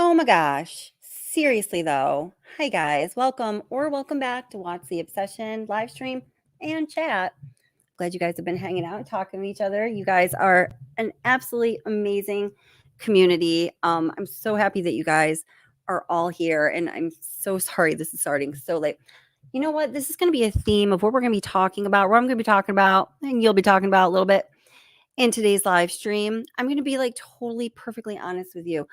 Oh my gosh. Seriously though. Hi guys. Welcome back to Watch the Obsession live stream and chat. Glad you guys have been hanging out and talking to each other. You guys are an absolutely amazing community. I'm so happy that you guys are all here and I'm so sorry this is starting so late. You know what? This is going to be a theme of what we're going to be talking about, what I'm going to be talking about, and you'll be talking about a little bit in today's live stream. I'm going to be like totally perfectly honest with you.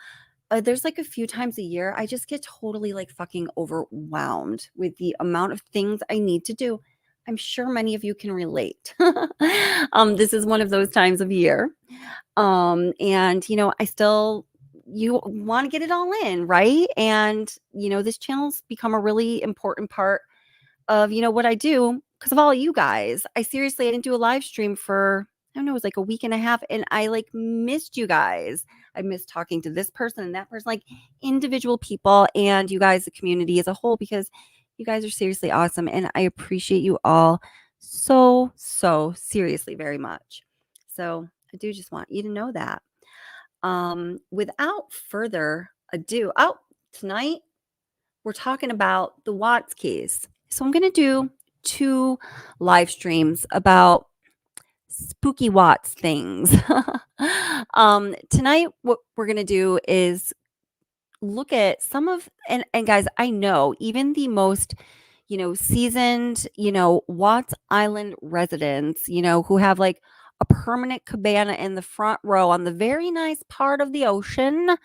There's like a few times a year I just get totally like fucking overwhelmed with the amount of things I need to do. I'm sure many of you can relate. This is one of those times of year. And I still you want to get it all in, right? And this channel's become a really important part of what I do because of all you guys. I didn't do a live stream for I don't know, it was like a week and a half and I like missed you guys. I missed talking to this person and that person, like individual people and you guys, the community as a whole, because you guys are seriously awesome and I appreciate you all so seriously very much. So I do just want you to know that. Without further ado, tonight we're talking about the Watts case. So I'm going to do 2 live streams about spooky Watts things. Tonight, what we're going to do is look at some of, and guys, I know even the most, seasoned, Watts Island residents, who have like a permanent cabana in the front row on the very nice part of the ocean,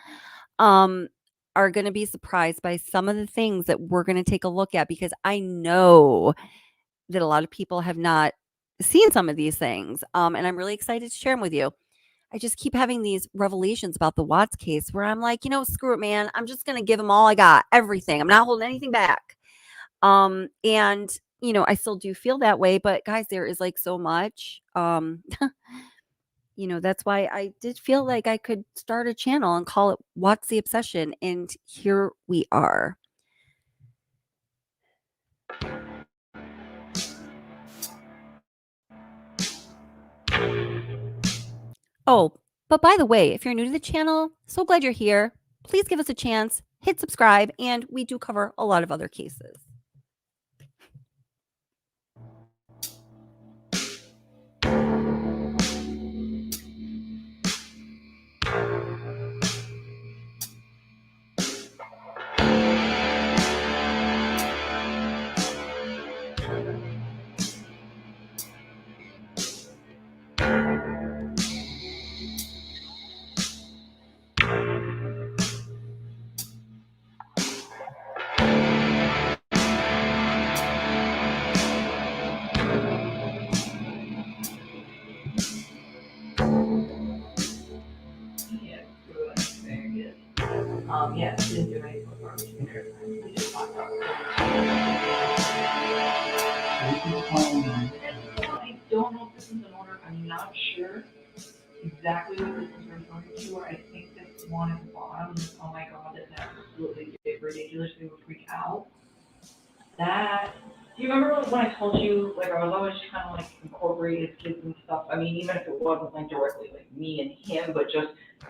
um, are going to be surprised by some of the things that we're going to take a look at because I know that a lot of people have not seen some of these things. And I'm really excited to share them with you. I just keep having these revelations about the Watts case where I'm like, screw it, man. I'm just going to give them all I got, everything. I'm not holding anything back. And I still do feel that way, but guys, there is like so much. That's why I did feel like I could start a channel and call it Watts the Obsession. And here we are. Oh, but by the way, if you're new to the channel, so glad you're here. Please give us a chance, hit subscribe, and we do cover a lot of other cases. Yes, didn't do anything with garbage either. We just talked about it. I don't know if this is an order, I'm not sure exactly what this is referring to, I think this one at the bottom, oh my god, that's absolutely ridiculous, they would freak out. That, do you remember when I told you, like, I was always kind of like incorporated kids and stuff, I mean, even if it wasn't like directly like me and him, but just,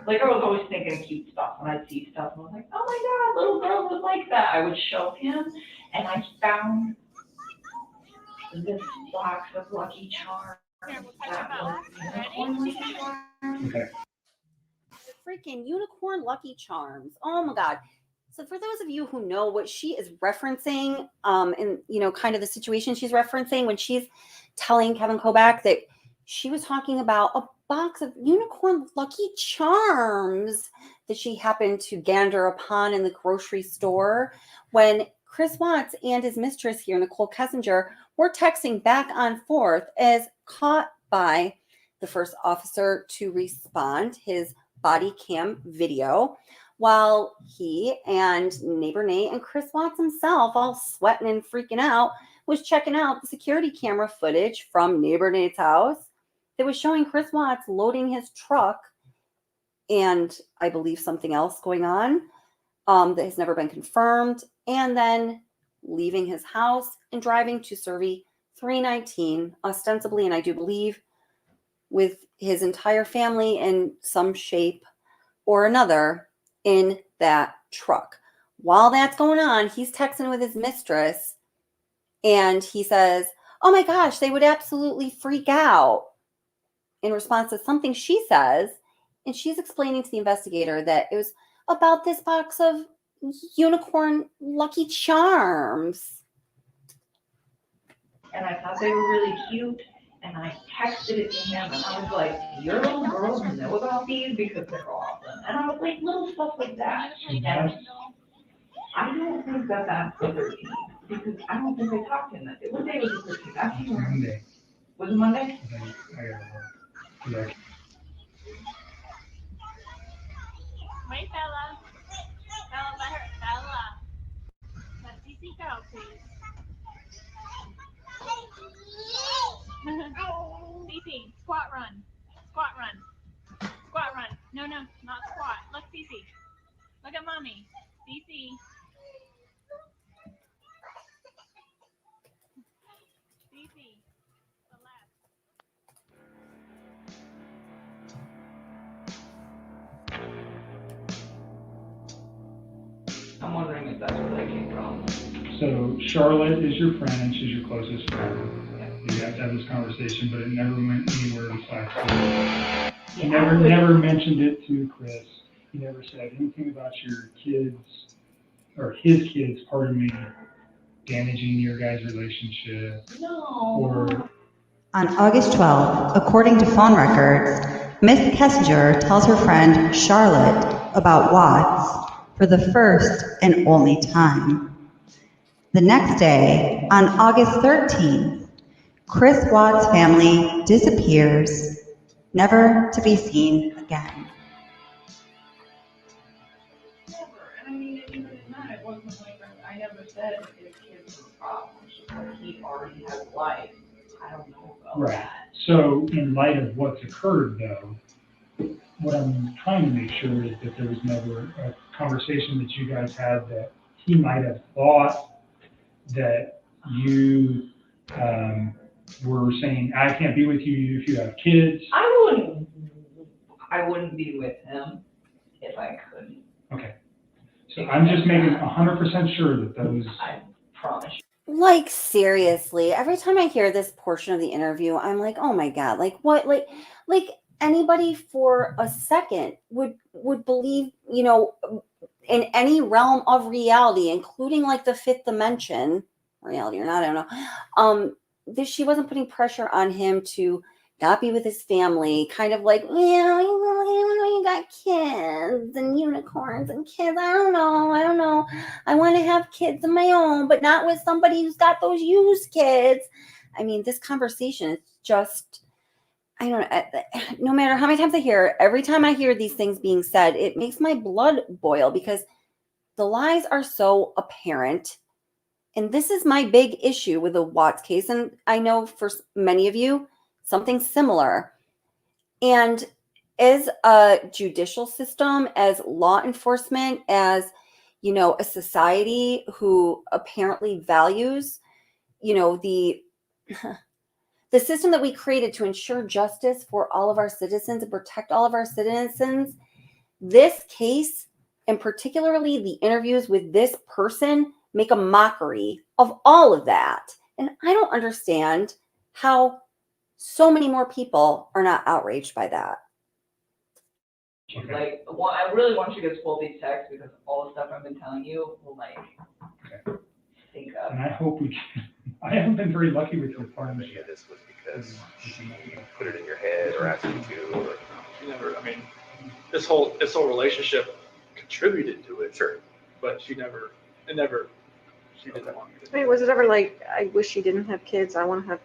like, I was always thinking of cute stuff, when I'd see stuff, and I was like, oh my god, little girls would like that, I would show him, and I found this box of Lucky Charms that was unicorn Lucky Charms. Okay. Freaking unicorn Lucky Charms. Oh my god. So for those of you who know what she is referencing, and kind of the situation she's referencing when she's telling Kevin Kovac that she was talking about a box of unicorn Lucky Charms that she happened to gander upon in the grocery store when Chris Watts and his mistress here, Nicole Kessinger, were texting back and forth as caught by the first officer to respond, his body cam video, while he and neighbor Nate and Chris Watts himself, all sweating and freaking out, was checking out the security camera footage from neighbor Nate's house that was showing Chris Watts loading his truck and I believe something else going on that has never been confirmed, and then leaving his house and driving to Survey 319, ostensibly, and I do believe, with his entire family in some shape or another in that truck. While that's going on, he's texting with his mistress and he says, "Oh my gosh, they would absolutely freak out," in response to something she says. And she's explaining to the investigator that it was about this box of unicorn Lucky Charms. And I thought they were really cute, and I texted it to him, and I was like, "Your little girls know about these because they're awesome." And I was like, little stuff like that. And I don't think that that's the 13th, because I don't think they talked to him that day. What day was the 13th? I can't remember. Monday. Was it Monday? I gotta look. Yeah. Wait, Bella. Bella, let her. Bella. Let Cece go, please. Cece, squat run. Squat run. Squat run. No, not squat. Look, Cece. Look at mommy. Cece. Cece. The left. I'm wondering if that's where that came from. So Charlotte is your friend, and she's your closest friend. You guys have this conversation, but it never went anywhere besides Chris. You never mentioned it to Chris. You never said anything about your kids, or his kids, pardon me, damaging your guys' relationship. No. Or On August 12th, according to phone records, Miss Kessinger tells her friend Charlotte about Watts for the first and only time. The next day, on August 13th, Chris Watts' family disappears, never to be seen again. Never. And I mean, even in that, it wasn't like, I never said his kids were a problem. It's just like he already has life. I don't know about Right. that. So in light of what's occurred, though, what I'm trying to make sure is that there was never a conversation that you guys had that he might have thought that you were saying, "I can't be with you if you have kids." I wouldn't be with him if I couldn't. Okay. So I'm just making 100% sure that those. I promise you. Like, seriously, every time I hear this portion of the interview, I'm like, oh my God, like what, like anybody for a second would believe, in any realm of reality, including like the fifth dimension, reality or not, I don't know, that she wasn't putting pressure on him to not be with his family, kind of like, you got kids and unicorns and kids. I don't know. I want to have kids of my own, but not with somebody who's got those used kids. I mean, this conversation is just, I don't know. No matter how many times I hear it, every time I hear these things being said, it makes my blood boil because the lies are so apparent. And this is my big issue with the Watts case. And I know for many of you, something similar. And as a judicial system, as law enforcement, as, a society who apparently values, the system that we created to ensure justice for all of our citizens and protect all of our citizens, this case, and particularly the interviews with this person, make a mockery of all of that. And I don't understand how so many more people are not outraged by that. Okay. I really want you to get both these texts because all the stuff I've been telling you will think of. And I hope I haven't been very lucky with your partners Any yet. of this was because she put it in your head or asked you to, or She never, I mean, this whole relationship contributed to it. Sure. But she didn't want me to. I mean, was it ever like, I wish you didn't have kids, I want to have,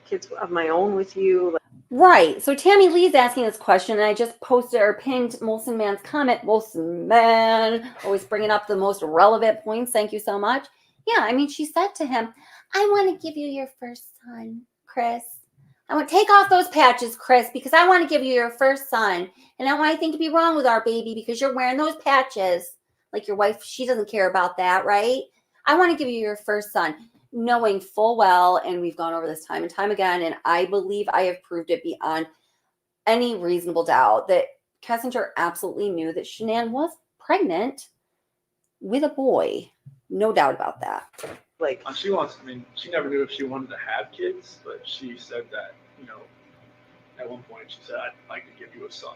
kids of my own with you? Like, Right. So Tammy Lee's asking this question, and I just posted or pinned Molson Man's comment. Molson Man, always bringing up the most relevant points. Thank you so much. Yeah, I mean, she said to him, I want to give you your first son, Chris. I want to take off those patches, Chris, because I want to give you your first son. And I don't want anything to be wrong with our baby because you're wearing those patches. Like your wife, she doesn't care about that, right? I want to give you your first son, knowing full well, and we've gone over this time and time again, and I believe I have proved it beyond any reasonable doubt that Kessinger absolutely knew that Shanann was pregnant with a boy. No doubt about that. Like, She wants, I mean, she never knew if she wanted to have kids, but she said that, at one point she said, I'd like to give you a son.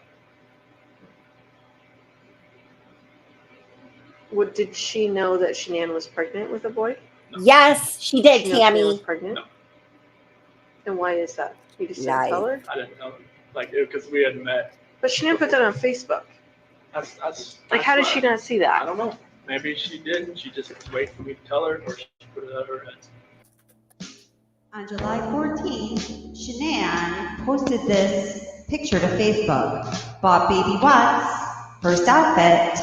did she know that Shanann was pregnant with a boy? No. Yes, she did, Did she know Shanann was Tammy. pregnant? No. And why is that? You just Lie. didn't tell her? I didn't know, because we had met. But Shanann put that on Facebook. That's Like, how did she not see I that? don't know. Maybe she didn't. She just was waiting for me to tell her, or she put it out of her head. On July 14th, Shanann posted this picture to Facebook. Bought baby Watts first outfit.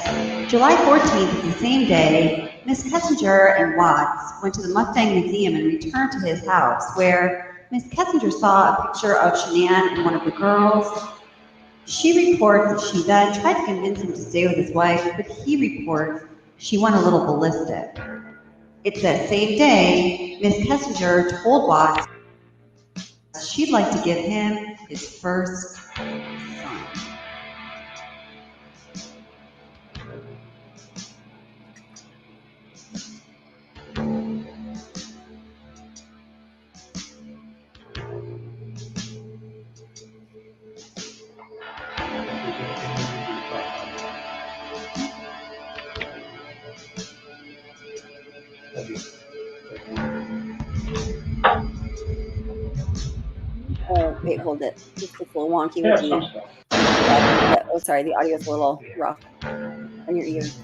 July 14th is the same day Miss Kessinger and Watts went to the Mustang Museum and returned to his house, where Miss Kessinger saw a picture of Shanann and one of the girls. She reports that she then tried to convince him to stay with his wife, but he reports she went a little ballistic. It's that same day Miss Kessinger told Watts she'd like to give him his first son. Oh, wait, hold it. Just a little wonky Yeah, with some you. stuff. Oh, sorry, the audio's a little rough on your ears.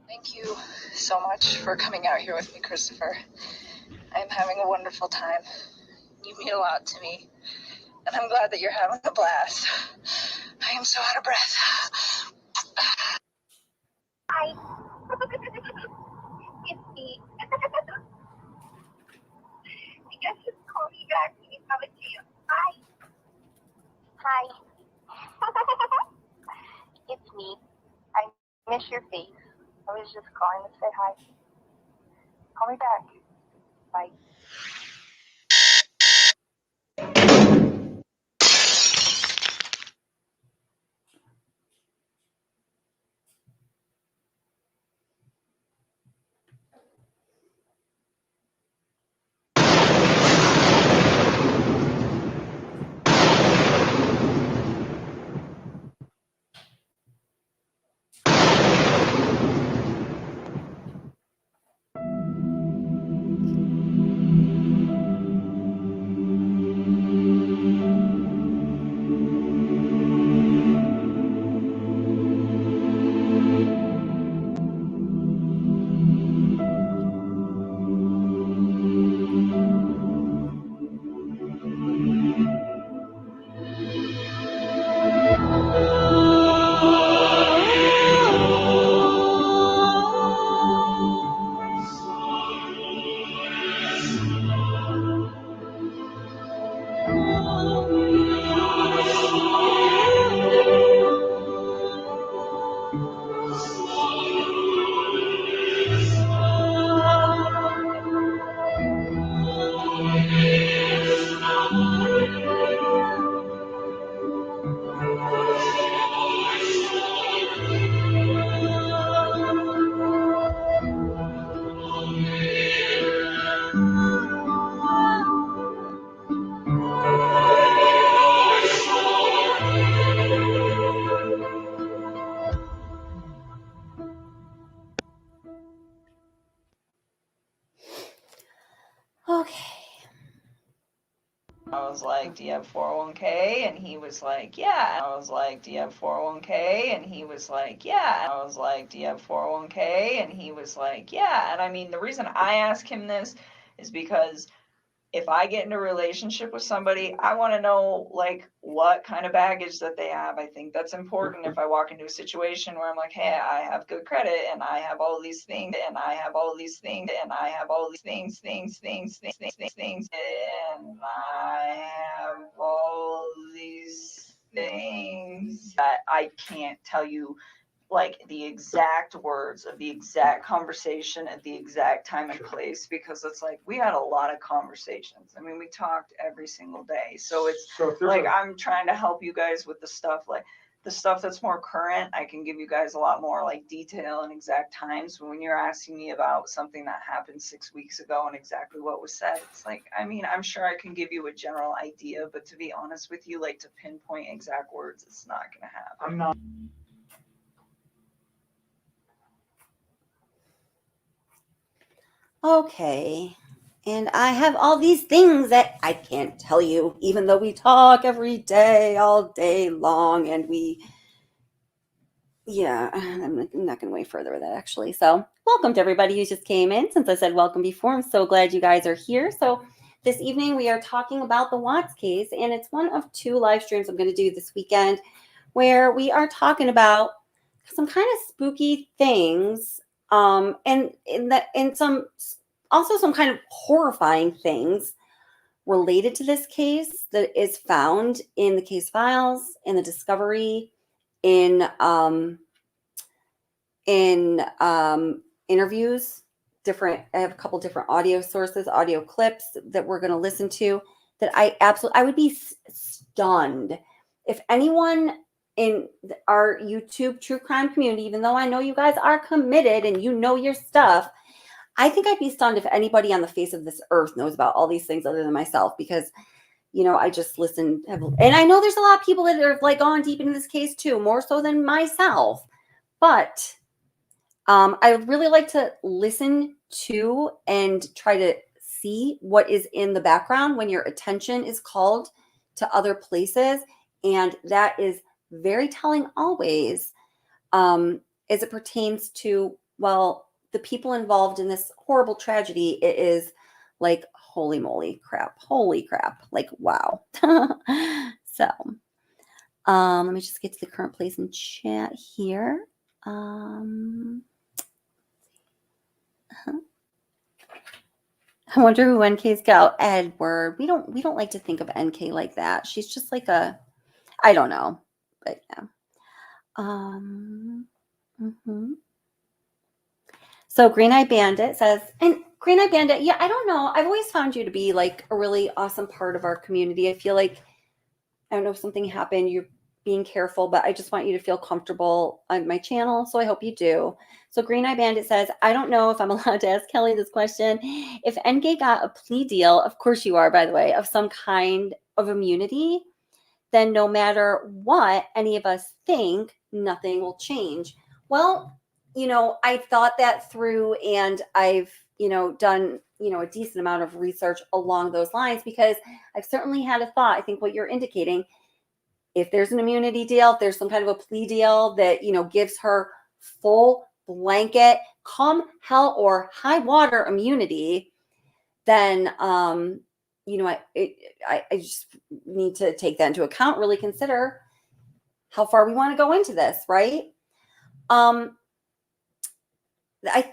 Thank you so much for coming out here with me, Christopher. I'm having a wonderful time. You mean a lot to me, and I'm glad that you're having a blast. I am so out of breath. Hi. It's me. I guess just call me back when you have a chance. Hi. Hi. It's me. I miss your face. I was just calling to say hi. Call me back. Bye. Okay. I was like, do you have 401k? And he was like, yeah. I was like, do you have 401k? And he was like, yeah. I was like, do you have 401k? And he was like, yeah. And I mean, the reason I ask him this is because if I get into a relationship with somebody, I want to know like what kind of baggage that they have. I think that's important. If I walk into a situation where I'm like, hey, I have good credit and I have all these things and I have all these things and I have all these things, and I have all these things that I can't tell you like the exact words of the exact conversation at the exact time and place, because it's like we had a lot of conversations. I mean, we talked every single day. So it's like I'm trying to help you guys with the stuff, like the stuff that's more current. I can give you guys a lot more like detail and exact times. But when you're asking me about something that happened 6 weeks ago and exactly what was said, it's like, I mean, I'm sure I can give you a general idea, but to be honest with you, like to pinpoint exact words, it's not going to happen. I'm not. Okay. And I have all these things that I can't tell you, even though we talk every day, all day long, and I'm not going to wait further with that, actually. So welcome to everybody who just came in. Since I said welcome before, I'm so glad you guys are here. So this evening we are talking about the Watts case, and it's one of 2 live streams I'm going to do this weekend where we are talking about some kind of spooky things, and some kind of horrifying things related to this case that is found in the case files, in the discovery, in interviews. I have a couple different audio sources, audio clips that we're going to listen to that I would be stunned if anyone in our YouTube true crime community, even though I know you guys are committed and you know your stuff, I think I'd be stunned if anybody on the face of this earth knows about all these things other than myself, because, I just listen heavily. And I know there's a lot of people that are like gone deep into this case too, more so than myself. But I would really like to listen to and try to see what is in the background when your attention is called to other places. And that is very telling always, as it pertains to, well, the people involved in this horrible tragedy. It is like, holy crap, like, wow. So let me just get to the current place in chat here. I wonder who NK's gal. Edward. We don't like to think of NK like that. She's just like I don't know, but yeah. So Green Eye Bandit says, and Green Eye Bandit, yeah, I don't know. I've always found you to be like a really awesome part of our community. I feel like, I don't know if something happened, you're being careful, but I just want you to feel comfortable on my channel. So I hope you do. So Green Eye Bandit says, I don't know if I'm allowed to ask Kelly this question. If NK got a plea deal, of course you are, by the way, of some kind of immunity, then no matter what any of us think, nothing will change. Well, I've thought that through, and I've, done, a decent amount of research along those lines, because I've certainly had a thought. I think what you're indicating, if there's an immunity deal, if there's some kind of a plea deal that, gives her full blanket, come hell or high water immunity, then, I just need to take that into account, really consider how far we want to go into this, right?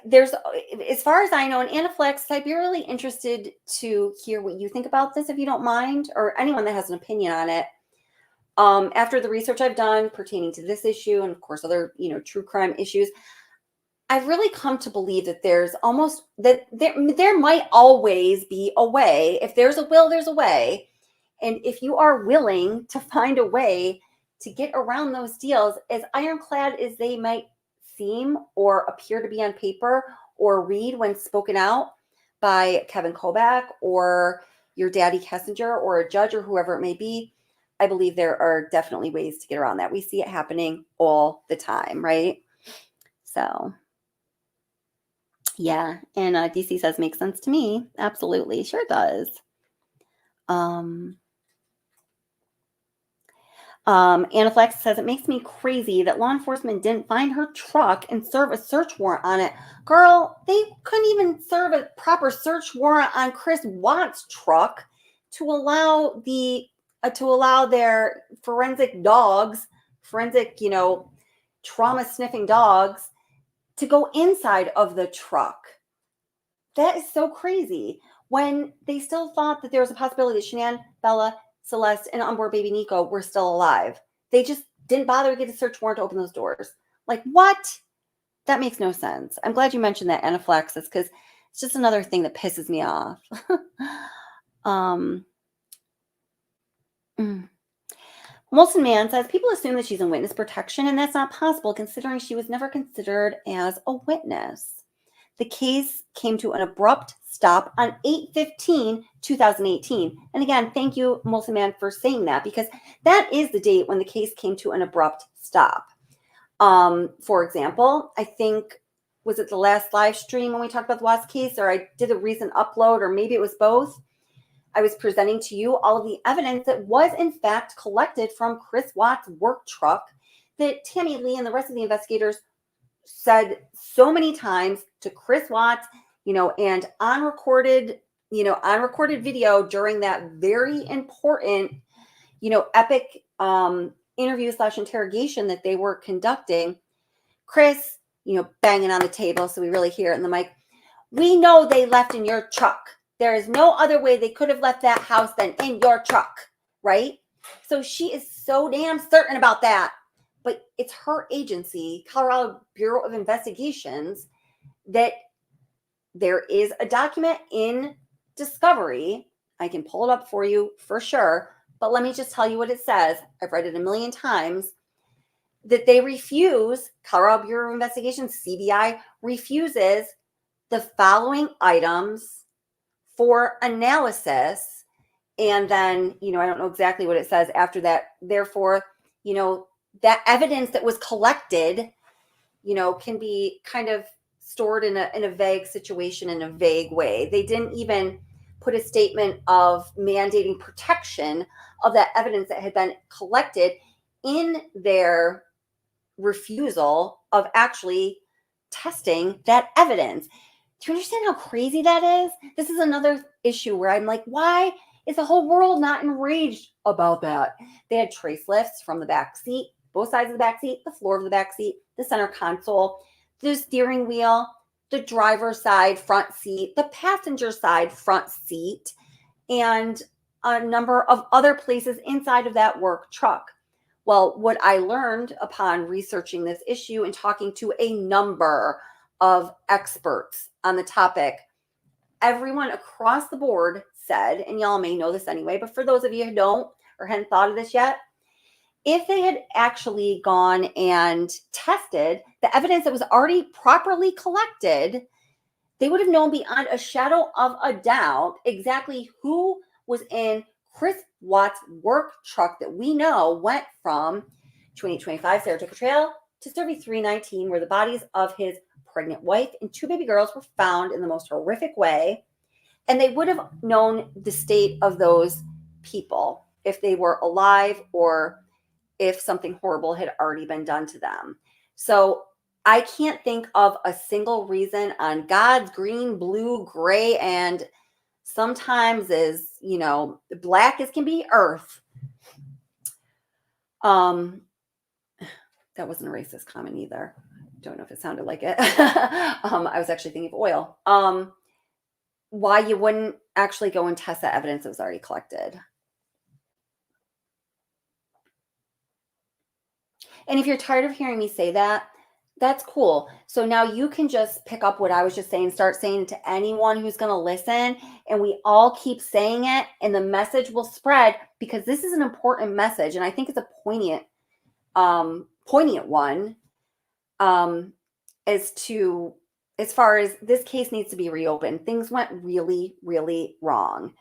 There's, as far as I know, and Anaflex, I'd be really interested to hear what you think about this, if you don't mind, or anyone that has an opinion on it. After the research I've done pertaining to this issue, and of course other, true crime issues, I've really come to believe that there might always be a way. If there's a will, there's a way. And if you are willing to find a way to get around those deals, as ironclad as they might seem or appear to be on paper or read when spoken out by Kevin Kobach or your daddy Kessinger or a judge or whoever it may be, I believe there are definitely ways to get around that. We see it happening all the time, right? So, yeah. And DC says, makes sense to me. Absolutely. Sure does. Anaflex says, it makes me crazy that law enforcement didn't find her truck and serve a search warrant on it. Girl, they couldn't even serve a proper search warrant on Chris Watts' truck to allow their forensic dogs, trauma sniffing dogs, to go inside of the truck. That is so crazy. When they still thought that there was a possibility that Shanann, Bella, Celeste, and onboard baby Nico were still alive. They just didn't bother to get a search warrant to open those doors. Like, what? That makes no sense. I'm glad you mentioned that, Anaphylaxis, because it's just another thing that pisses me off. Molson Man says, people assume that she's in witness protection, and that's not possible considering she was never considered as a witness. The case came to an abrupt stop on 8/15/2018. And again, thank you, Molson Man, for saying that, because that is the date when the case came to an abrupt stop. For example, I think, was it the last live stream when we talked about the Watts case, or I did a recent upload, or maybe it was both? I was presenting to you all of the evidence that was in fact collected from Chris Watts' work truck that Tammy Lee and the rest of the investigators said so many times to Chris Watts, and on recorded video during that very important, epic interview/interrogation that they were conducting. Chris, banging on the table so we really hear it in the mic. We know they left in your truck. There is no other way they could have left that house than in your truck, right? So she is so damn certain about that. But it's her agency, Colorado Bureau of Investigations, that there is a document in discovery. I can pull it up for you for sure. But let me just tell you what it says. I've read it a million times. That they refuse, Colorado Bureau of Investigations, CBI, refuses the following items for analysis. And then, I don't know exactly what it says after that. Therefore, that evidence that was collected, can be kind of stored in a vague situation, in a vague way. They didn't even put a statement of mandating protection of that evidence that had been collected in their refusal of actually testing that evidence. Do you understand how crazy that is? This is another issue where I'm like, why is the whole world not enraged about that? They had trace lifts from the back seat, both sides of the back seat, the floor of the back seat, the center console, the steering wheel, the driver's side front seat, the passenger side front seat, and a number of other places inside of that work truck. Well, what I learned upon researching this issue and talking to a number of experts on the topic, everyone across the board said, and y'all may know this anyway, but for those of you who don't or hadn't thought of this yet, if they had actually gone and tested the evidence that was already properly collected, they would have known beyond a shadow of a doubt exactly who was in Chris Watts' work truck that we know went from 2825 Saratoga Trail to 3319, where the bodies of his pregnant wife and 2 baby girls were found in the most horrific way. And they would have known the state of those people if they were alive or if something horrible had already been done to them. So I can't think of a single reason on God's green, blue, gray, and sometimes as, black as can be earth. That wasn't a racist comment either. Don't know if it sounded like it. I was actually thinking of oil. Why you wouldn't actually go and test that evidence that was already collected. And if you're tired of hearing me say that, that's cool. So now you can just pick up what I was just saying, start saying it to anyone who's going to listen, and we all keep saying it, and the message will spread, because this is an important message, and I think it's a poignant one, as far as this case needs to be reopened. Things went really, really wrong.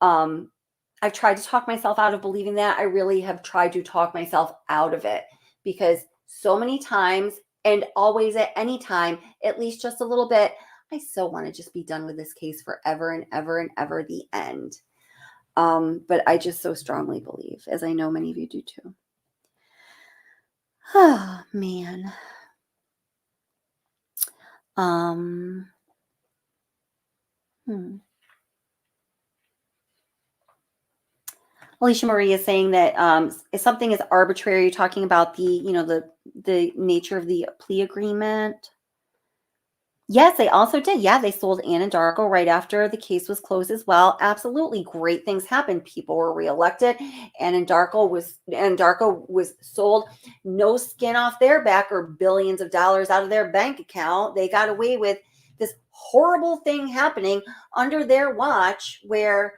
I've tried to talk myself out of believing that. I really have tried to talk myself out of it, because so many times, and always at any time, at least just a little bit, I so want to just be done with this case forever and ever and ever, the end. But I just so strongly believe, as I know many of you do too. Oh, man. Um, hmm. Alicia Marie is saying that if something is arbitrary, you're talking about the nature of the plea agreement. Yes, they also did. Yeah, they sold Anadarko right after the case was closed as well. Absolutely, great things happened. People were reelected. Anadarko was sold. No skin off their back or billions of dollars out of their bank account. They got away with this horrible thing happening under their watch, where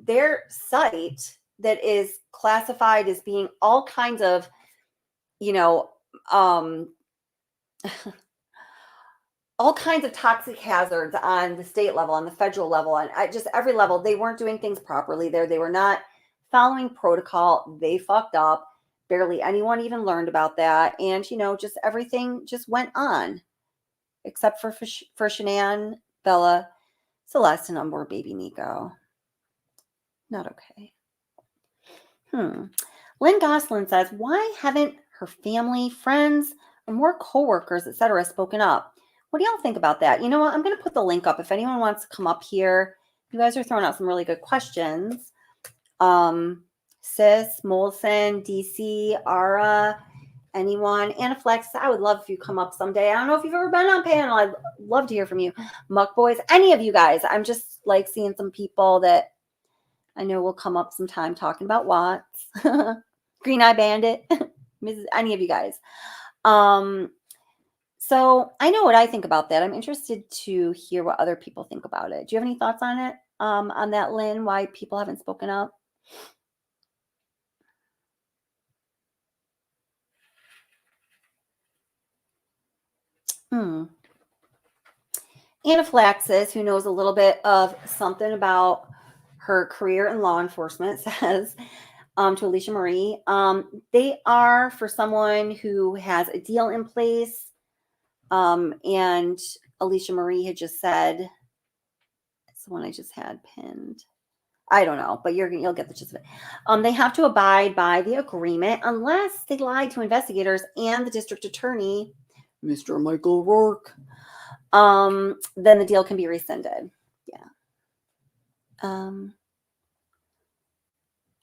their site that is classified as being all kinds of, all kinds of toxic hazards on the state level, on the federal level, and at just every level. They weren't doing things properly there. They were not following protocol. They fucked up. Barely anyone even learned about that. And, just everything just went on, except for Shanann, Bella, Celeste, and unborn baby Nico. Not okay. Lynn Goslin says, why haven't her family, friends, or more coworkers, etc., spoken up? What do y'all think about that? You know what? I'm going to put the link up if anyone wants to come up here. You guys are throwing out some really good questions. Sis, Molson, DC, Ara, anyone, Anaflex, I would love if you come up someday. I don't know if you've ever been on panel. I'd love to hear from you. Muck Boys, any of you guys. I'm just like seeing some people that I know will come up sometime talking about Watts. Green Eye Bandit, any of you guys. So I know what I think about that. I'm interested to hear what other people think about it. Do you have any thoughts on it? On that, Lynn, why people haven't spoken up? Anaphylaxis, who knows a little bit of something about her career in law enforcement, says to Alicia Marie, they are for someone who has a deal in place. And Alicia Marie had just said, it's the one I just had pinned. I don't know, but you'll get the gist of it. They have to abide by the agreement unless they lied to investigators and the district attorney, Mr. Michael Rourke. Then the deal can be rescinded. Yeah.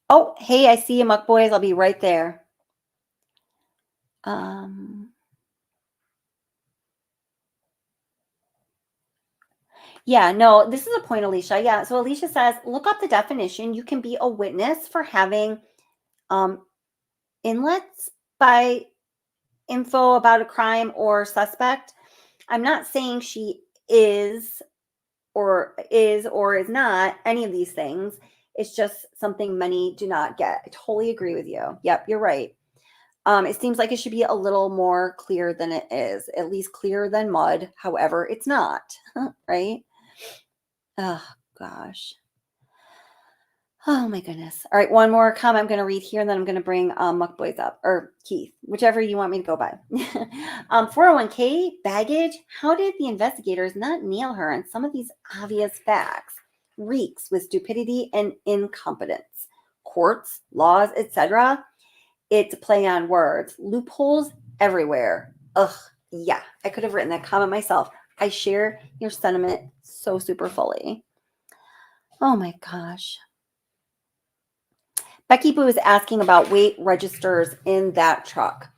Oh, hey, I see you, Muck Boys. I'll be right there. Yeah, no, this is a point, Alicia. Yeah, so Alicia says, look up the definition. You can be a witness for having inlets by info about a crime or suspect. I'm not saying she is or is not any of these things. It's just something many do not get. I totally agree with you. Yep, you're right. It seems like it should be a little more clear than it is, at least clearer than mud. However, it's not, right? Oh, gosh. Oh, my goodness. All right, one more comment I'm going to read here, and then I'm going to bring Muck Boys up, or Keith, whichever you want me to go by. 401k baggage. How did the investigators not nail her on some of these obvious facts? Reeks with stupidity and incompetence. Courts, laws, etc. It's a play on words. Loopholes everywhere. Ugh, yeah. I could have written that comment myself. I share your sentiment so super fully. Oh my gosh. Becky Boo is asking about weight registers in that truck.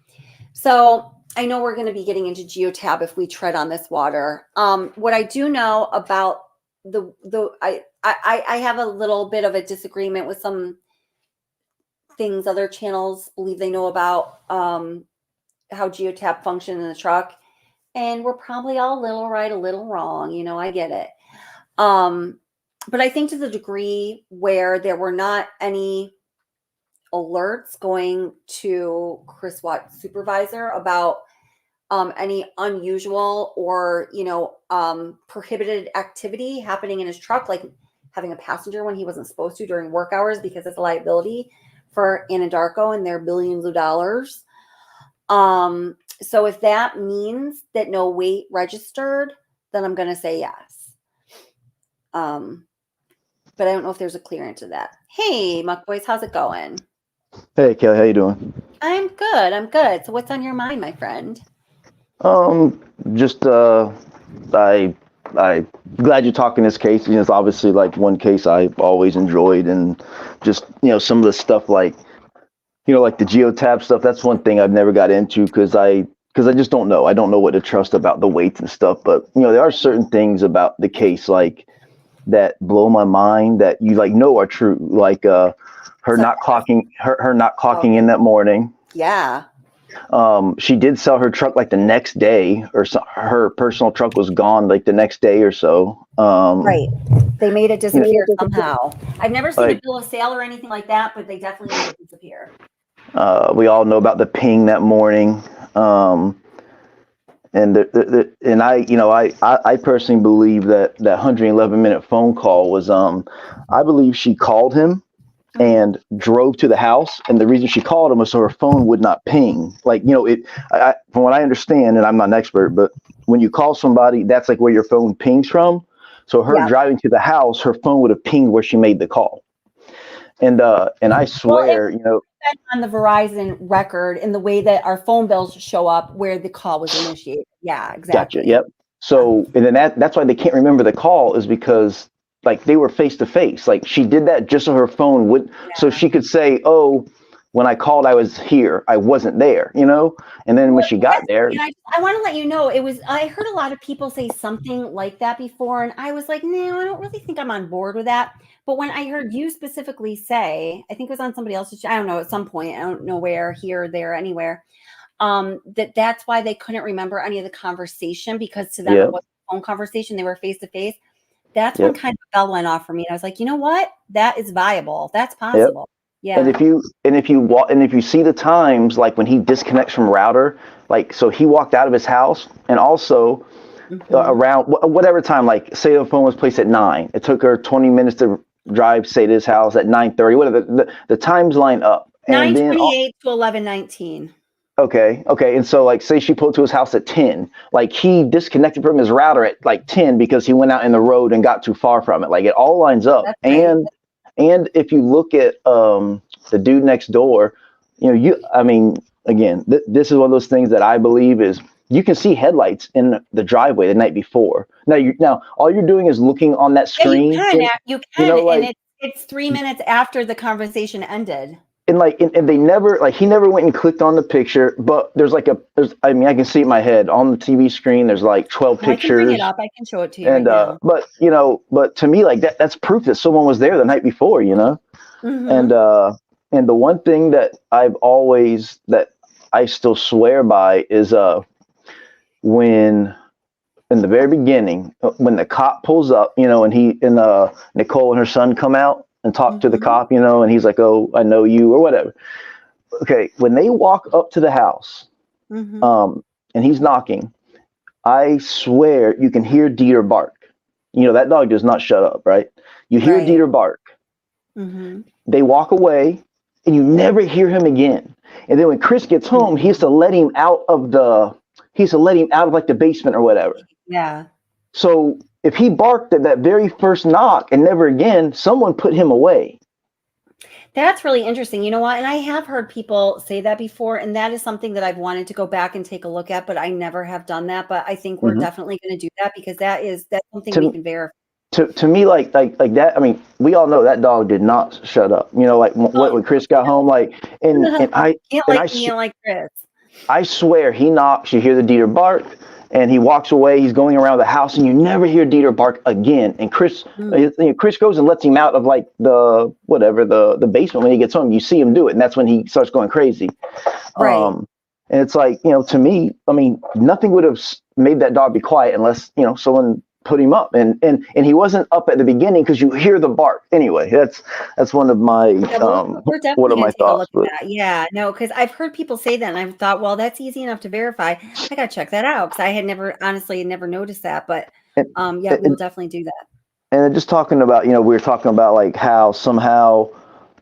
So I know we're going to be getting into geotab if we tread on this water. What I do know about I have a little bit of a disagreement with some things other channels believe they know about how geotab function in the truck. And we're probably all a little right, a little wrong. I get it. But I think to the degree where there were not any alerts going to Chris Watts' supervisor about any unusual or, prohibited activity happening in his truck, like having a passenger when he wasn't supposed to during work hours because it's a liability for Anadarko and their billions of dollars. So if that means that no weight registered, then I'm going to say yes. But I don't know if there's a clear answer to that. Hey, Muck Boys, how's it going? Hey, Kelly, how you doing? I'm good. I'm good. So what's on your mind, my friend? Just I glad you're talking this case. You know, it's obviously like one case I've always enjoyed, and just some of the stuff like like the geotab stuff. That's one thing I've never got into because I just don't know. I don't know what to trust about the weights and stuff. But there are certain things about the case like that blow my mind that you know are true. Like her not clocking in that morning. Yeah. She did sell her truck like the next day, or so, her personal truck was gone like the next day or so. Right. They made it disappear somehow. I've never seen a bill of sale or anything like that, but they definitely made it disappear. We all know about the ping that morning. And I personally believe that 111-minute phone call was, I believe she called him and drove to the house, and the reason she called him was so her phone would not ping. Like, from what I understand, and I'm not an expert, but when you call somebody, that's like where your phone pings from. So her driving to the house, her phone would have pinged where she made the call. And I swear, on the Verizon record in the way that our phone bills show up where the call was initiated. Yeah, exactly. Gotcha. Yep. So, and then that's why they can't remember the call, is because like they were face to face. Like she did that just so her phone would, so she could say, "Oh, when I called, I was here. I wasn't there." And then when she got there, I want to let you know, I heard a lot of people say something like that before, and I was like, no, I don't really think I'm on board with that. But when I heard you specifically say, I think it was on somebody else's, I don't know, at some point, I don't know where, here, there, anywhere, that's why they couldn't remember any of the conversation, because to them it was a phone conversation. They were face to face. That's when kind of a bell went off for me. And I was like, you know what? That is viable. That's possible. Yeah. And if you see the times, like when he disconnects from router, like, so he walked out of his house, and also around whatever time, like say the phone was placed at 9, it took her 20 minutes to drive, say, to his house at 9:30, whatever the times line up. 9:28 to 11:19. Okay. And so like, say she pulled to his house at 10, like he disconnected from his router at like 10 because he went out in the road and got too far from it. Like it all lines up. And if you look at the dude next door, again, this is one of those things that I believe is you can see headlights in the driveway the night before. Now all you're doing is looking on that screen. You can, and it's 3 minutes after the conversation ended. And they never, like, he never went and clicked on the picture, but I can see it in my head on the TV screen. There's like 12 pictures. I can bring it up. I can show it to you. And, right now. But to me, like that's proof that someone was there the night before, Mm-hmm. And the one thing that I still swear by is, when in the very beginning, when the cop pulls up, and Nicole and her son come out and talk to the cop, and he's like, "Oh, I know you," or whatever. Okay, when they walk up to the house, and he's knocking, I swear you can hear Dieter bark. That dog does not shut up, right? You hear Dieter bark. Mm-hmm. They walk away, and you never hear him again. And then when Chris gets home, he has to let him out of like the basement or whatever. Yeah. So if he barked at that very first knock and never again, someone put him away. That's really interesting. You know what? And I have heard people say that before, and that is something that I've wanted to go back and take a look at, but I never have done that. But I think we're definitely going to do that, because that's something we can verify. To me, like that. I mean, we all know that dog did not shut up. When Chris got home, and I like Chris. I swear he knocks. You hear the Dieter bark. And he walks away. He's going around the house, and you never hear Dieter bark again. And Chris goes and lets him out of like the basement when he gets home. You see him do it, and that's when he starts going crazy. Right. And it's like, to me, I mean, nothing would have made that dog be quiet unless someone put him up, and he wasn't up at the beginning because you hear the bark. Anyway, that's one of my we're definitely one of my thoughts. Yeah, no, because I've heard people say that, and I thought, well, that's easy enough to verify. I gotta check that out, because I had never noticed that. But we'll definitely do that. And just talking about, we were talking about like how somehow,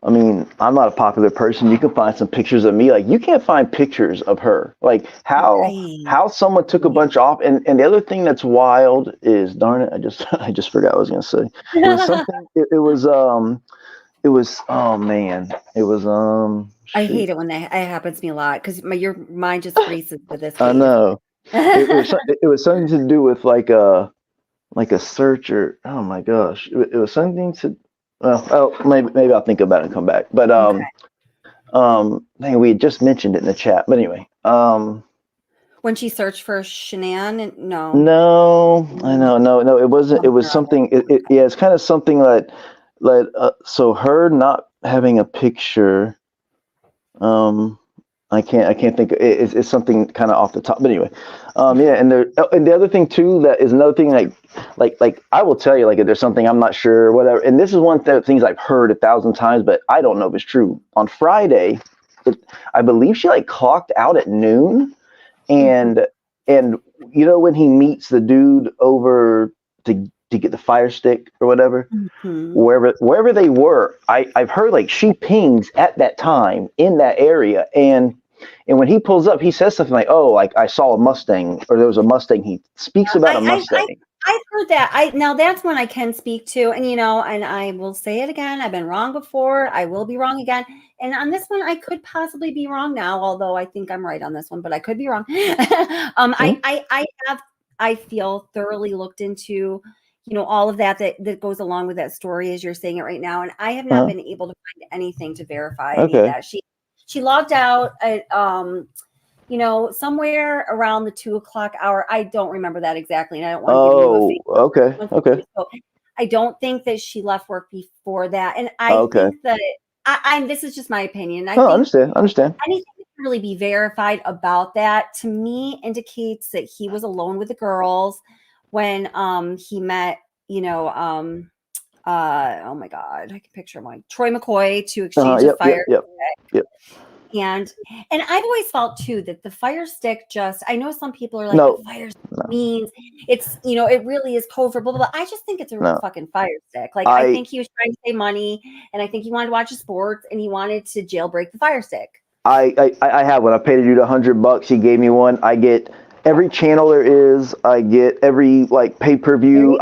I mean, I'm not a popular person. You can find some pictures of me. Like, you can't find pictures of her. Like how someone took a bunch off. And the other thing that's wild is, darn it, I just forgot what I was gonna say. It was something. It was oh man. It was I Shoot. hate it when it happens to me a lot because your mind just races with this. I know. It was something to do with like a search or oh my gosh, it was something to. Well, maybe I'll think about it and come back. But dang, we had just mentioned it in the chat. But anyway, when she searched for Shanann, no. No, I know, no, it wasn't. It was something. Yeah, it's kind of something that so her not having a picture. I can't think. It's something kind of off the top. But anyway, yeah, and the other thing too that is another thing like I will tell you like if there's something I'm not sure or whatever. And this is one of the things I've heard 1,000 times, but I don't know if it's true. On Friday, I believe she like clocked out at noon, and you know when he meets the dude over to get the Fire Stick or whatever, wherever they were, I've heard like she pings at that time in that area, and when he pulls up, he says something like, "Oh, like I saw a Mustang," or there was a Mustang. He speaks about a Mustang. I've heard that. Now that's one I can speak to, and and I will say it again. I've been wrong before. I will be wrong again. And on this one, I could possibly be wrong now, although I think I'm right on this one, but I could be wrong. I feel thoroughly looked into, all of that goes along with that story as you're saying it right now, and I have not been able to find anything to verify any of that. She logged out at somewhere around the 2:00 hour. I don't remember that exactly, and I don't want to give you a okay. So I don't think that she left work before that, and I think that this is just my opinion. I understand. Anything that can really be verified about that to me indicates that he was alone with the girls when he met oh my God, I can picture him like Troy McCoy to exchange the fire. Yep. And I've always felt too that the Fire Stick I know some people are like the Fire Stick means it's it really is code for blah blah blah. I just think it's a real fucking Fire Stick. Like I think he was trying to save money, and I think he wanted to watch the sports, and he wanted to jailbreak the Fire Stick. I have one. I paid a dude $100. He gave me one. I get every channel there is. I get every like pay-per-view.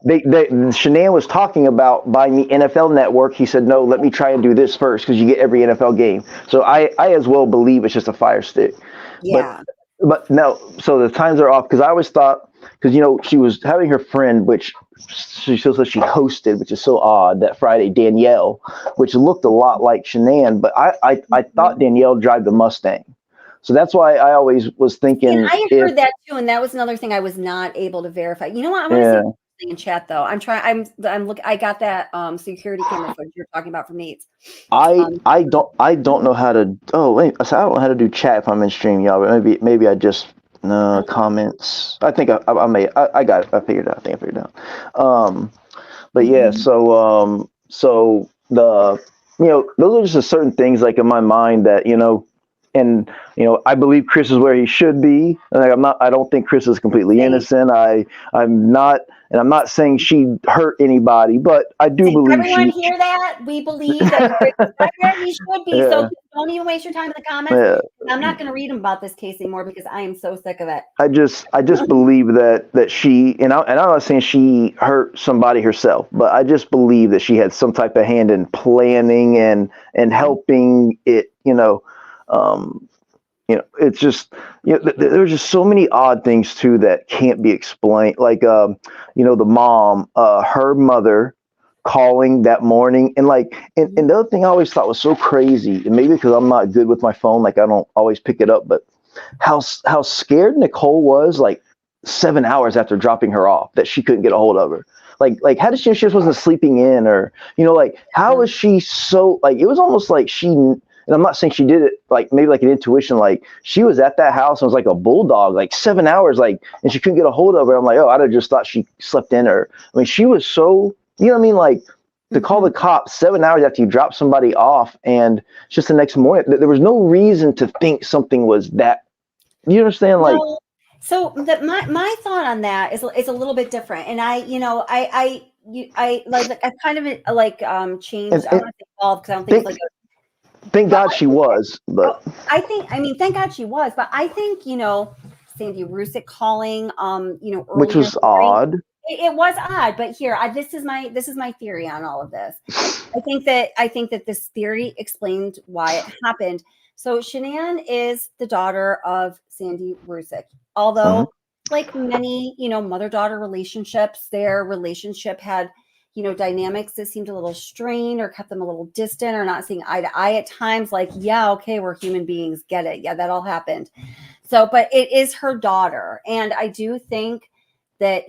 Shanann was talking about buying me NFL Network. He said, no, let me try and do this first because you get every NFL game. So I as well believe it's just a Fire Stick. Yeah. But no, so the times are off because I always thought, because, she was having her friend, which she says she hosted, which is so odd, that Friday, Danielle, which looked a lot like Shanann, but I thought Danielle drive the Mustang. So that's why I always was thinking. And I heard that too, and that was another thing I was not able to verify. You know what? I'm going to say in chat though. I'm looking. I got that security camera footage you're talking about from Nate's. I don't know how to. Oh wait, I don't know how to do chat if I'm in stream, y'all. But maybe I just comments. I think I may. I got it. I figured it out. I think I figured it out. But yeah. So the those are just certain things like in my mind that and I believe Chris is where he should be. And I don't think Chris is completely innocent. I'm not saying she hurt anybody, but I do believe everyone hear that? We believe that Chris is right where he should be. So don't even waste your time in the comments. I'm not going to read about this case anymore because I am so sick of it. I just believe that she and I'm not saying she hurt somebody herself, but I just believe that she had some type of hand in planning and helping it. It's just, there's just so many odd things too that can't be explained. Like, the mom, her mother calling that morning, and the other thing I always thought was so crazy, and maybe because I'm not good with my phone, like I don't always pick it up, but how scared Nicole was, like 7 hours after dropping her off, that she couldn't get a hold of her. Like how did she just wasn't sleeping in, or how was she so it was almost like she. And I'm not saying she did it maybe like an intuition, like she was at that house and was like a bulldog, like 7 hours, and she couldn't get a hold of her. I'm like, oh, I'd have just thought she slept in her. I mean, she was so, to call the cops 7 hours after you drop somebody off, and just the next morning, there was no reason to think something was that. You understand? So my thought on that is a little bit different, and I kind of changed. I don't want to say evolved because I don't think it's Thank God she was, but thank God she was, but I think, Sandy Rusick calling, which was odd. It was odd, but here, this is my theory on all of this. I think that this theory explained why it happened. So Shanann is the daughter of Sandy Ruzick. Although, like many, mother-daughter relationships, their relationship had, dynamics that seemed a little strained or kept them a little distant or not seeing eye to eye at times. Like, yeah, okay, we're human beings. Get it. Yeah, that all happened. So, but it is her daughter. And I do think that,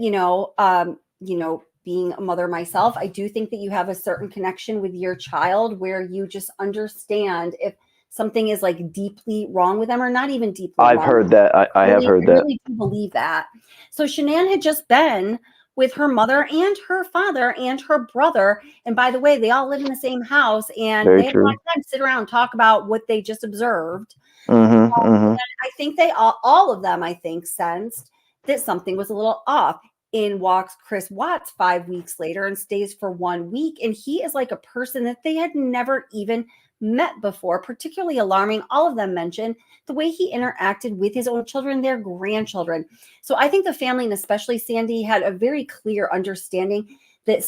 being a mother myself, I do think that you have a certain connection with your child where you just understand if something is like deeply wrong with them or not even deeply I've wrong. heard that. I have heard that. I really do believe that. So Shanann had just been with her mother and her father and her brother. And by the way, they all live in the same house and Very they had true. a lot of time to sit around and talk about what they just observed. Mm-hmm, And I think they all of them, I think, sensed that something was a little off. In walks Chris Watts 5 weeks later and stays for 1 week. And he is like a person that they had never even met before, particularly alarming. All of them mentioned the way he interacted with his own children, their grandchildren. So I think the family, and especially Sandy, had a very clear understanding that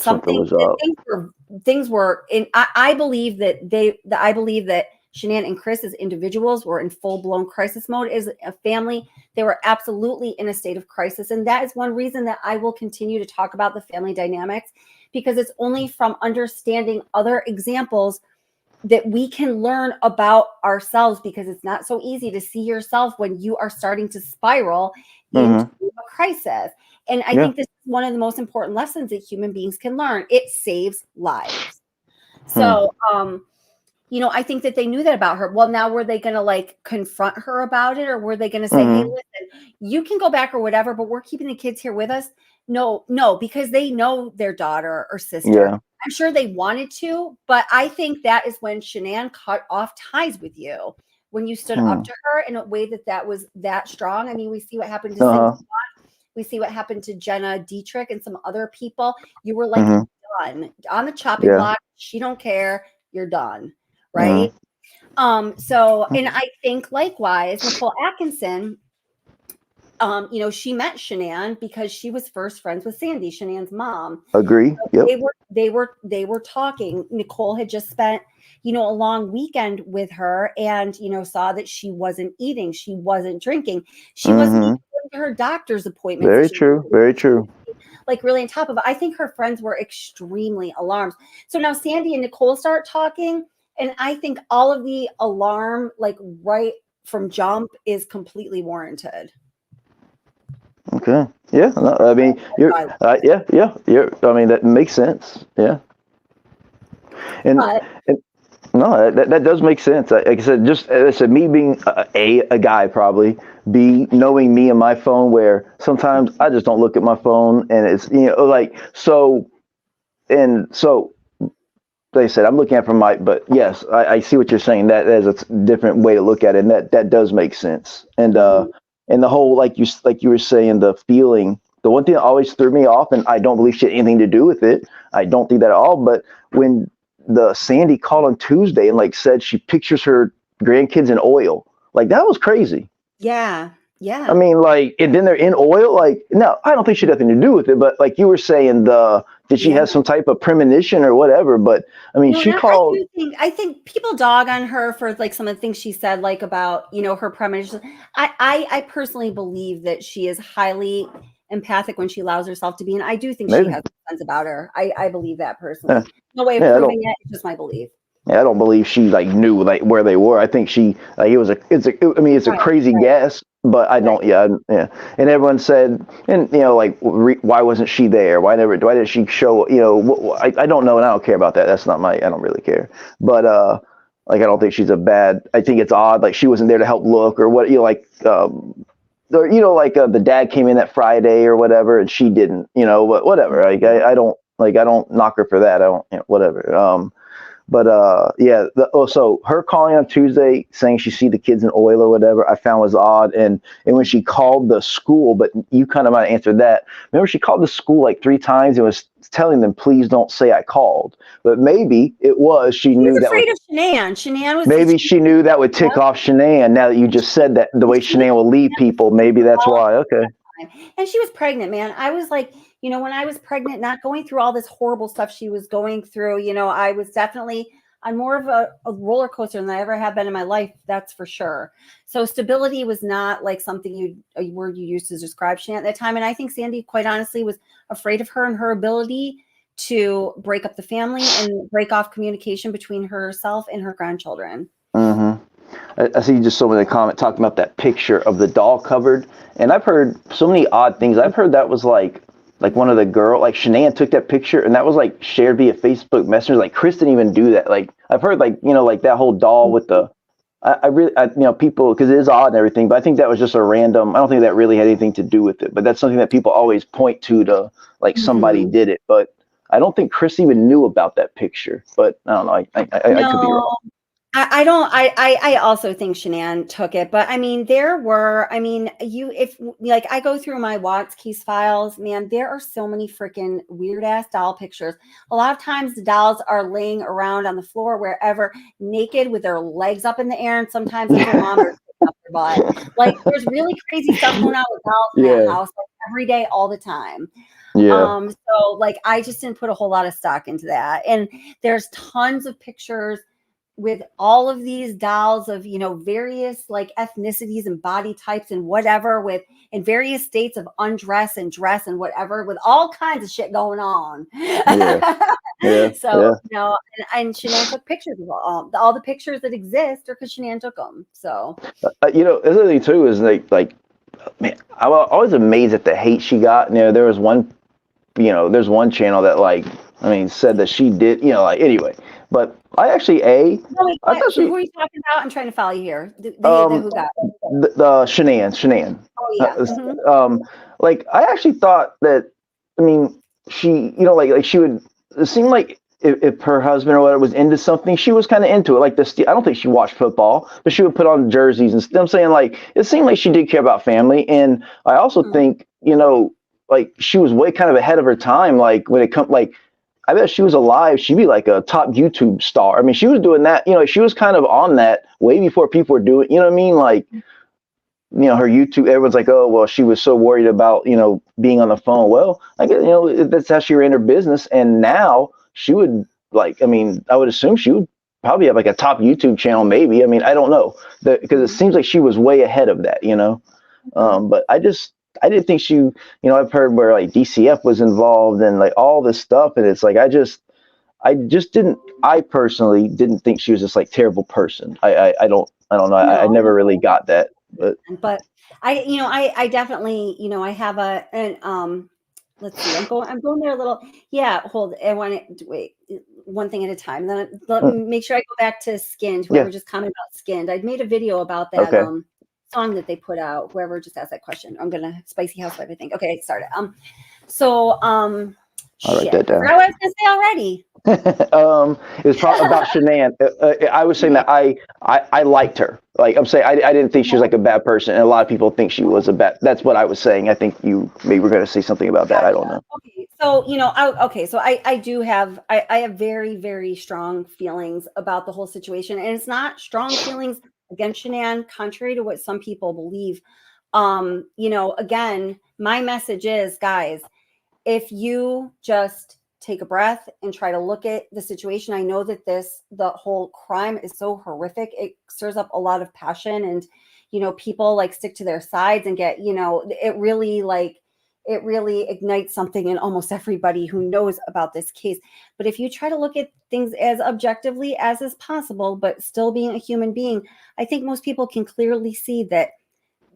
things were. And I believe that Shanann and Chris as individuals were in full-blown crisis mode. As a family, they were absolutely in a state of crisis. And that is one reason that I will continue to talk about the family dynamics, because it's only from understanding other examples that we can learn about ourselves, because it's not so easy to see yourself when you are starting to spiral into a crisis. And I think this is one of the most important lessons that human beings can learn. It saves lives. So, I think that they knew that about her. Well, now were they going to like confront her about it, or were they going to say, hey, listen, you can go back or whatever, but we're keeping the kids here with us? No, because they know their daughter or sister. Yeah. I'm sure they wanted to, but I think that is when Shanann cut off ties with you, when you stood up to her in a way that was that strong. I mean, we see what happened to Cindy. We see what happened to Jenna Dietrich and some other people. You were like done on the chopping block. She don't care. You're done. Right. So, and I think likewise, Nicole Atkinson, she met Shanann because she was first friends with Sandy, Shanann's mom. Agree. So they were talking. Nicole had just spent, a long weekend with her and, saw that she wasn't eating. She wasn't drinking. She wasn't even going to her doctor's appointments. Very true. Very true. Like really on top of it. I think her friends were extremely alarmed. So now Sandy and Nicole start talking. And I think all of the alarm, like right from jump, is completely warranted. Okay. Yeah. No, I mean, I mean, that makes sense. Yeah. And no, that does make sense. Like I said, just as I said, me being a guy, probably knowing me and my phone, where sometimes I just don't look at my phone, and it's so. Like I said, I'm looking at it from but yes, I see what you're saying. That is a different way to look at it, and that does make sense. And and the whole, like you were saying, the feeling, the one thing that always threw me off, and I don't believe she had anything to do with it. I don't think that at all. But when the Sandy called on Tuesday and said she pictures her grandkids in oil, that was crazy. Yeah. Yeah. I mean, and then they're in oil. No, I don't think she had nothing to do with it. But like you were saying, did she have some type of premonition or whatever? But I mean, she called. I think people dog on her for some of the things she said, about her premonition. I personally believe that she is highly empathic when she allows herself to be, and I do think she has sense about her. I believe that personally. No way of proving it. It's just my belief. Yeah, I don't believe she knew where they were. I think she it's a crazy guess, but I don't. Yeah. And everyone said, and why wasn't she there? Why did she show? I don't know, and I don't care about that. That's not I don't really care. But I don't think she's a bad. I think it's odd. She wasn't there to help look or what. The dad came in that Friday or whatever, and she didn't. Whatever. I don't knock her for that. I don't. Whatever. But so her calling on Tuesday saying she see the kids in oil or whatever, I found was odd. And when she called the school, but you kind of might have answered that. Remember, she called the school 3 times and was telling them, please don't say I called. But maybe it was she knew that. Afraid of Shanann. Shanann was. Maybe she knew that would tick off Shanann. Now that you just said that, the way Shanann will leave people, maybe that's why. Okay. And she was pregnant, man. I was like, you know, when I was pregnant, not going through all this horrible stuff she was going through, you know, I was definitely on more of a roller coaster than I ever have been in my life. That's for sure. So stability was not like something a word you used to describe Shanann at that time. And I think Sandy, quite honestly, was afraid of her and her ability to break up the family and break off communication between herself and her grandchildren. Mm-hmm. I see just so many comments talking about that picture of the doll covered, and I've heard so many odd things. I've heard that was like one of the like Shanann took that picture and that was like shared via Facebook Messenger. Like Chris didn't even do that. Like I've heard like, you know, like that whole doll with the, I really, you know, people, because it is odd and everything, but I think that was just a random, I don't think that really had anything to do with it, but that's something that people always point to like somebody did it, but I don't think Chris even knew about that picture, but I don't know. I could be wrong. I also think Shanann took it, but I mean, if like I go through my Watts Keys files, man, there are so many freaking weird ass doll pictures. A lot of times the dolls are laying around on the floor wherever naked with their legs up in the air. And sometimes their mom are up their butt. Like there's really crazy stuff going on with dolls in that house like, every day, all the time. Yeah. So like, I just didn't put a whole lot of stock into that. And there's tons of pictures with all of these dolls of, you know, various like ethnicities and body types and whatever with in various states of undress and dress and whatever with all kinds of shit going on. So, you know, and Shanann took pictures of all the pictures that exist are because Shanann took them. So, you know, the other thing too is like, man, I was always amazed at the hate she got. You know, there's one channel that like, I mean, said that she did, you know, like anyway, but I actually I thought who are you talking about? I'm trying to follow you here. The who got it? the Shanann. Oh yeah. Like I actually thought that, I mean, she, you know, like she would, it seemed like if her husband or whatever was into something, she was kind of into it. Like I don't think she watched football, but she would put on jerseys and stuff. I'm saying like, it seemed like she did care about family. And I also think, you know, like she was way kind of ahead of her time. Like when it comes, like, I bet if she was alive, she'd be like a top YouTube star. I mean, she was doing that, you know, she was kind of on that way before people were doing, you know what I mean? Like, you know, her YouTube, everyone's like, oh, well, she was so worried about, you know, being on the phone. Well, I guess, you know, that's how she ran her business. And now she would like, I mean, I would assume she would probably have like a top YouTube channel, maybe. I mean, I don't know, because it seems like she was way ahead of that, you know? But I didn't think she, you know, I've heard where like DCF was involved and like all this stuff. And it's like, I personally didn't think she was this like terrible person. I don't know. I never really got that, but I definitely, you know, I have let's see, I'm going there a little. Yeah. Hold. I want to wait one thing at a time. Then let me make sure I go back to Skinned. Whoever just commented about Skinned. I'd made a video about that. Okay. Song that they put out, whoever just asked that question. I'm gonna Spicy Housewife, I think. Okay, started. I'll write that down. I was gonna say already. It was probably about Shanann. I was saying that I liked her. Like I'm saying, I didn't think she was like a bad person, and a lot of people think she was a bad. That's what I was saying. I think you maybe were going to say something about that. I don't know. Okay, so you know, I do have I have very, very strong feelings about the whole situation, and it's not strong feelings against Shanann, contrary to what some people believe. You know, again, my message is, guys, if you just take a breath and try to look at the situation. I know that the whole crime is so horrific. It stirs up a lot of passion, and, you know, people like stick to their sides and get, you know, it really ignites something in almost everybody who knows about this case. But if you try to look at things as objectively as is possible, but still being a human being, I think most people can clearly see that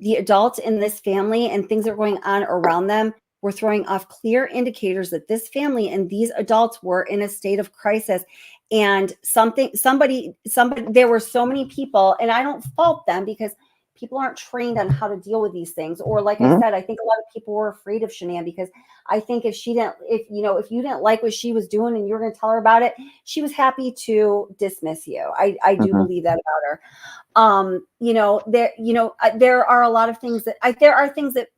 the adults in this family and things that are going on around them were throwing off clear indicators that this family and these adults were in a state of crisis. And somebody, there were so many people, and I don't fault them because people aren't trained on how to deal with these things. Or like I said, I think a lot of people were afraid of Shanann because I think if you didn't like what she was doing and you were going to tell her about it, she was happy to dismiss you. I do believe that about her. There are a lot of things that there are things that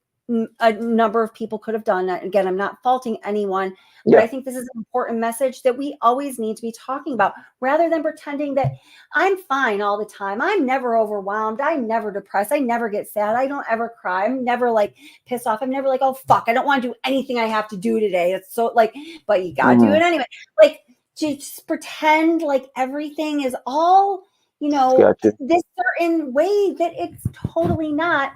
a number of people could have done that. Again, I'm not faulting anyone, but I think this is an important message that we always need to be talking about, rather than pretending that I'm fine all the time. I'm never overwhelmed. I'm never depressed. I never get sad. I don't ever cry. I'm never like pissed off. I'm never like, oh fuck, I don't want to do anything I have to do today. It's so like, but you gotta do it anyway. Like, just pretend like everything is all, this certain way that it's totally not.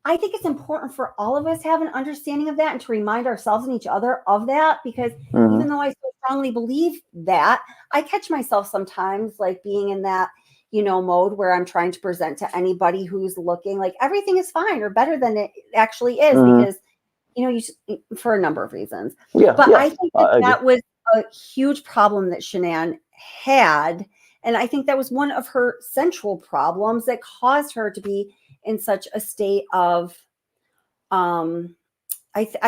I think it's important for all of us to have an understanding of that and to remind ourselves and each other of that, because even though I so strongly believe that, I catch myself sometimes like being in that, mode where I'm trying to present to anybody who's looking like everything is fine or better than it actually is, because, you just, for a number of reasons. But I think that was a huge problem that Shanann had. And I think that was one of her central problems that caused her to be in such a state of, I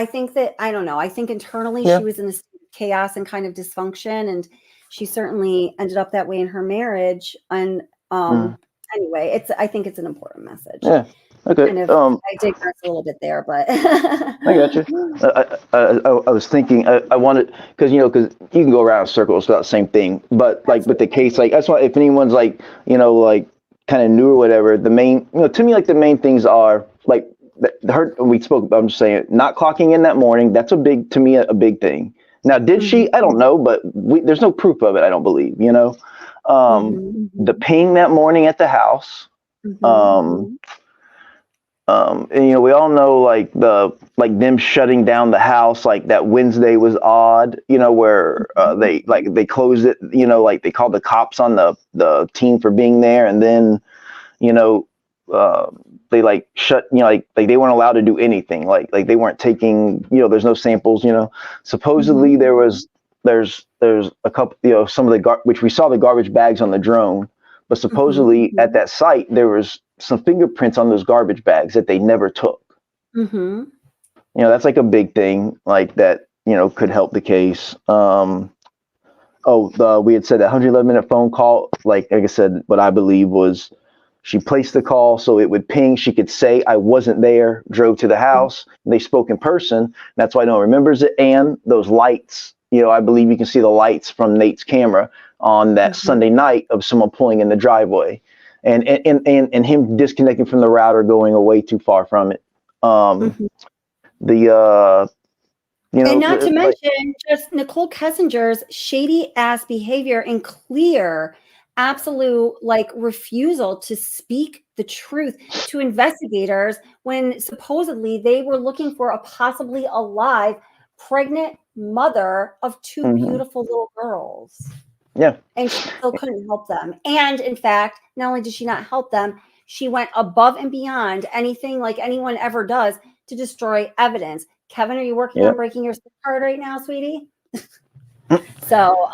think that, I don't know, I think internally she was in a state of chaos and kind of dysfunction, and she certainly ended up that way in her marriage. And anyway, I think it's an important message. Yeah. Okay. Kind of, I digress a little bit there, but I got you. I was thinking, I wanted, because you can go around in circles about the same thing, but like with the case, like that's why if anyone's like, like kind of new or whatever, the main, to me, like the main things are like we spoke about, I'm just saying, not clocking in that morning. That's a big thing. Now, did she? I don't know, but there's no proof of it. I don't believe, the ping that morning at the house. And we all know like them shutting down the house, like that Wednesday was odd, where they closed it, like they called the cops on the team for being there, and then they like shut, like they weren't allowed to do anything, like they weren't taking, there's no samples, supposedly there's a couple, some of the which we saw the garbage bags on the drone, but supposedly at that site there was some fingerprints on those garbage bags that they never took. That's like a big thing, like that, could help the case. We had said that 111-minute phone call, like I said, what I believe was she placed the call so it would ping. She could say, I wasn't there, drove to the house. And they spoke in person. That's why no one remembers it. And those lights, I believe you can see the lights from Nate's camera on that Sunday night of someone pulling in the driveway. And him disconnecting from the router, going away too far from it. And not to mention just Nicole Kessinger's shady ass behavior and clear, absolute like refusal to speak the truth to investigators when supposedly they were looking for a possibly alive pregnant mother of two beautiful little girls. Yeah. And she still couldn't help them. And in fact, not only did she not help them, she went above and beyond anything like anyone ever does to destroy evidence. Kevin, are you working on breaking your SIM card right now, sweetie? So,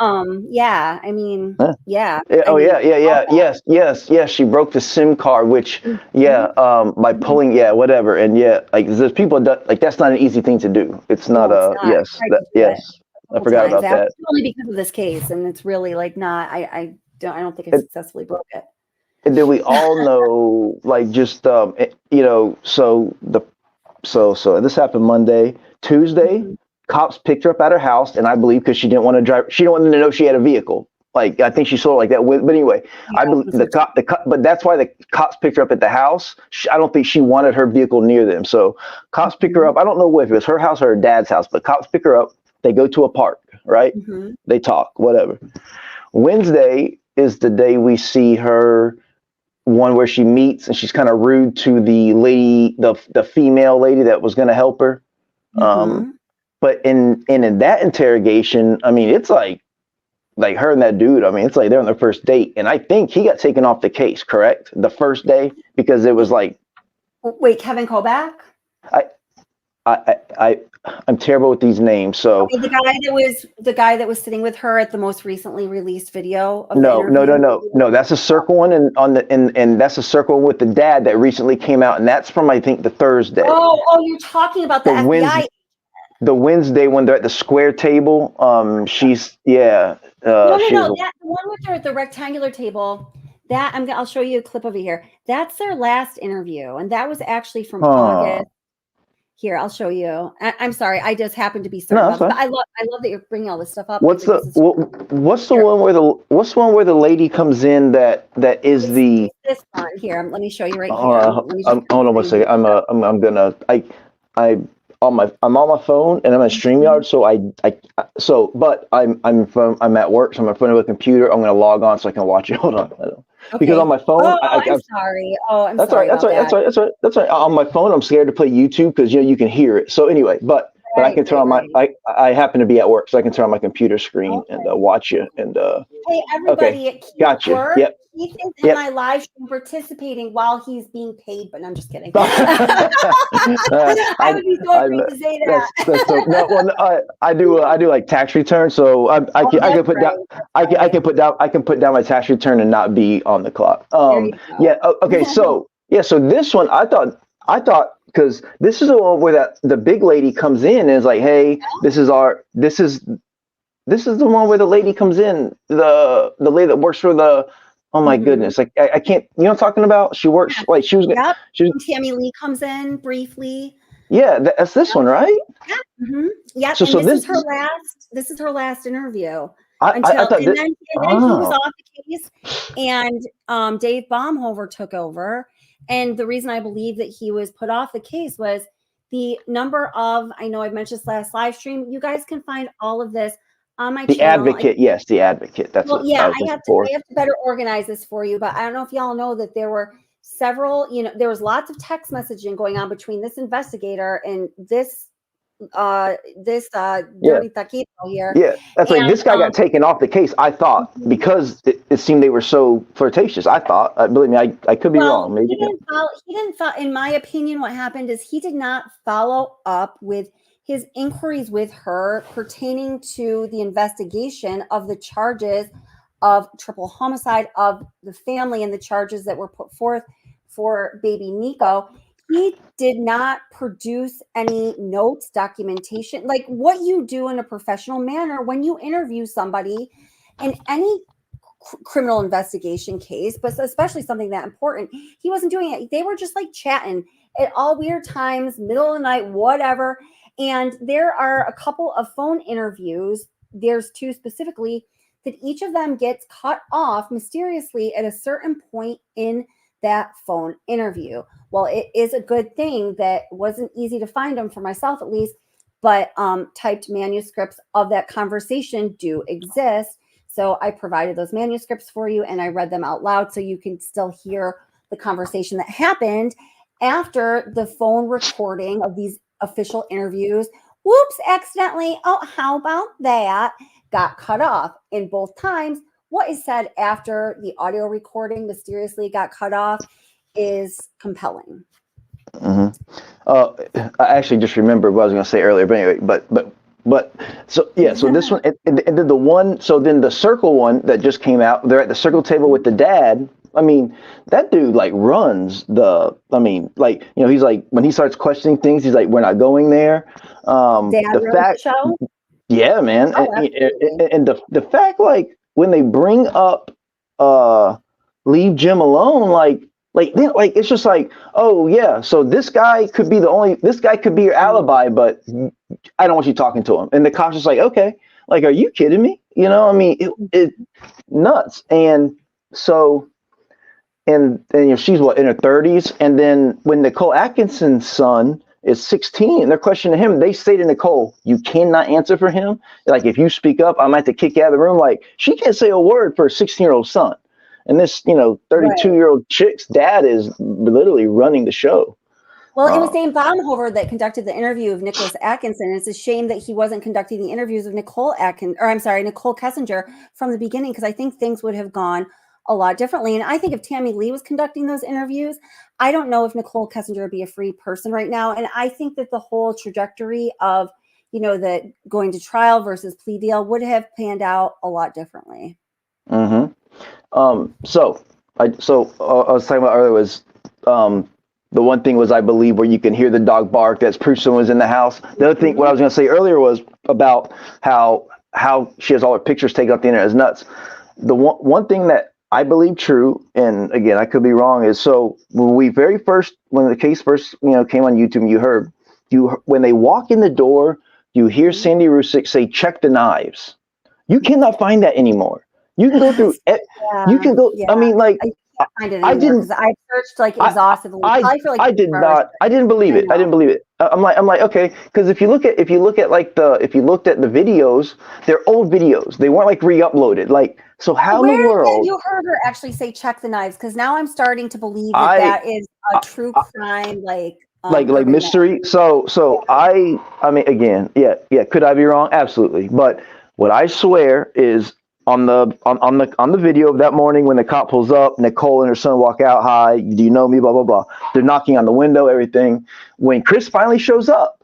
yeah, I mean, yeah. Yes. She broke the SIM card, which, by pulling, whatever. And like there's people that, like, that's not an easy thing to do. It's not I forgot about that. Only because of this case, and it's really like not. I don't think I successfully broke it. And then we all know, like, just so this happened Monday, Tuesday. Cops picked her up at her house, and I believe because she didn't want to drive, she didn't want them to know she had a vehicle. Like I think she sold it like that. But anyway, I believe but that's why the cops picked her up at the house. I don't think she wanted her vehicle near them. So cops pick her up. I don't know if it was her house or her dad's house, but cops pick her up. They go to a park, right? They talk, whatever. Wednesday is the day we see her, one where she meets and she's kind of rude to the lady, the female lady that was going to help her. But in that interrogation, I mean, it's like her and that dude, I mean, it's like they're on their first date. And I think he got taken off the case, correct? The first day, because it was like. Wait, Kevin Kobach? I'm terrible with these names, so okay, the guy that was sitting with her at the most recently released video. Of no. That's a circle one, and that's a circle with the dad that recently came out, and that's from I think the Thursday. Oh, you're talking about the FBI. The Wednesday when they're at the square table. She's no. The one with her at the rectangular table. That I'll show you a clip over here. That's their last interview, and that was actually from August. Here, I'll show you. I'm sorry, I just happened to be No, certain that's about it. fine. But I love that you're bringing all this stuff up. What's the because it's what's the Here. one where the lady comes in that is the this one here. Let me show you right hold here. on, Let me just hold on one second. I'm gonna I'm on my phone and I'm in StreamYard, so I'm at work, so I'm in front of a computer. I'm gonna log on so I can watch it. Hold on. Because Okay. on my phone, Oh, I'm sorry. Oh, I'm that's all sorry right. That's about all right. that. That's all right. That's all right. On my phone, I'm scared to play YouTube because you can hear it. So anyway, but I Right, can turn on right. I happen to be at work, so I can turn on my computer screen and Okay. watch you. And Hey, everybody at Keith's gotcha. work. Yep. Keith is in Yep. my live stream participating while he's being paid, but no, I'm just kidding. I I would be so afraid to say that. That's so no. Well, I do like tax return, so I can that's put down right. I can put down my tax return and not be on the clock. There you go. Yeah. Okay. So so this one I thought because this is the one where the big lady comes in and is like, hey, this is the one where the lady comes in, the lady that works for the. Oh my goodness! Like I can't. You know what I'm talking about? She works like she was. Yep. She was, Tammy Lee comes in briefly. yeah, that's this one, right? Yeah. Mm-hmm. Yep. So and this is her last. This is her last interview. I thought and this, then he was off the case, and Dave Baumhover took over. And the reason I believe that he was put off the case was the number of. I know I've mentioned this last live stream. You guys can find all of this on my the channel. advocate. Yes, the advocate. That's Well, what yeah, I was looking for. I have to better organize this for you, but I don't know if y'all know that there were several, there was lots of text messaging going on between this investigator and this dirty taquito here. Yeah, that's like this guy got taken off the case. I thought because it seemed they were so flirtatious. I thought, believe me, I could be wrong. Maybe he didn't follow. In my opinion, what happened is he did not follow up with his inquiries with her pertaining to the investigation of the charges of triple homicide of the family and the charges that were put forth for baby Nico. He did not produce any notes, documentation, like what you do in a professional manner when you interview somebody in any criminal investigation case, but especially something that important. He wasn't doing it. They were just like chatting at all weird times, middle of the night, whatever. And there are a couple of phone interviews. There's two specifically that each of them gets cut off mysteriously at a certain point in that phone interview. Well, it is a good thing that wasn't easy to find them, for myself at least, but typed manuscripts of that conversation do exist. So I provided those manuscripts for you and I read them out loud so you can still hear the conversation that happened after the phone recording of these official interviews. Whoops, accidentally. Oh, how about that? Got cut off. In both times, what is said after the audio recording mysteriously got cut off is compelling. I actually just remembered what I was going to say earlier, but anyway, but so yeah, so this one and then the one, so then the circle one that just came out, they're at the circle table with the dad. I mean, that dude like runs he's like, when he starts questioning things, he's like, we're not going there. The show? Yeah, man. And the fact, like, when they bring up leave Jim alone, like it's just like, oh yeah, so this guy could be your alibi, but I don't want you talking to him. And the cop's just like, okay, like, are you kidding me? I mean, it nuts. And so and she's what, in her 30s, and then when Nicole Atkinson's son is 16 and they're questioning him, they say to Nicole, you cannot answer for him. Like, if you speak up, I might have to kick you out of the room. Like, she can't say a word for a 16-year-old son. And this, 32-year-old chick's dad is literally running the show. Well, it was Dave Baumhover that conducted the interview of Nicholas Atkinson. It's a shame that he wasn't conducting the interviews of Nicole Kessinger from the beginning, because I think things would have gone a lot differently. And I think if Tammy Lee was conducting those interviews, I don't know if Nicole Kessinger would be a free person right now. And I think that the whole trajectory of, that going to trial versus plea deal would have panned out a lot differently. Mm-hmm. So I was talking about earlier was, the one thing was, I believe, where you can hear the dog bark, that's proof someone's in the house. The other thing, what I was going to say earlier, was about how she has all her pictures taken off the internet is nuts. The one thing that I believe true, and again, I could be wrong, is so when the case first, came on YouTube, and you heard, when they walk in the door, you hear Sandy Rusick say, "Check the knives." You cannot find that anymore. You can go through. You can go. I mean, like. Can't find it I anymore didn't. because I searched like exhaustively. I did not. I didn't believe it. I didn't believe it. I'm like, okay, because if you look at if you looked at the videos, they're old videos. They weren't like re-uploaded. Like, so how in the Where world? have you heard her actually say check the knives? Because now I'm starting to believe that is a true crime, like mystery. So I mean, again, yeah. Could I be wrong? Absolutely. But what I swear is, on the video of that morning when the cop pulls up, Nicole and her son walk out. "Hi, do you know me?" Blah blah blah. They're knocking on the window. Everything. When Chris finally shows up,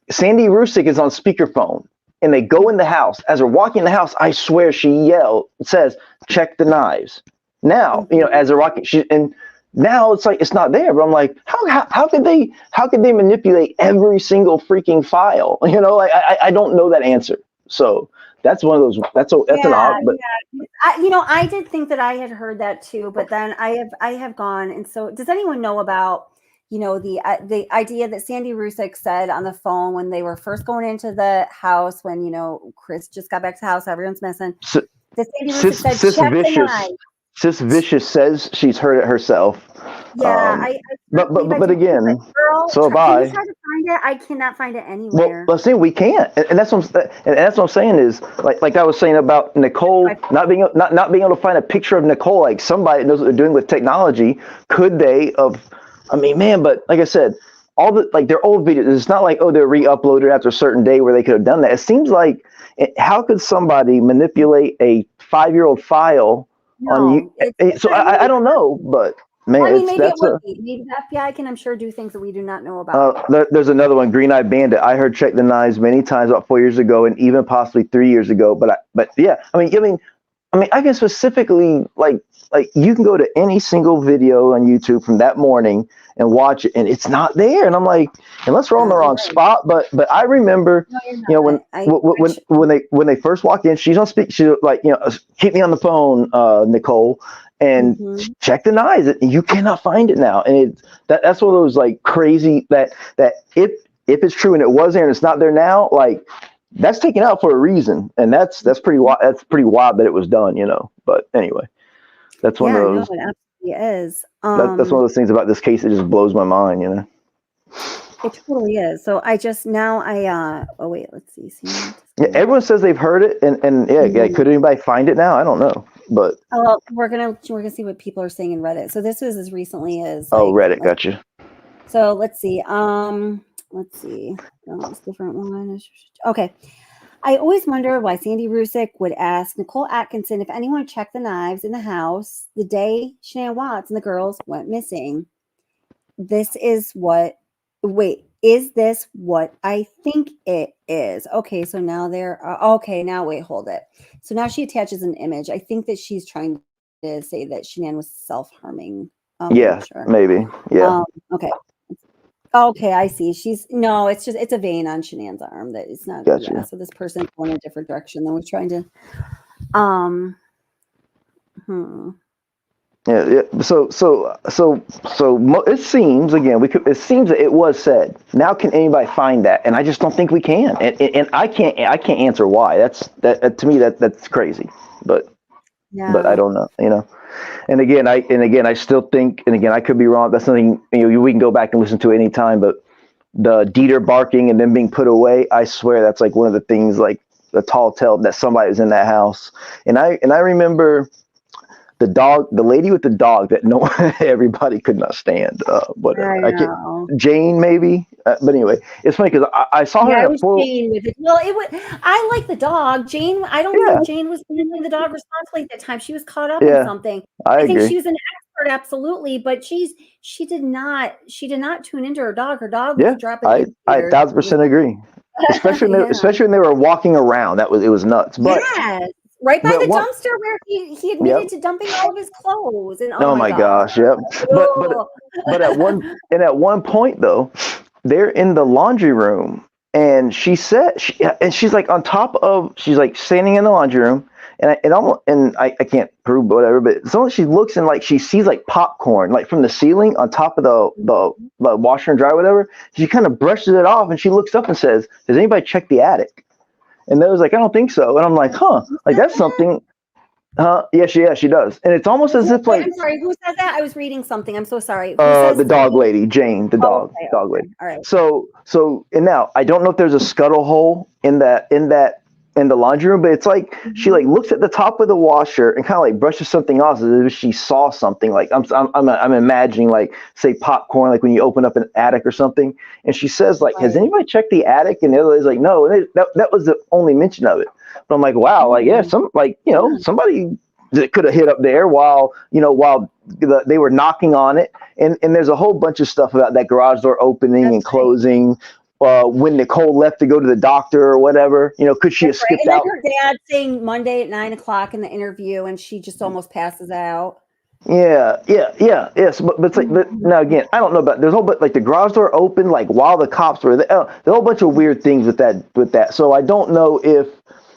Sandy Rusick is on speakerphone, and they go in the house. As they're walking in the house, I swear she says, "Check the knives." Now, as they're walking, now it's like it's not there. But I'm like, how could they manipulate every single freaking file? I don't know that answer. So. That's one of those. That's an odd. But I did think that I had heard that too, but then I have gone. And so, does anyone know about the idea that Sandy Rusick said on the phone when they were first going into the house, when Chris just got back to the house, everyone's missing. That Sandy Rusick said, "Check the knife." Sis Vicious says she's heard it herself. Yeah, but again, girl, so have I. Can you try to find it? I cannot find it anywhere. Well, see, we can't, and that's what I'm saying is like I was saying about Nicole not being able to find a picture of Nicole. Like, somebody knows what they're doing with technology. Could they have? I mean, man, but like I said, all they're old videos. It's not like, oh, they're re-uploaded after a certain day where they could have done that. It seems like how could somebody manipulate a 5-year-old file? So I don't know, but man, maybe it would be. Maybe the FBI can, I'm sure, do things that we do not know about. There's another one, Green Eye Bandit. I heard "Check the Knives" many times, about 4 years ago, and even possibly 3 years ago. But yeah, I mean, I can specifically like you can go to any single video on YouTube from that morning and watch it, and it's not there. And I'm like, unless we're on the wrong spot. But I remember, when they first walk in, she's on speak. She's like, keep me on the phone, Nicole, and check the knives. You cannot find it now, and that's one of those like crazy that if it's true and it was there and it's not there now, like. That's taken out for a reason, and that's pretty wild. That's pretty wild that it was done, But anyway, that's one of those. No, it absolutely is. That's one of those things about this case that just blows my mind, It totally is. So oh wait, let's see. Yeah, everyone says they've heard it, and could anybody find it now? I don't know, but we're gonna see what people are saying in Reddit. So this was as recently as Reddit, gotcha. So let's see. Let's see. It's a different one. Okay. I always wonder why Sandy Rusick would ask Nicole Atkinson if anyone checked the knives in the house the day Shanann Watts and the girls went missing. Is this what I think it is? Okay, so now wait, hold it. So now she attaches an image. I think that she's trying to say that Shanann was self-harming. Maybe. Yeah. Okay. Okay, I see. It's a vein on Shanann's arm that it's not. Gotcha. Yeah, so this person's going a different direction than we're trying to. Yeah. So it seems it seems that it was said. Now, can anybody find that? And I just don't think we can. And I can't answer why. That to me that's crazy. But I don't know. And again, I still think, and again, I could be wrong. That's something we can go back and listen to any time. But the Dieter barking and then being put away, I swear that's like one of the things, like the tall tale that somebody was in that house. And I remember the lady with the dog that everybody could not stand. Jane maybe. But anyway, it's funny because I saw her. Yeah, it was Jane with it. Well, I like the dog. Jane, I don't think Jane was handling the dog responsibly at that time. She was caught up in something. I think agree. she was an expert, absolutely, but she did not tune into her dog. Her dog was dropping. I 1,000% agree. Especially when they were walking around. It was nuts. But yes. Right by the dumpster where he admitted to dumping all of his clothes. And oh my gosh, yep. But at one point though, they're in the laundry room, and she said she's like on top of, she's like standing in the laundry room, and I can't prove whatever, but so she looks and like she sees like popcorn like from the ceiling on top of the washer and dryer, whatever. She kind of brushes it off and she looks up and says, "Does anybody check the attic?" And they was like, "I don't think so." And I'm like, "Huh, like that's something." Yeah, she does. And it's almost as if like I'm sorry, who said that? I was reading something. I'm so sorry. Who says the dog lady, Jane, the dog lady. All right. So and now I don't know if there's a scuttle hole in the laundry room, but it's like she like looks at the top of the washer and kind of like brushes something off as if she saw something. Like I'm imagining like say popcorn, like when you open up an attic or something, and she says like, "Has anybody checked the attic?" And the other is like, "No." And that was the only mention of it. But I'm like, wow, like yeah, somebody that could have hit up there while they were knocking on it, and there's a whole bunch of stuff about that garage door opening and closing. When Nicole left to go to the doctor or whatever, could she have skipped out? And then her dad saying Monday at 9:00 in the interview, and she just almost passes out. Yes, but it's like, but now again, I don't know about there's a whole but like the garage door open like while the cops were there. There's a whole bunch of weird things with that. So I don't know if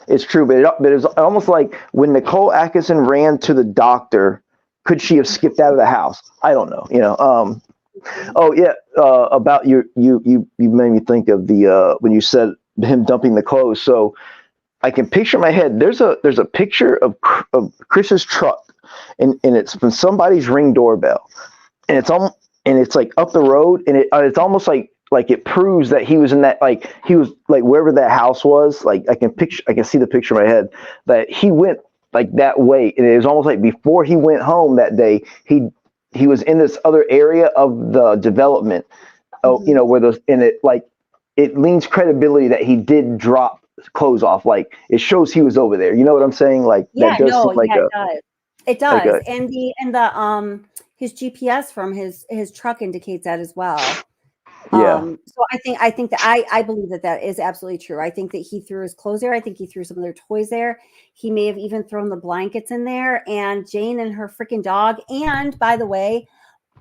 it's true, but it's almost like when Nicole Atkinson ran to the doctor, could she have skipped out of the house? I don't know. Oh yeah, about you made me think of the when you said him dumping the clothes. So I can picture in my head. There's a picture of Chris's truck, and it's from somebody's Ring doorbell, and it's like up the road, and it's almost like it proves that he was in that he was wherever that house was. Like I can see the picture in my head that he went like that way, and it was almost like before he went home that day he was in this other area of the development, where those, and it leans credibility that he did drop clothes off. Like it shows he was over there. You know what I'm saying? Like Yeah, that does no, seem like yeah, it does. like And the his GPS from his truck indicates that as well. Yeah. So I think that I believe that is absolutely true. I think that he threw his clothes there. I think he threw some of their toys there. He may have even thrown the blankets in there, and Jane and her freaking dog. And by the way,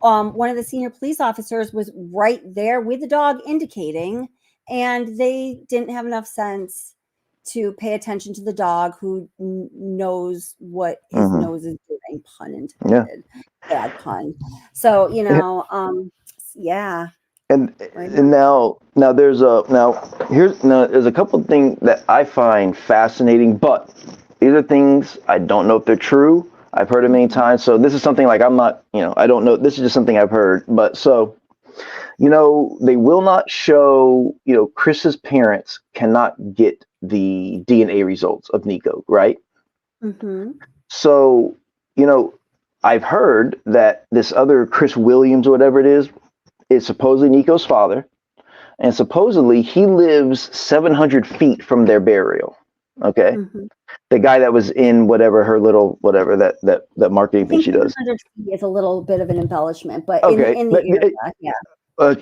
one of the senior police officers was right there with the dog indicating, and they didn't have enough sense to pay attention to the dog who knows what his nose is doing, pun intended. Bad pun. So, yeah. And now there's a couple of things that I find fascinating, but these are things I don't know if they're true. I've heard it many times. So this is something like I'm not, I don't know. This is just something I've heard. But so, they will not show, Chris's parents cannot get the DNA results of Nico, right? Mm-hmm. So, I've heard that this other Chris Williams or whatever it is supposedly Nico's father, and supposedly he lives 700 feet from their burial. Okay. Mm-hmm. The guy that was in whatever that marketing thing she does. 700 feet is a little bit of an embellishment, but okay. in the area, yeah.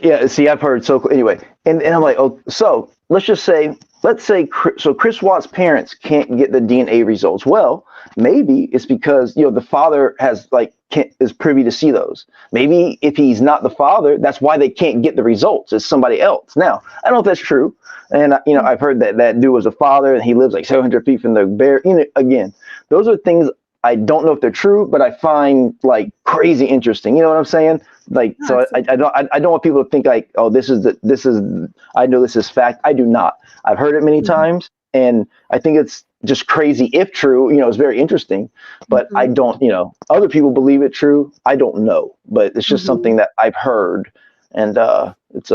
Yeah, see, I've heard. So anyway, and I'm like, oh, so let's say Chris Watts' parents can't get the DNA results. Well, maybe it's because the father is privy to see those. Maybe if he's not the father, that's why they can't get the results. It's somebody else. Now, I don't know if that's true, and I've heard that dude was a father and he lives like 700 feet from the bear. Again, those are things I don't know if they're true, but I find like crazy interesting. You know what I'm saying? Like, so I don't want people to think like, oh, I know this is fact. I do not. I've heard it many times, and I think it's just crazy if true. It's very interesting, but I don't. Other people believe it true. I don't know, but it's just something that I've heard, and it's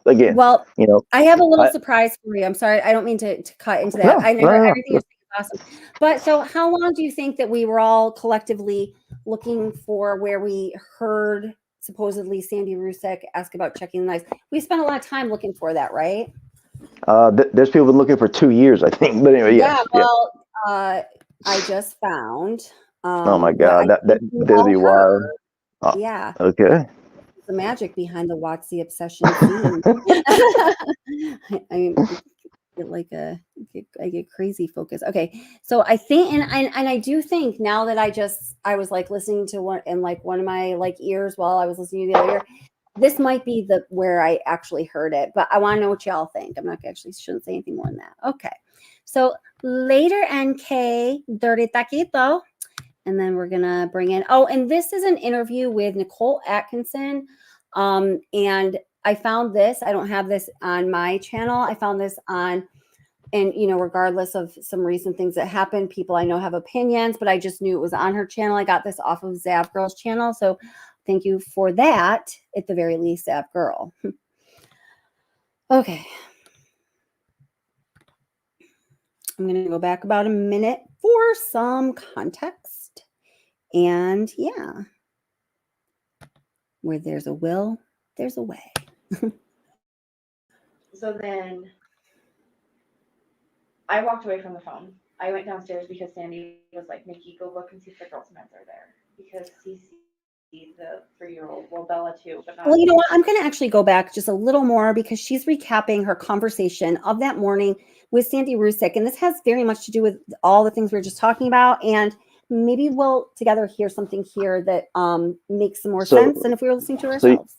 again. Well, I have a little surprise for you. I'm sorry, I don't mean to cut into that. Everything you're saying is awesome. But so, how long do you think that we were all collectively looking for where we heard supposedly Sandy Rusick ask about checking the knives? We spent a lot of time looking for that, right? There's people been looking for 2 years, I think. But anyway, yeah. Well, I just found. Oh my God, that'd be wild. Oh, yeah. Okay. The magic behind the Watts the Obsession scene. I get crazy focus. Okay, so I think, and I do think now that I was like listening to one in like one of my like ears while I was listening to the other ear, this might be where I actually heard it, but I want to know what y'all think. I'm not actually shouldn't say anything more than that. Okay, so later, NK Dirty Taquito. And then we're going to bring in, and this is an interview with Nicole Atkinson. And I found this, I don't have this on my channel. I found this on, and, regardless of some recent things that happened, people I know have opinions, but I just knew it was on her channel. I got this off of Zav Girl's channel. So thank you for that, at the very least, Zav Girl. Okay. I'm going to go back about a minute for some context. And yeah, where there's a will, there's a way. So then I walked away from the phone. I went downstairs because Sandy was like, Nikki, go look and see if the girls' meds are there. Because Cece, the 3-year-old, well, Bella too, but not. Well, you know what? I'm going to actually go back just a little more because she's recapping her conversation of that morning with Sandy Rusick. And this has very much to do with all the things we were just talking about. And maybe we'll together hear something here that makes some more sense than if we were listening to ourselves.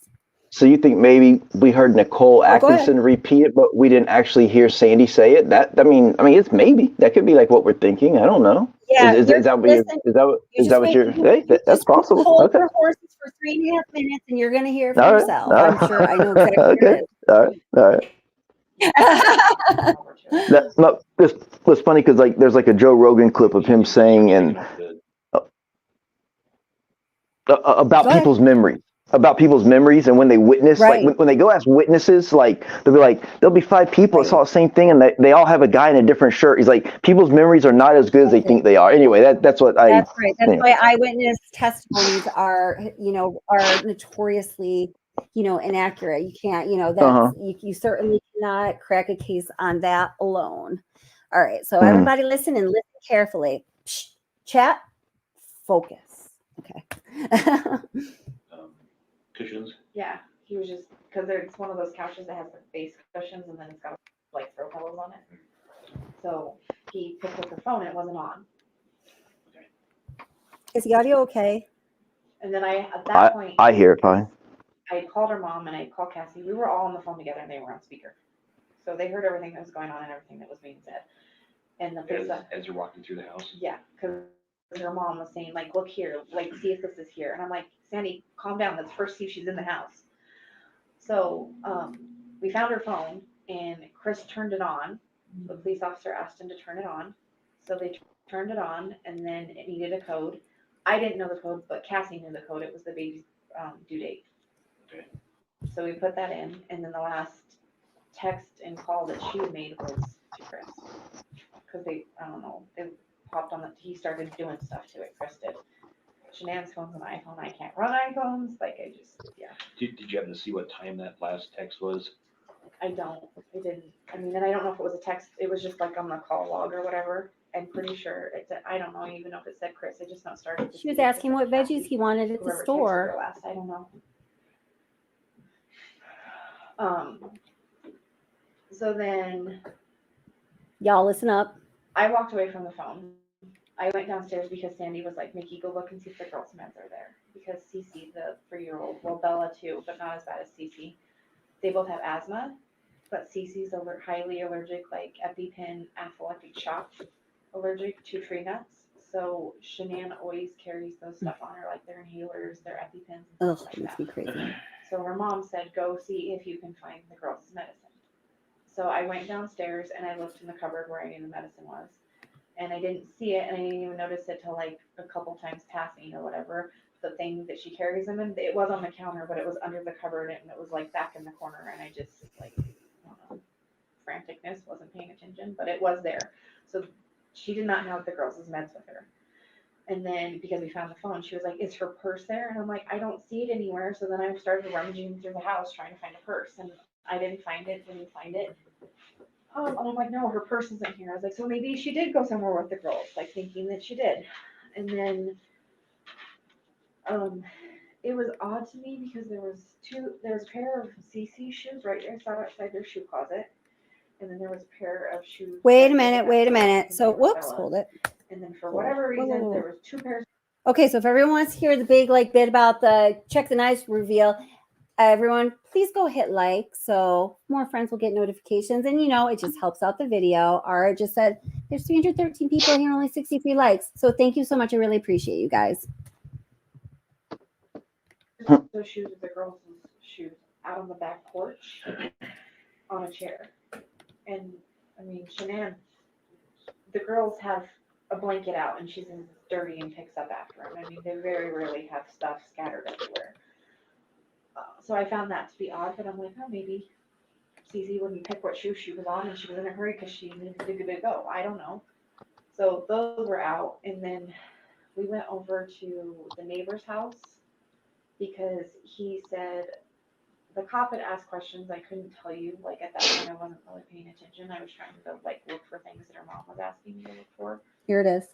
So you think maybe we heard Nicole Atkinson repeat it, but we didn't actually hear Sandy say it? I mean, it's maybe that could be like what we're thinking. I don't know. Yeah, is that what you're? Hey, that's possible. Hold Okay. your horses for 3.5 minutes, and you're going to hear it for All right. yourself. All I'm right. sure I know exactly what Okay. it is. All right. That's funny because like there's like a Joe Rogan clip of him saying and about people's memories. About people's memories and when they witness, like when they go ask witnesses, like there'll be 5 people that saw the same thing and they all have a guy in a different shirt. He's like, people's memories are not as good as they think they are. Anyway, that's what That's right. That's why eyewitness testimonies are notoriously, inaccurate. You can't, you certainly cannot crack a case on that alone. All right. So everybody listen and listen carefully. Psh, chat, focus. Okay. Cushions? Yeah, he was just, because it's one of those couches that has the base cushions and then it's got like throw pillows on it. So he picked up the phone and it wasn't on. Is the audio okay? And then at that point, I hear it fine. I called her mom and I called Cassie. We were all on the phone together and they were on speaker. So they heard everything that was going on and everything that was being said. And the police, As you're walking through the house? yeah, because her mom was saying, like, look here, like, see if this is here. And I'm like, Sandy, calm down. Let's first see if she's in the house. So we found her phone and Chris turned it on. The police officer asked him to turn it on. So they turned it on and then it needed a code. I didn't know the code, but Cassie knew the code. It was the baby's due date. Okay. So we put that in. And then the last text and call that she had made was to Chris. Because they popped on he started doing stuff to it. Chris did. Shenan's phone's an iPhone. I can't run iPhones. Like, yeah. Did you happen to see what time that last text was? I didn't. I mean, and I don't know if it was a text. It was just like on the call log or whatever. I'm pretty sure I don't know even know if it said Chris. I just not started. She was asking what veggies he wanted at the store. Last, I don't know. So then, y'all listen up. I walked away from the phone. I went downstairs because Sandy was like, Nikki, go look and see if the girls' meds are there. Because Cece, the 3-year-old, well, Bella too, but not as bad as Cece. They both have asthma, but Cece's highly allergic, like EpiPen, anaphylactic shock, allergic to tree nuts. So Shanann always carries those stuff on her, like their inhalers, their EpiPens, and stuff like makes me crazy. So her mom said, go see if you can find the girls' medicine. So I went downstairs and I looked in the cupboard where I knew the medicine was. And I didn't see it, and I didn't even notice it till like a couple times passing or whatever. The thing that she carries them in, it was on the counter, but it was under the cupboard and it was like back in the corner. And I just like, I don't know, franticness, wasn't paying attention, but it was there. So she did not have the girls' meds with her. And then because we found the phone, she was like, is her purse there? And I'm like, I don't see it anywhere. So then I started rummaging through the house trying to find a purse, and I didn't find it. And I'm like, no, her purse isn't here. I was like, so maybe she did go somewhere with the girls, like thinking that she did. And then it was odd to me because there was a pair of CC shoes right there, outside their shoe closet. And then there was a pair of shoes. Wait a minute. So, whoops, hold it. And then for whatever reason, there was 2 pairs. Okay, so if everyone wants to hear the big bit about the check the knives reveal, everyone, please go hit like so more friends will get notifications. And, it just helps out the video. Ara just said there's 313 people here, only 63 likes. So thank you so much. I really appreciate you guys. Those shoes are the girls' shoes out on the back porch on a chair. And I mean, Shanann, the girls have a blanket out and she's dirty and picks up after them. I mean, they very rarely have stuff scattered everywhere. So I found that to be odd, but I'm like, oh, maybe Cece wouldn't pick what shoe she was on and she was in a hurry because she needed to go. I don't know. So those were out. And then we went over to the neighbor's house because he said the cop had asked questions I couldn't tell you. Like at that point, I wasn't really paying attention. I was trying to look for things that her mom was asking me to look for. Here it is.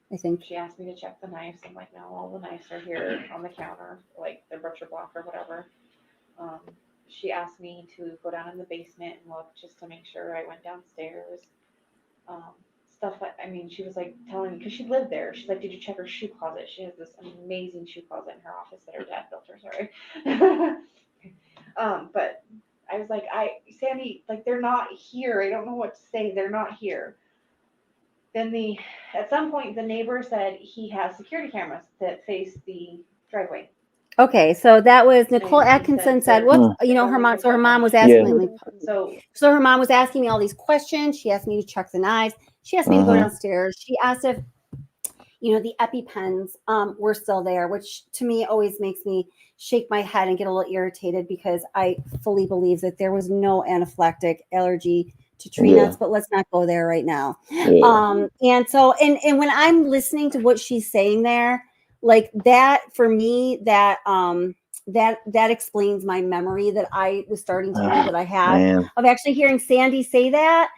I think she asked me to check the knives. I'm like, no, all the knives are here on the counter, like the butcher block or whatever. She asked me to go down in the basement and look just to make sure. I went downstairs. Stuff I mean, she was like telling me because she lived there. She's like, did you check her shoe closet? She has this amazing shoe closet in her office that her dad built her. Sorry. But I was like, Sandy, like they're not here. I don't know what to say. They're not here. Then at some point the neighbor said he has security cameras that face the driveway. Okay, so that was Nicole Atkinson said, "Whoops, her mom." So her mom was asking me. So her mom was asking me all these questions. She asked me to check the knives. She asked me to go downstairs. She asked if, the EpiPens were still there, which to me always makes me shake my head and get a little irritated because I fully believe that there was no anaphylactic allergy to tree nuts, but let's not go there right now. And so, and when I'm listening to what she's saying there, like that for me, that explains my memory that I was starting to that I had of actually hearing Sandy say that.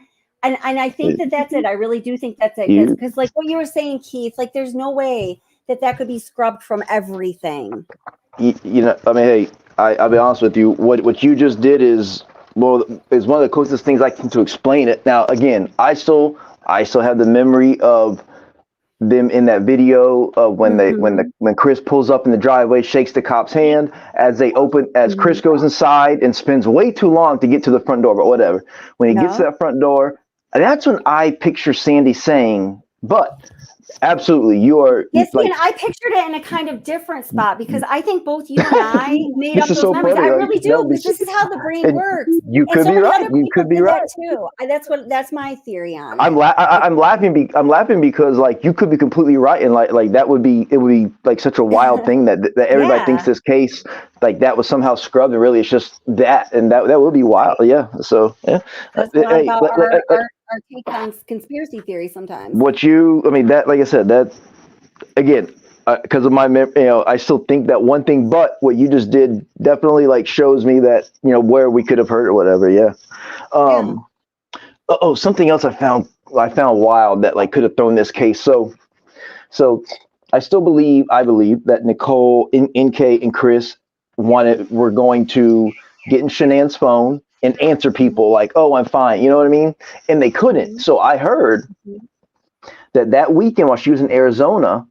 And I think that's it. I really do think that's it. Because like what you were saying, Keith, like there's no way that could be scrubbed from everything. I mean, hey, I'll be honest with you. What you just did is one of the closest things I can to explain it. Now, again, I still have the memory of them in that video of when Chris pulls up in the driveway, shakes the cop's hand as Chris goes inside and spends way too long to get to the front door, but whatever. When he gets to that front door, that's when I picture Sandy saying, but absolutely, you are. Yes, and I pictured it in a kind of different spot because I think both you and I made up those memories. I really do, because this is how the brain works. You could be right. You could be right too. That's my theory on it. I'm laughing because like you could be completely right, and like it would be like such a wild thing that everybody thinks this case like that was somehow scrubbed, and really it's just that, and that would be wild. Yeah. So yeah. That's not about our take on conspiracy theory sometimes. That, like I said, that again, because of my memory, I still think that one thing, but what you just did definitely like shows me that, where we could have heard or whatever. Yeah. Oh, something else I found wild that like could have thrown this case. So I believe that Nicole, NK, and Chris were going to get in Shanann's phone and answer people like, oh, I'm fine. You know what I mean? And they couldn't. So I heard that weekend while she was in Arizona,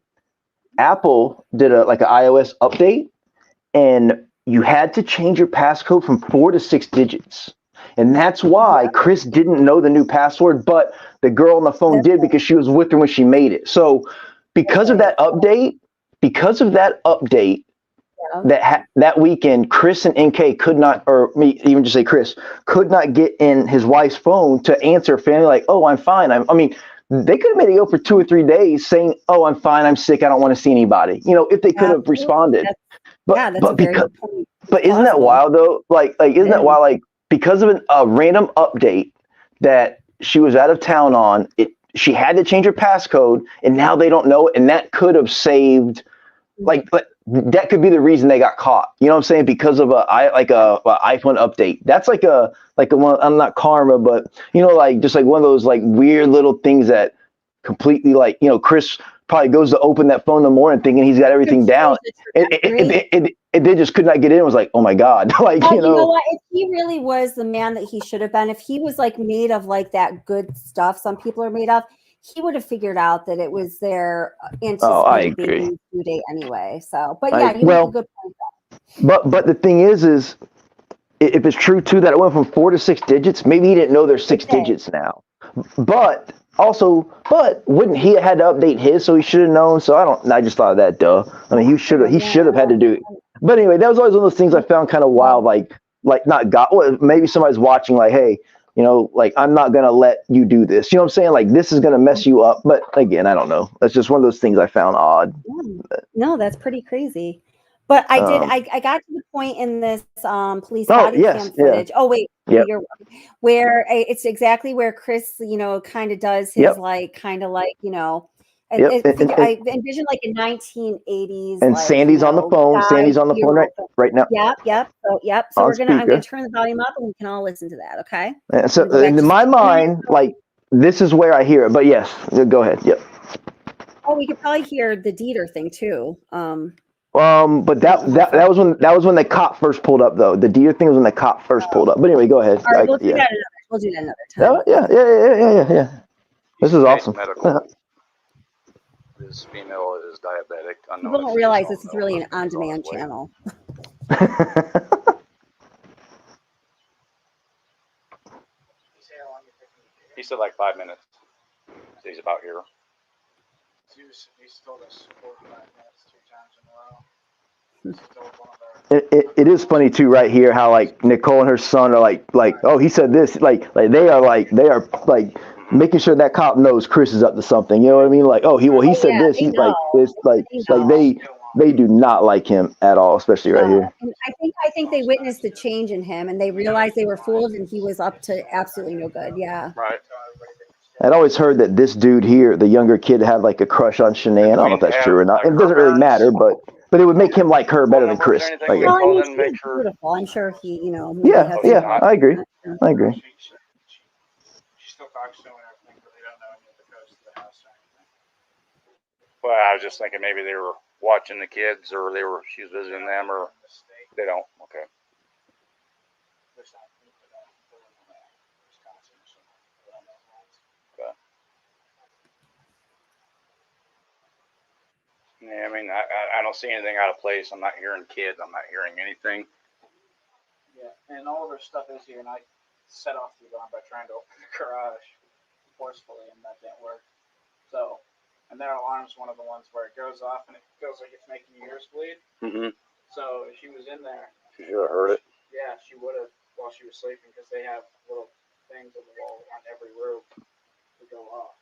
Apple did an iOS update, and you had to change your passcode from 4 to 6 digits. And that's why Chris didn't know the new password, but the girl on the phone did because she was with her when she made it. So because of that update, that weekend, Chris and NK could not, or me even just say Chris, could not get in his wife's phone to answer family like, oh, I'm fine. They could have made it go for 2 or 3 days saying, oh, I'm fine, I'm sick, I don't want to see anybody. If they could have responded. But isn't that wild though? Isn't that wild? Like because of a random update that she was out of town on, she had to change her passcode, and now they don't know it, and that could have saved that could be the reason they got caught. You know what I'm saying? Because of a iPhone update. That's like a one. I'm not karma, but just like one of those like weird little things that completely Chris probably goes to open that phone in the morning thinking he's got everything down. They just could not get in. It was like, oh my God. You know what? If he really was the man that he should have been, if he was like made of like that good stuff some people are made of, he would have figured out that it was their anticipated baby due date anyway. So, but yeah, you make a good point. But the thing is if it's true too that it went from 4 to 6 digits, maybe he didn't know there's 6 digits now. But wouldn't he have had to update his, so he should have known? So I just thought of that, duh. I mean, he should have had to do it. But anyway, that was always one of those things I found kind of wild, like not God, well, maybe somebody's watching, like, hey, you know, like, I'm not gonna let you do this. You know what I'm saying? Like, this is gonna mess you up. But again, I don't know. That's just one of those things I found odd. No, that's pretty crazy. But I got to the point in this police body cam footage. Oh wait, where it's exactly where Chris, you know, kind of does his you know, I envision like a 1980s. And like, Sandy's on the phone. Sandy's on the phone right now. Yep. So I'm gonna turn the volume up and we can all listen to that. Okay. And so in my mind, like, this is where I hear it. But yes, go ahead. Yep. Oh, we could probably hear the Dieter thing too. But that was when the cop first pulled up, though. The deer thing was when the cop first pulled up. But anyway, go ahead. All right, we'll do that another time. Yeah. This is awesome. This female is diabetic. People don't realize this is really an on-demand channel. He said like 5 minutes. He's about here. He's told us 45 minutes 2 times in a row. It is funny too, right here, how like Nicole and her son are like, oh, he said this, like they are making sure that cop knows Chris is up to something. You know what I mean? Like, oh, he said this. He's like this, like they do not like him at all, especially right here. And I think they witnessed a change in him, and they realized they were fooled, and he was up to absolutely no good. Yeah. Right. I'd always heard that this dude here, the younger kid, had like a crush on Shanae. I don't know if that's true or not. It doesn't really matter, but it would make him like her better than Chris. Well, I mean, she's beautiful. I'm sure he, you know. Yeah, I agree. She still talks to him and everything, but they don't know any of the codes to the house or anything. Well, I was just thinking maybe they were watching the kids, or she was visiting them, or they don't. Okay. Yeah, I mean, I don't see anything out of place. I'm not hearing kids. I'm not hearing anything. Yeah, and all of their stuff is here, and I set off the alarm by trying to open the garage forcefully, and that didn't work. So, and their alarm's one of the ones where it goes off, and it feels like it's making your ears bleed. Mm-hmm. So if she was in there, she should have heard it. Yeah, she would have while she was sleeping, because they have little things on the wall on every room to go off.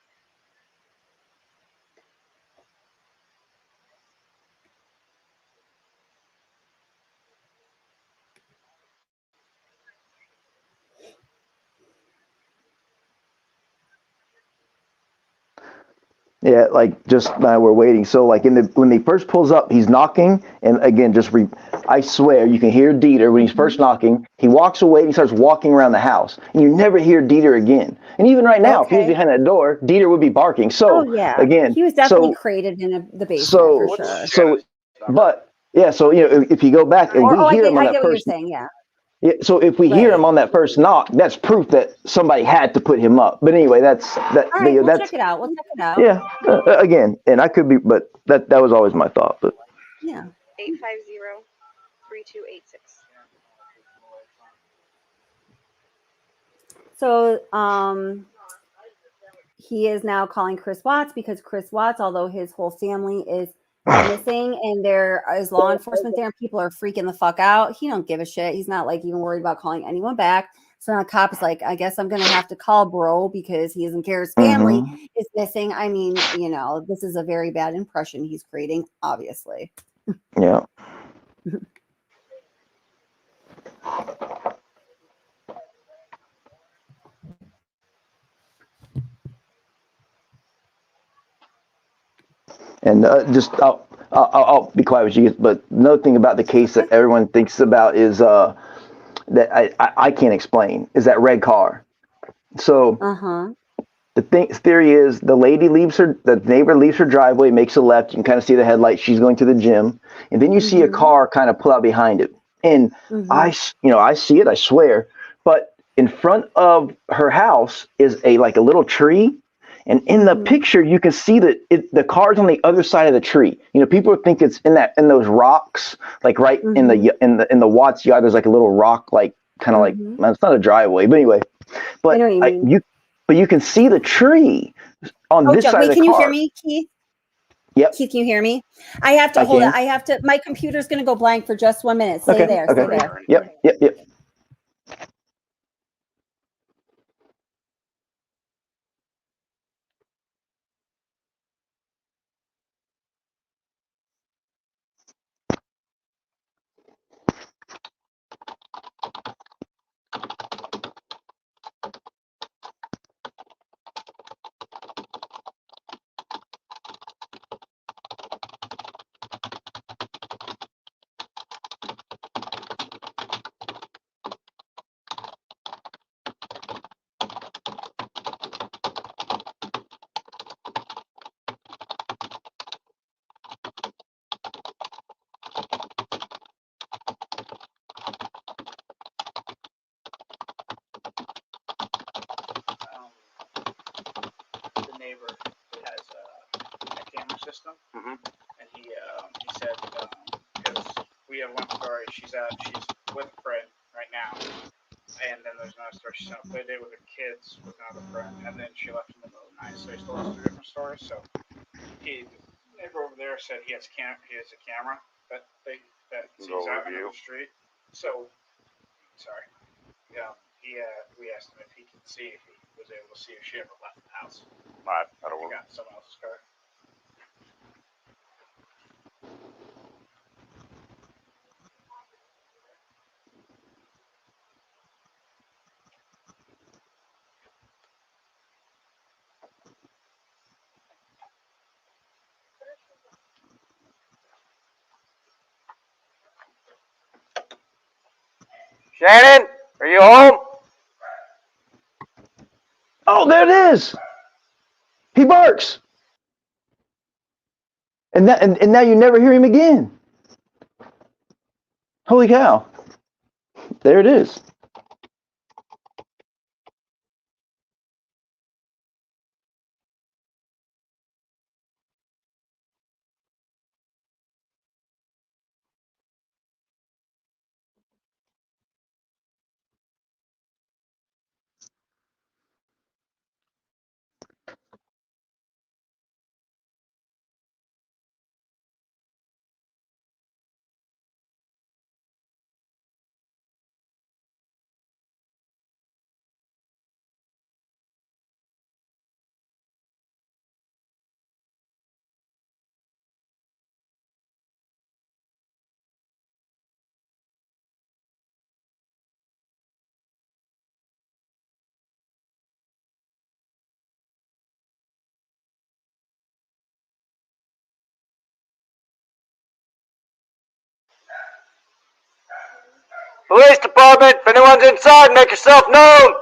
Yeah, like just now we're waiting. So like when he first pulls up, he's knocking, and again, I swear you can hear Dieter when he's first knocking. He walks away and he starts walking around the house, and you never hear Dieter again. And even right now, if he was behind that door, Dieter would be barking. So again, he was definitely created in the basement. So you know, if you go back and we hear him on that what you're first, saying, yeah. Yeah, so if we hear him on that first knock, that's proof that somebody had to put him up. But anyway, All right, we'll check it out. Yeah, again, and I could be, but that was always my thought. But yeah, 850-3286. So he is now calling Chris Watts because Chris Watts, although his whole family is missing and there is law enforcement there and people are freaking the fuck out, he don't give a shit. He's not like even worried about calling anyone back. So now the cop is like, I guess I'm gonna have to call bro because he doesn't care his family is missing. I mean, you know, this is a very bad impression he's creating, obviously. Yeah. And I'll be quiet with you. But another thing about the case that everyone thinks about is that I can't explain is that red car. So the theory is the neighbor leaves her driveway, makes a left. You can kind of see the headlights. She's going to the gym, and then you see a car kind of pull out behind it. And I see it. I swear. But in front of her house is a little tree. And in the picture, you can see that the car's on the other side of the tree. You know, people think it's in those rocks, like right in the Watts yard. There's like a little rock, like kind of like, well, it's not a driveway, but anyway. But I know what you mean. you can see the tree on this John, side wait, of the can you hear car. me, Keith? Yep. Keith, can you hear me? I have to I hold it. can. I have to. My computer's going to go blank for just 1 minute. Stay there. Okay. Stay there. Yep. The neighbor has a camera system, and he said because we have one story. She's with a friend right now, and then there's another story. She's on a play date with her kids with another friend, and then she left in the middle of the night. So he told us 2 different stories. So the neighbor over there said he has a camera that sees out on the street. So sorry. We asked him if he could see if he was able to see if she ever left the house. I don't know. Got someone else's car. Shannon, are you home? Oh, there it is. He barks. And now you never hear him again. Holy cow. There it is. Police department, if anyone's inside, make yourself known.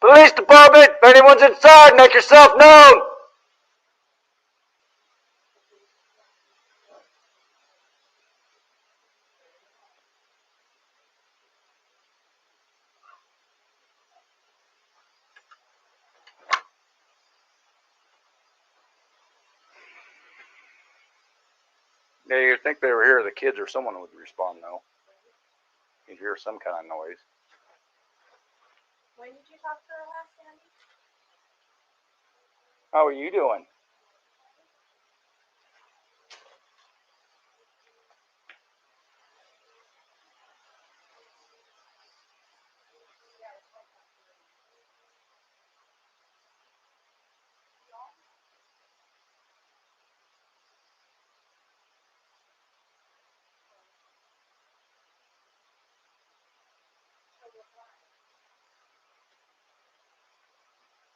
Police department, if anyone's inside, make yourself known. Yeah, you'd think they were here, the kids or someone would respond though. You'd hear some kind of noise. When did you talk to her last, Sandy? How are you doing?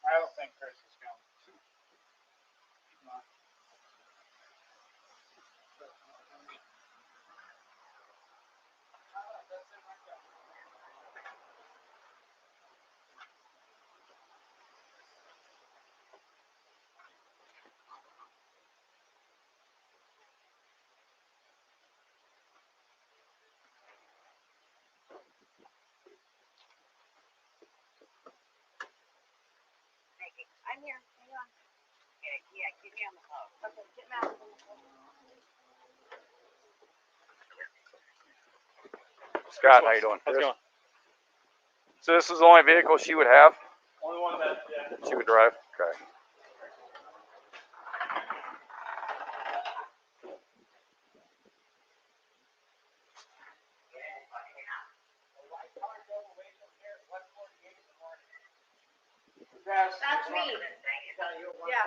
I don't think Chris is going. here. Hang on. Yeah, get me on the phone. Okay, get Matt on the phone. Scott, how you doing? How's it going? So this is the only vehicle she would have? Only one that, yeah. She would drive? Okay. That's me. Yeah.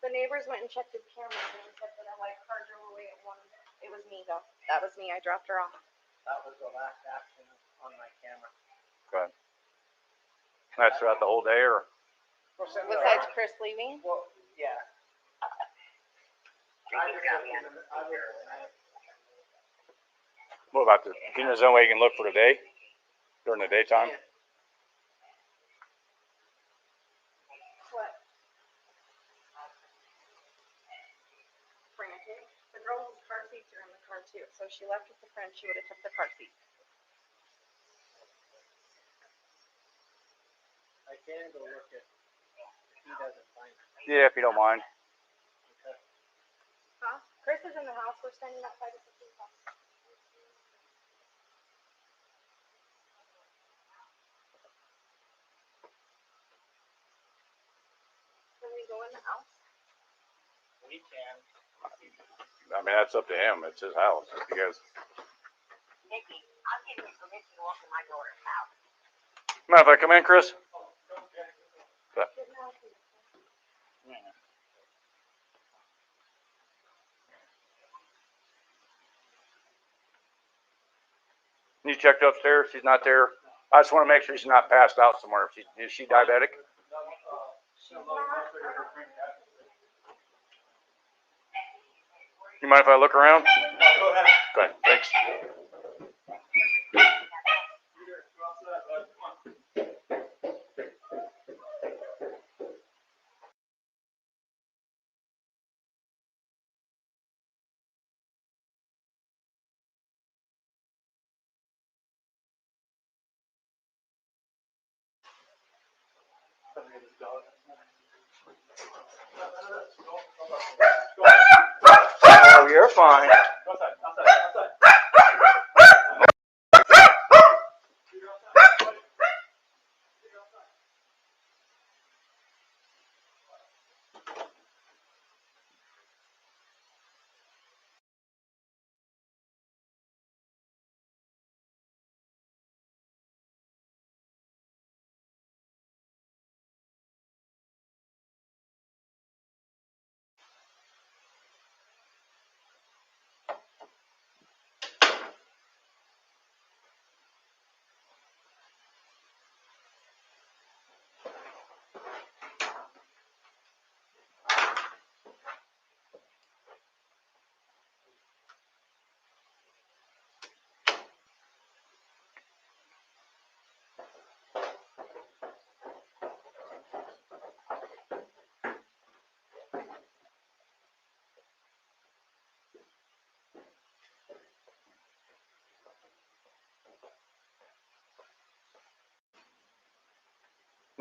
The neighbors went and checked his cameras and they said that a white car drove away at one. It was me though. That was me. I dropped her off. That was the last action on my camera. Okay. That's throughout the whole day, or? Besides Chris leaving? Well, yeah. What about can there's no way you can look for the day? During the daytime? What? Bring it here. The girl's car seats are in the car too. So if she left with the friend, she would have took the car seat. I can go look at if he doesn't find it. Yeah, if you don't mind. Huh? Chris is in the house. We're standing outside of the house. Can we go in the house? We can. I mean, that's up to him. It's his house. If you guys. Nikki, I'm giving you permission to walk in my daughter's house. Mind if I come in, Chris? Okay. You checked upstairs? She's not there? I just want to make sure she's not passed out somewhere. Is she diabetic? You mind if I look around? Go ahead. Okay, thanks. Oh, you're fine.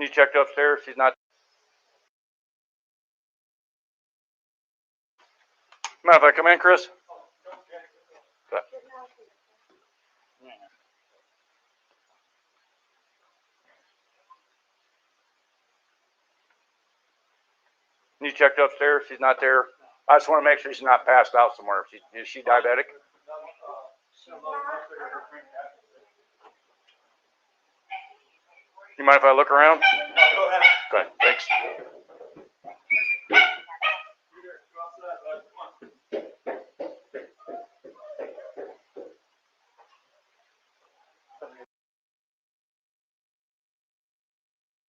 You checked upstairs? She's not. Mind if I come in, Chris? Okay. You checked upstairs? She's not there? I just want to make sure she's not passed out somewhere. Is she diabetic? You mind if I look around? Go ahead. Okay, thanks.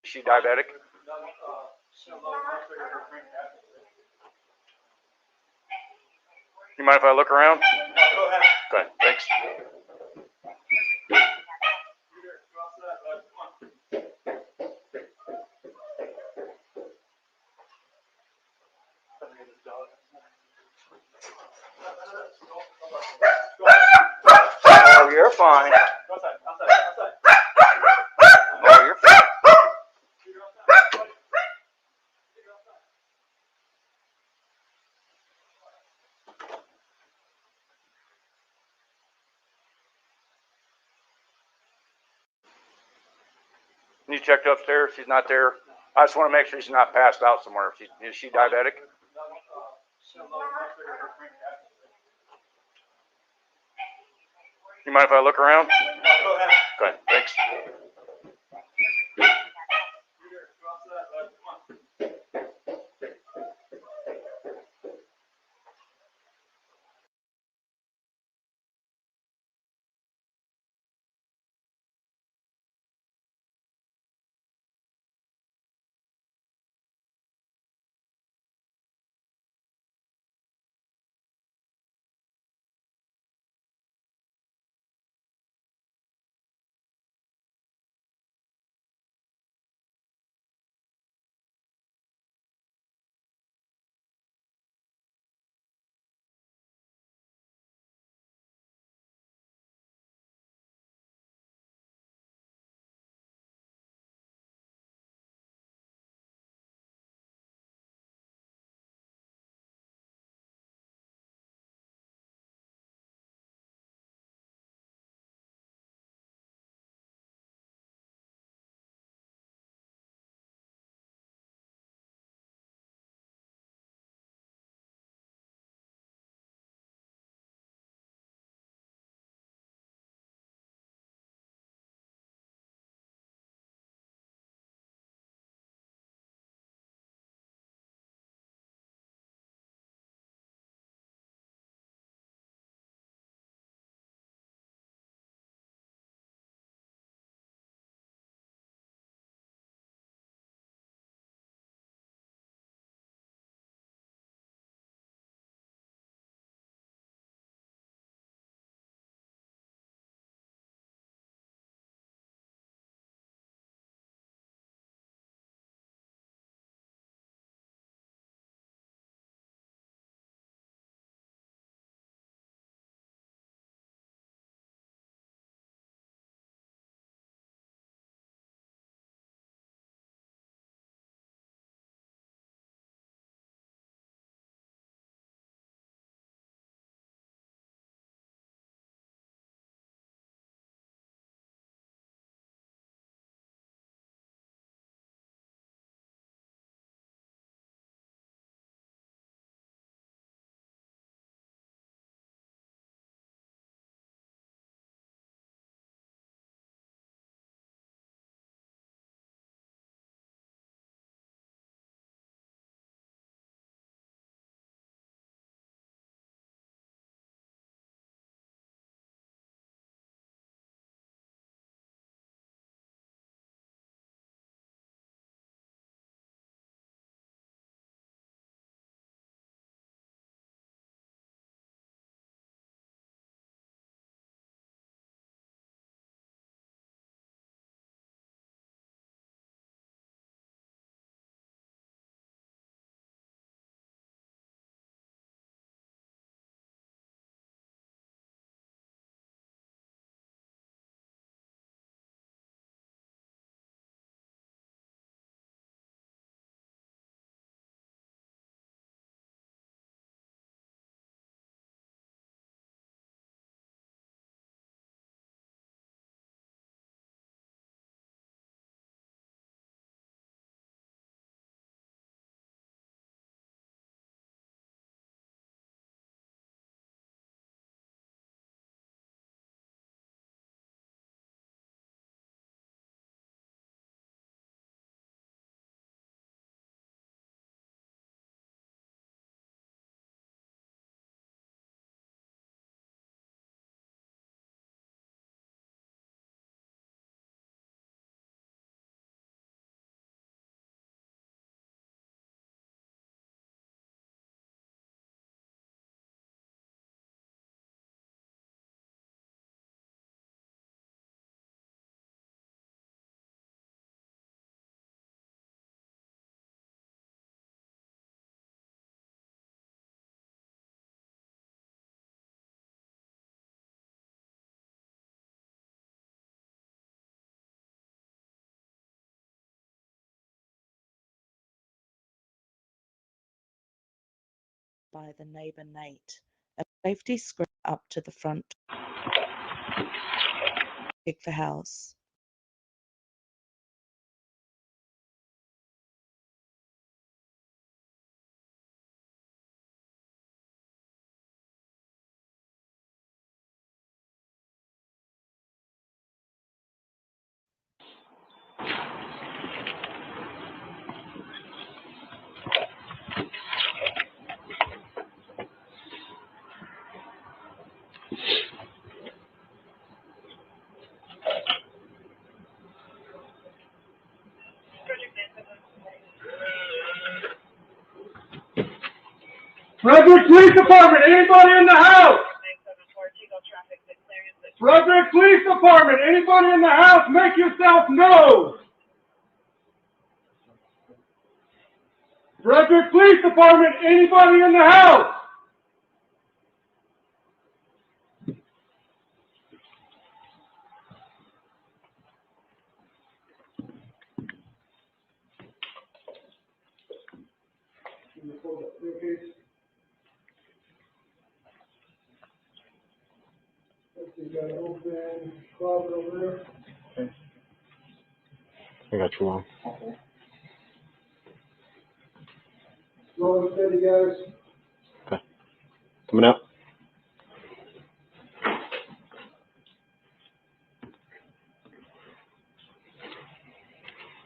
Is she diabetic? You mind if I look around? Go ahead. Okay, thanks. Oh, you're fine. Oh, you're fine. You checked upstairs? She's not there? I just want to make sure she's not passed out somewhere. Is she diabetic? You mind if I look around? Okay, thanks. By the neighbour Nate, a safety screen up to the front of the house. Frederick Police Department, anybody in the house? Frederick Police Department, anybody in the house, make yourself known. Frederick Police Department, anybody in the house? You got an open closet over there. Okay. I got you on. Slow and steady, guys. Okay. Coming out.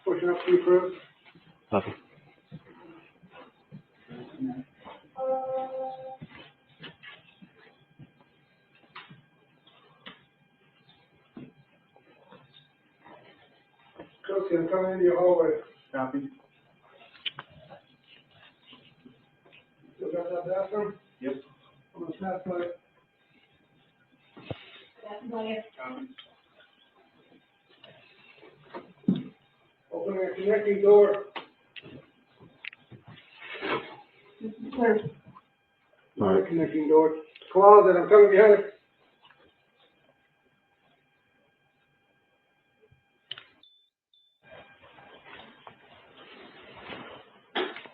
Pushing up to you, Chris. Copy. Coach, I'm coming into your hallway. Copy. Still got that bathroom? Yep. On the snap side. Copy. Open that connecting door. Clear. All right. Connecting door. Closet, I'm coming behind it.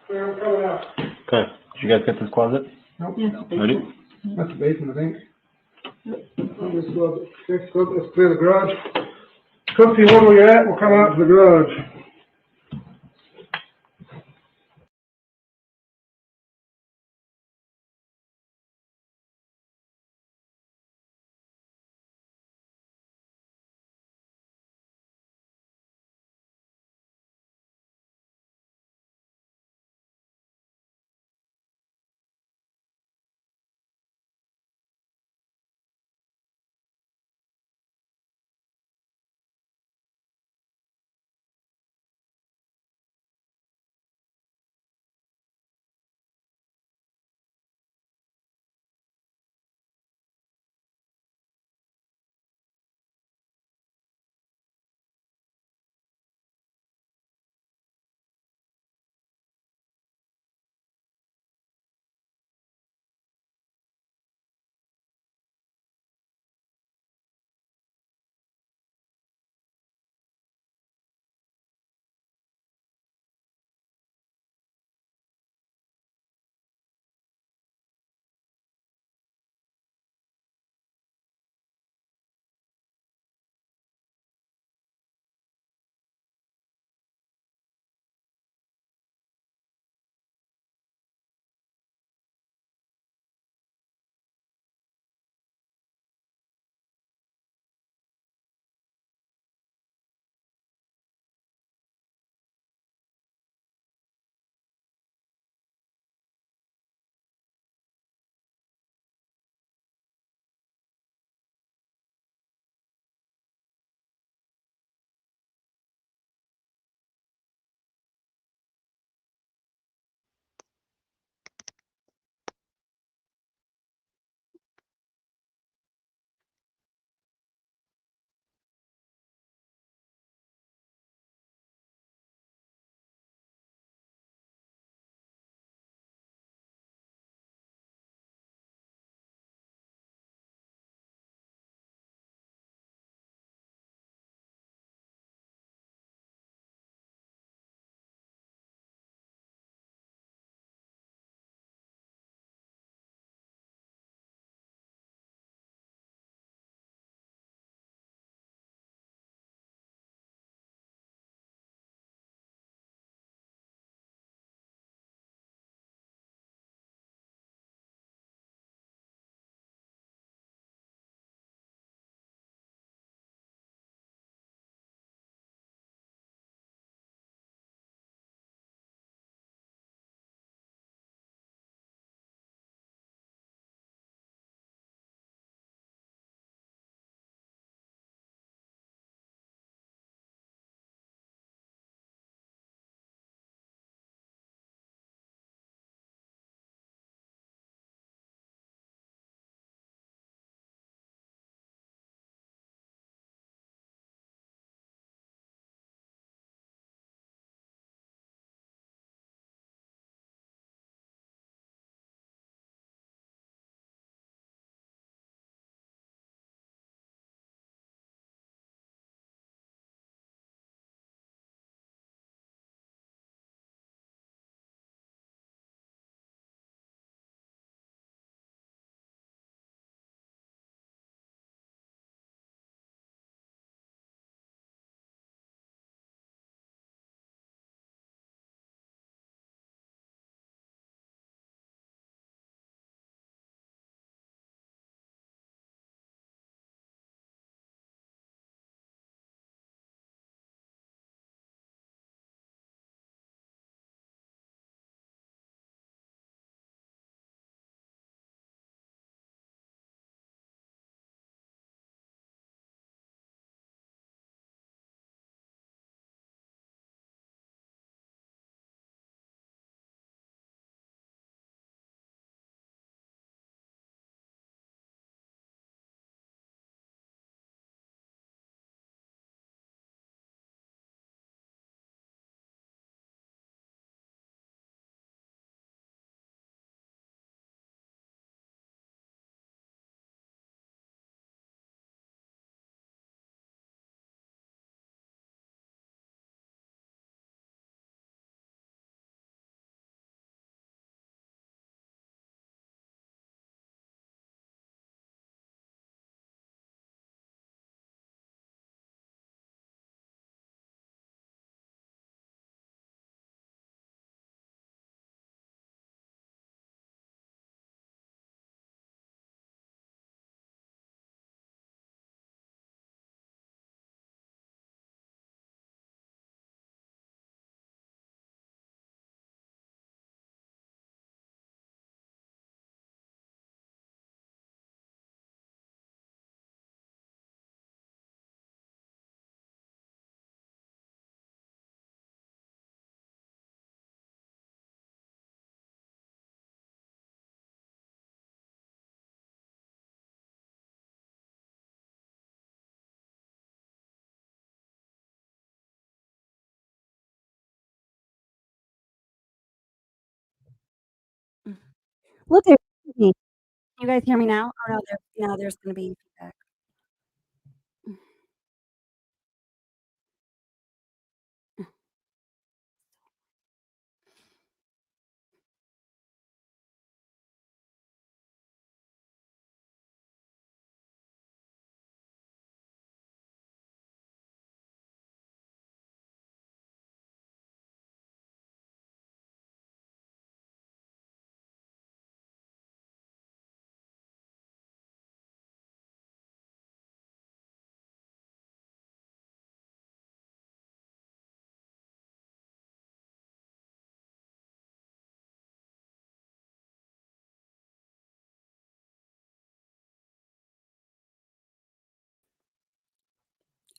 Clear, I'm coming out. Okay. Did you guys get this closet? Nope. Ready? That's the basement, I think. Let's clear the garage. Come see where we're at, we'll come out to the garage. Look, there's me. You guys hear me now? Oh no, there's going to be feedback.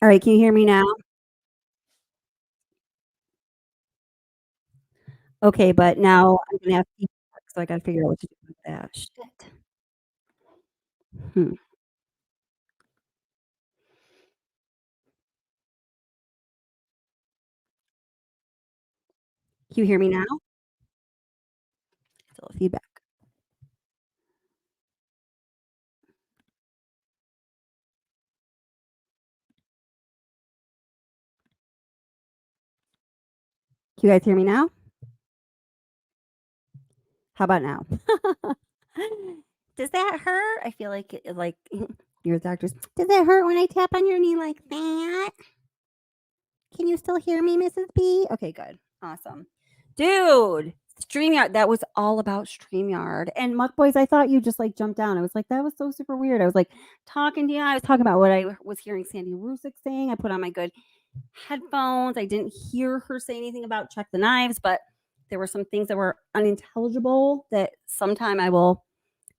All right, can you hear me now? Okay, but now I'm gonna have feedback, so I gotta figure out what to do with that. Shit. Hmm. Can you hear me now? Still feedback. Can you guys hear me now? How about now? Does that hurt? I feel like like your doctors. Does it hurt when I tap on your knee like that? Can you still hear me, Mrs. B? Okay, good. Awesome. Dude, StreamYard. That was all about StreamYard. And Muck Boys, I thought you just like jumped down. I was like, that was so super weird. I was like talking to you. I was talking about what I was hearing Sandy Rusick saying. I put on my good headphones. I didn't hear her say anything about check the knives, but there were some things that were unintelligible that sometime I will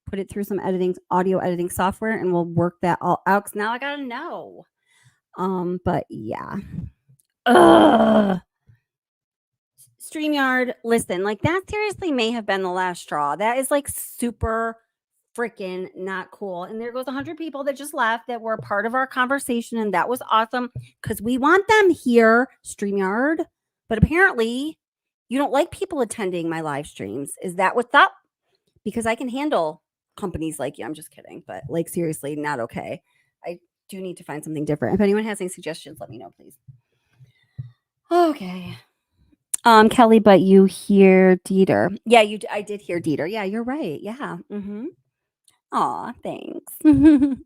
put it through some audio editing software, and we'll work that all out. Cause now I gotta know. But yeah. Ugh. StreamYard, listen, like that seriously may have been the last straw. That is like super freaking not cool. And there goes 100 people that just left that were part of our conversation. And that was awesome because we want them here, StreamYard. But apparently, you don't like people attending my live streams. Is that what's up? Because I can handle companies like you. I'm just kidding. But like, seriously, not okay. I do need to find something different. If anyone has any suggestions, let me know, please. Okay. Kelly, but you hear Dieter. Yeah, I did hear Dieter. Yeah, you're right. Yeah. Mm-hmm. Aw, thanks. Oh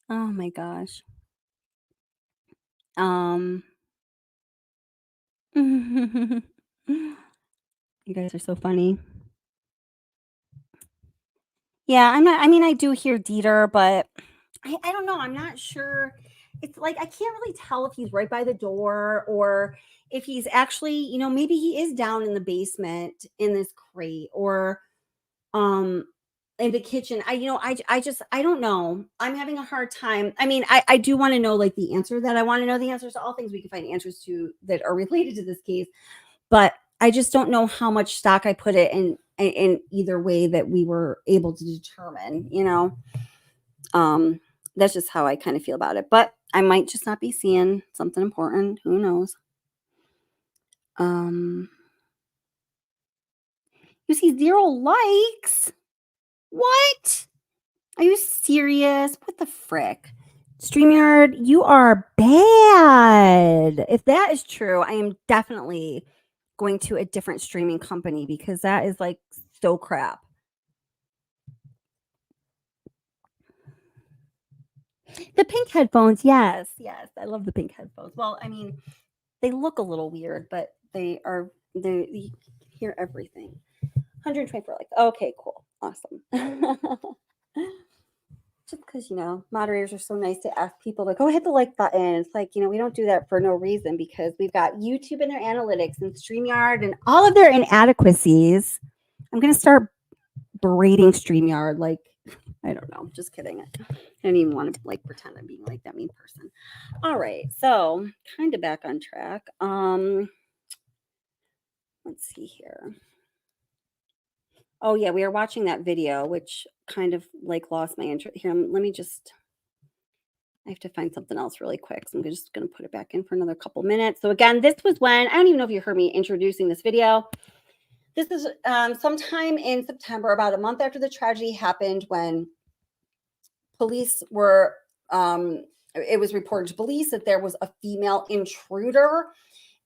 my gosh. You guys are so funny. Yeah, I mean, I do hear Dieter, but I don't know. I'm not sure. It's like I can't really tell if he's right by the door or if he's actually, maybe he is down in the basement in this crate or in the kitchen. I don't know. I'm having a hard time. I mean, I do want to know like the answer that I want to know the answers to all things we can find answers to that are related to this case, but I just don't know how much stock I put it in either way that we were able to determine, that's just how I kind of feel about it, but I might just not be seeing something important. Who knows? You see 0 likes. What? Are you serious? What the frick? StreamYard, you are bad. If that is true, I am definitely going to a different streaming company because that is like so crap. The pink headphones, yes. I love the pink headphones. Well, I mean, they look a little weird, but you hear everything. 124 likes. Okay, cool. Awesome. Just because, moderators are so nice to ask people to go hit the like button. It's like, we don't do that for no reason because we've got YouTube and their analytics and StreamYard and all of their inadequacies. I'm going to start berating StreamYard. Like, I don't know. Just kidding. I don't even want to like pretend I'm being like that mean person. All right. So kind of back on track. Let's see here. Oh yeah, we are watching that video, which kind of like lost my interest. Here, let me just, I have to find something else really quick. So I'm just going to put it back in for another couple minutes. So again, this was when, I don't even know if you heard me introducing this video. This is sometime in September, about a month after the tragedy happened, when police were, it was reported to police that there was a female intruder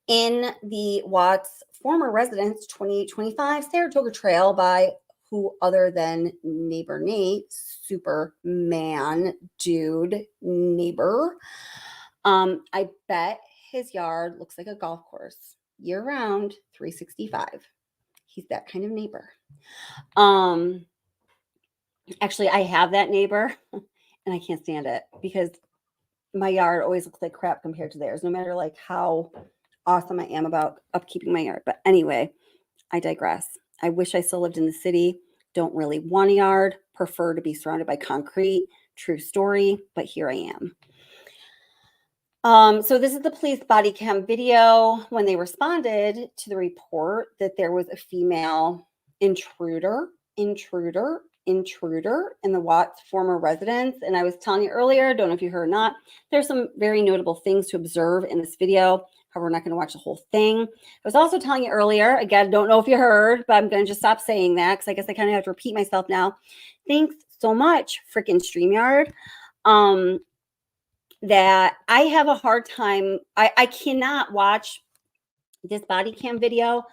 in the Watts former residence, 2825 Saratoga Trail, by who other than neighbor Nate, Superman dude neighbor. I bet his yard looks like a golf course year round, 365. He's that kind of neighbor. Actually, I have that neighbor and I can't stand it because my yard always looks like crap compared to theirs, no matter like how awesome I am about upkeeping my yard. But anyway, I digress. I wish I still lived in the city. Don't really want a yard. Prefer to be surrounded by concrete. True story, but here I am. So this is the police body cam video when they responded to the report that there was a female intruder in the Watts former residence. And I was telling you earlier, don't know if you heard or not, there's some very notable things to observe in this video. However, we're not going to watch the whole thing. I was also telling you earlier, again, don't know if you heard, but I'm going to just stop saying that because I guess I kind of have to repeat myself now. Thanks so much, freaking StreamYard. That I have a hard time. I cannot watch this body cam video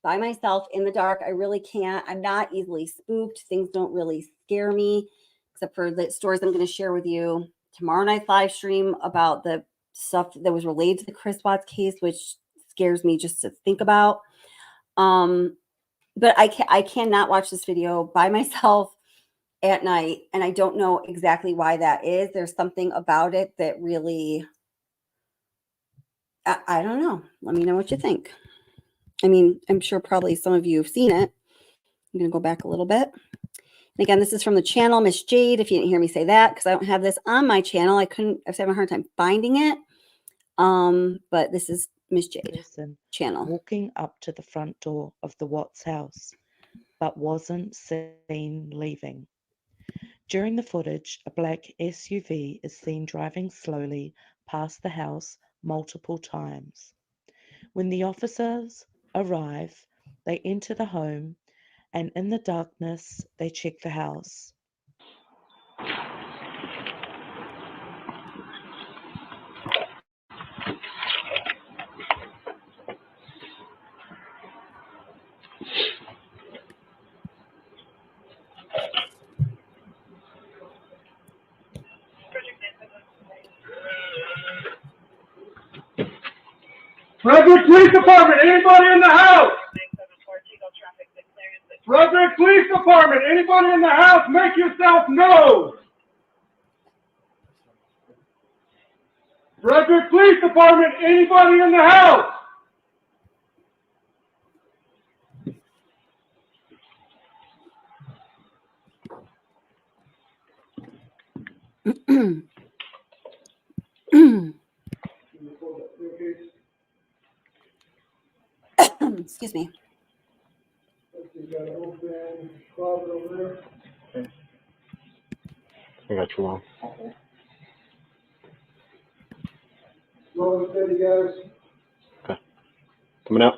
by myself in the dark. I really can't. I'm not easily spooked. Things don't really scare me, except for the stories I'm going to share with you tomorrow night's live stream about the stuff that was related to the Chris Watts case, which scares me just to think about. But I cannot watch this video by myself at night, and I don't know exactly why that is. There's something about it that really, I don't know. Let me know what you think. I mean, I'm sure probably some of you have seen it. I'm going to go back a little bit. And again, this is from the channel Miss Jade, if you didn't hear me say that, because I don't have this on my channel. I was having a hard time finding it. But this is Miss Jade channel. Walking up to the front door of the Watts house, but wasn't seen leaving. During the footage, a black SUV is seen driving slowly past the house multiple times. When the officers arrive, they enter the home, and in the darkness, they check the house. Frederick Police Department, anybody in the house? Frederick Police Department, anybody in the house, make yourself known. Frederick Police Department, anybody in the house? Excuse me. I got you wrong. Slow and steady, guys. Okay. Coming out.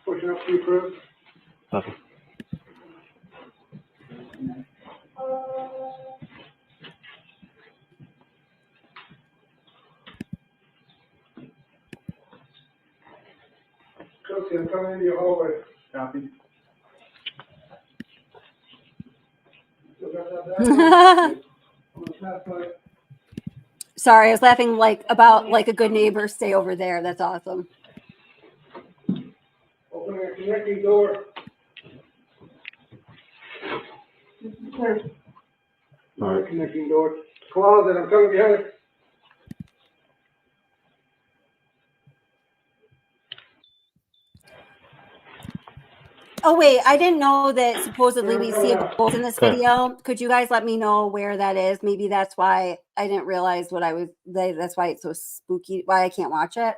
Pushing up to you, Chris. Nothing. Coach, I'm coming into your hallway. Copy. Still got that back? Sorry, I was laughing about a good neighbor. Stay over there. That's awesome. Open your connecting door. All right. Connecting door. Closet, I'm coming behind it. Oh, wait, I didn't know that supposedly we see a ghost in this video. Could you guys let me know where that is? Maybe that's why I didn't realize that's why it's so spooky, why I can't watch it.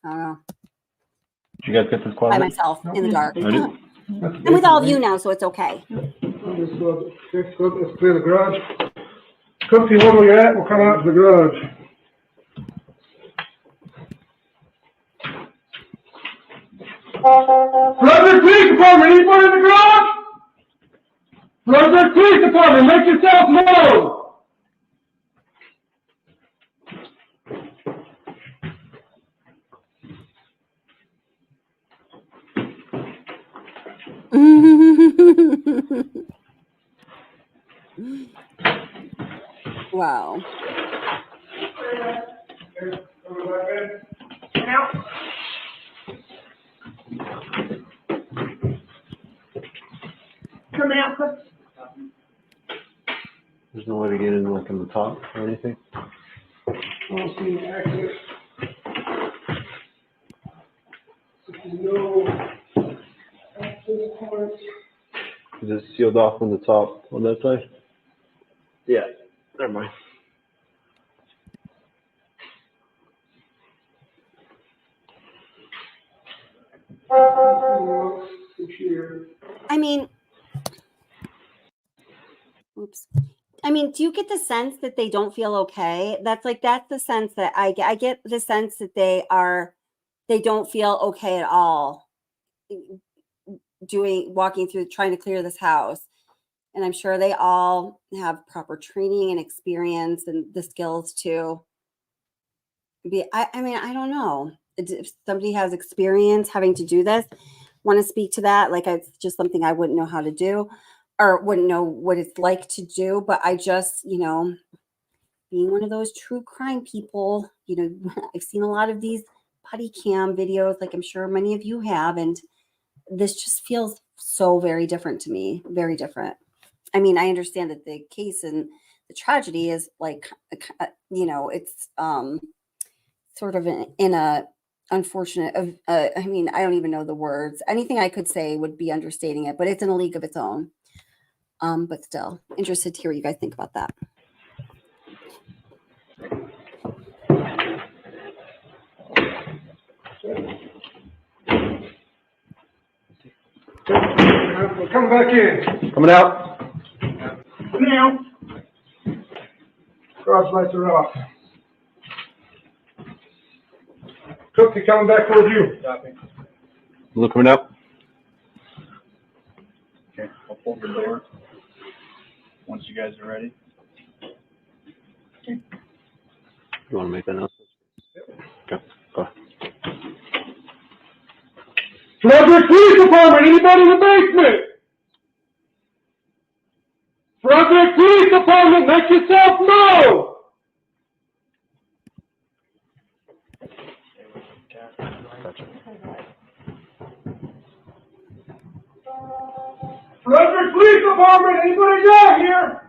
I don't know. Did you guys get this closet? By myself in the dark. I did. I'm with all of you now, so it's okay. Let's clear the garage. Cookie, where we at? We'll come out to the garage. Frederick Police Department, make yourself known! Wow. Come out, Chris. There's no way to get in like on the top or anything? Don't see any access. No access points. Is it sealed off on the top on that side? Yeah, never mind. I mean, oops. I mean, do you get the sense that they don't feel okay? That's the sense that I get. I get the sense that they don't feel okay at all walking through, trying to clear this house. And I'm sure they all have proper training and experience and the skills to be, I mean, I don't know. If somebody has experience having to do this, want to speak to that? Like, it's just something I wouldn't know how to do or wouldn't know what it's like to do. But I just, being one of those true crime people, I've seen a lot of these body cam videos, like I'm sure many of you have. And this just feels so very different to me, very different. I mean, I understand that the case and the tragedy is like, it's sort of in a unfortunate, I mean, I don't even know the words. Anything I could say would be understating it, but it's in a league of its own. But still, interested to hear what you guys think about that. Come back in. Coming out. Now. Garage lights are off. Cookie coming back towards you. Blue coming out. Okay, I'll pull the door once you guys are ready. You want to make that announcement? Okay, go. Frederick Police Department, anybody in the basement? Frederick Police Department, make yourself known! Gotcha. Frederick Police Department, anybody down here?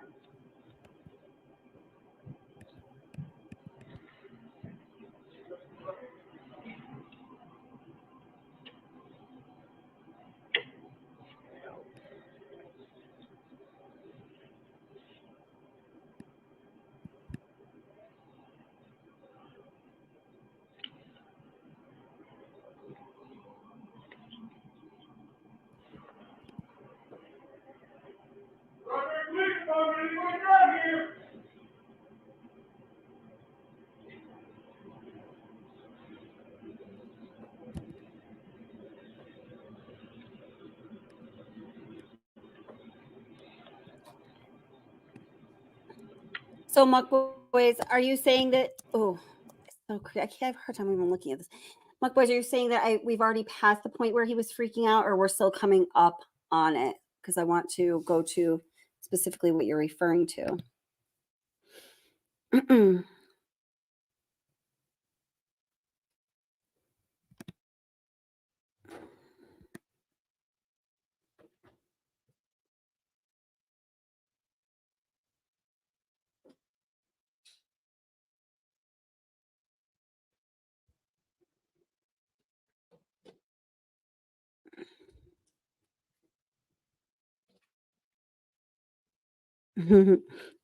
Frederick Police Department, anybody down here? So, Muck Boys, are you saying that? Oh, it's so crazy. I have a hard time even looking at this. Muck Boys, are you saying that we've already passed the point where he was freaking out, or we're still coming up on it? Because I want to go to specifically what you're referring to.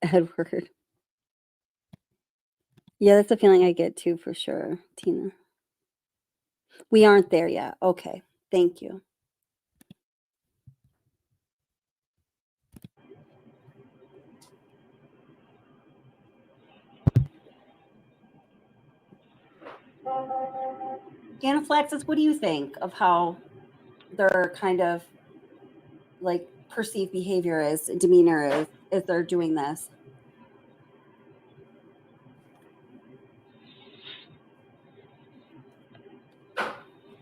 Edward. Yeah, that's a feeling I get too, for sure, Tina. We aren't there yet. Okay, thank you. Anaphylaxis, what do you think of how they're kind of like perceived behavior is, demeanor is, if they're doing this.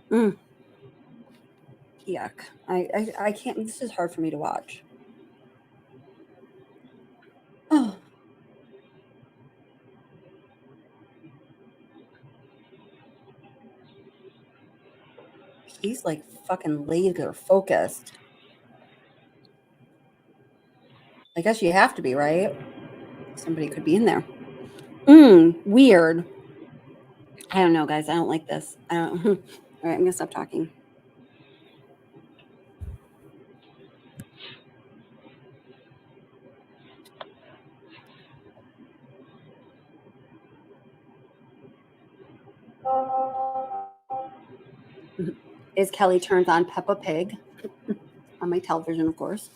Mm. Yuck. I can't, this is hard for me to watch. Oh. He's like fucking laser focused. I guess you have to be, right? Somebody could be in there. Weird. I don't know, guys. I don't like this. I don't. All right, I'm gonna stop talking. Is Kelly turns on Peppa Pig on my television, of course.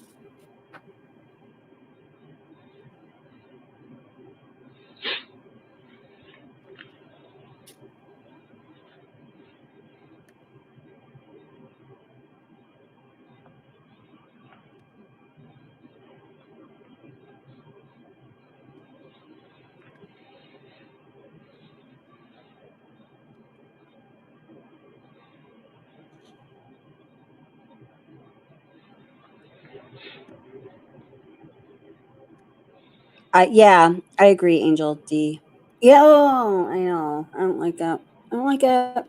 Yeah, I agree, Angel D. Yeah, oh, I know. I don't like that. I don't like it.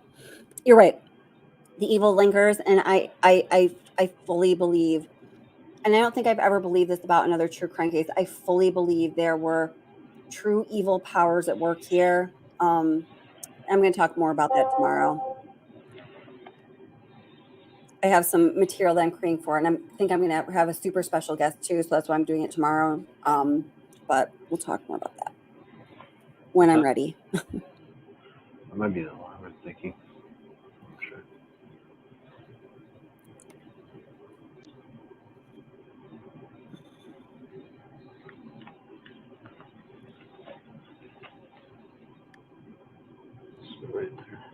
You're right. The evil lingers, and I fully believe, and I don't think I've ever believed this about another true crime case. I fully believe there were true evil powers at work here. I'm going to talk more about that tomorrow. I have some material that I'm creating for, and I think I'm going to have a super special guest too, so that's why I'm doing it tomorrow. But we'll talk more about that when I'm ready. That might be the one I was thinking. Sure. It's right there.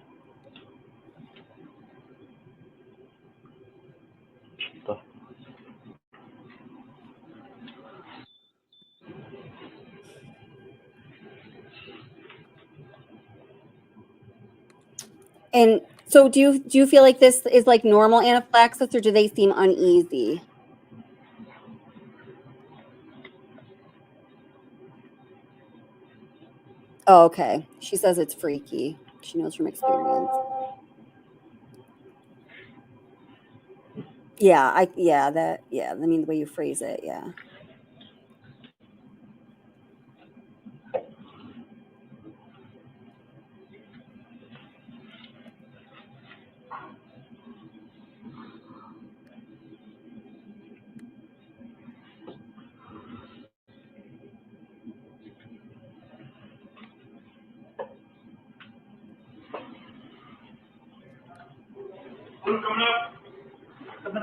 Stuff. And so do you feel like this is like normal anaphylaxis, or do they seem uneasy? Oh, okay. She says it's freaky. She knows from experience. Yeah, I mean the way you phrase it, yeah.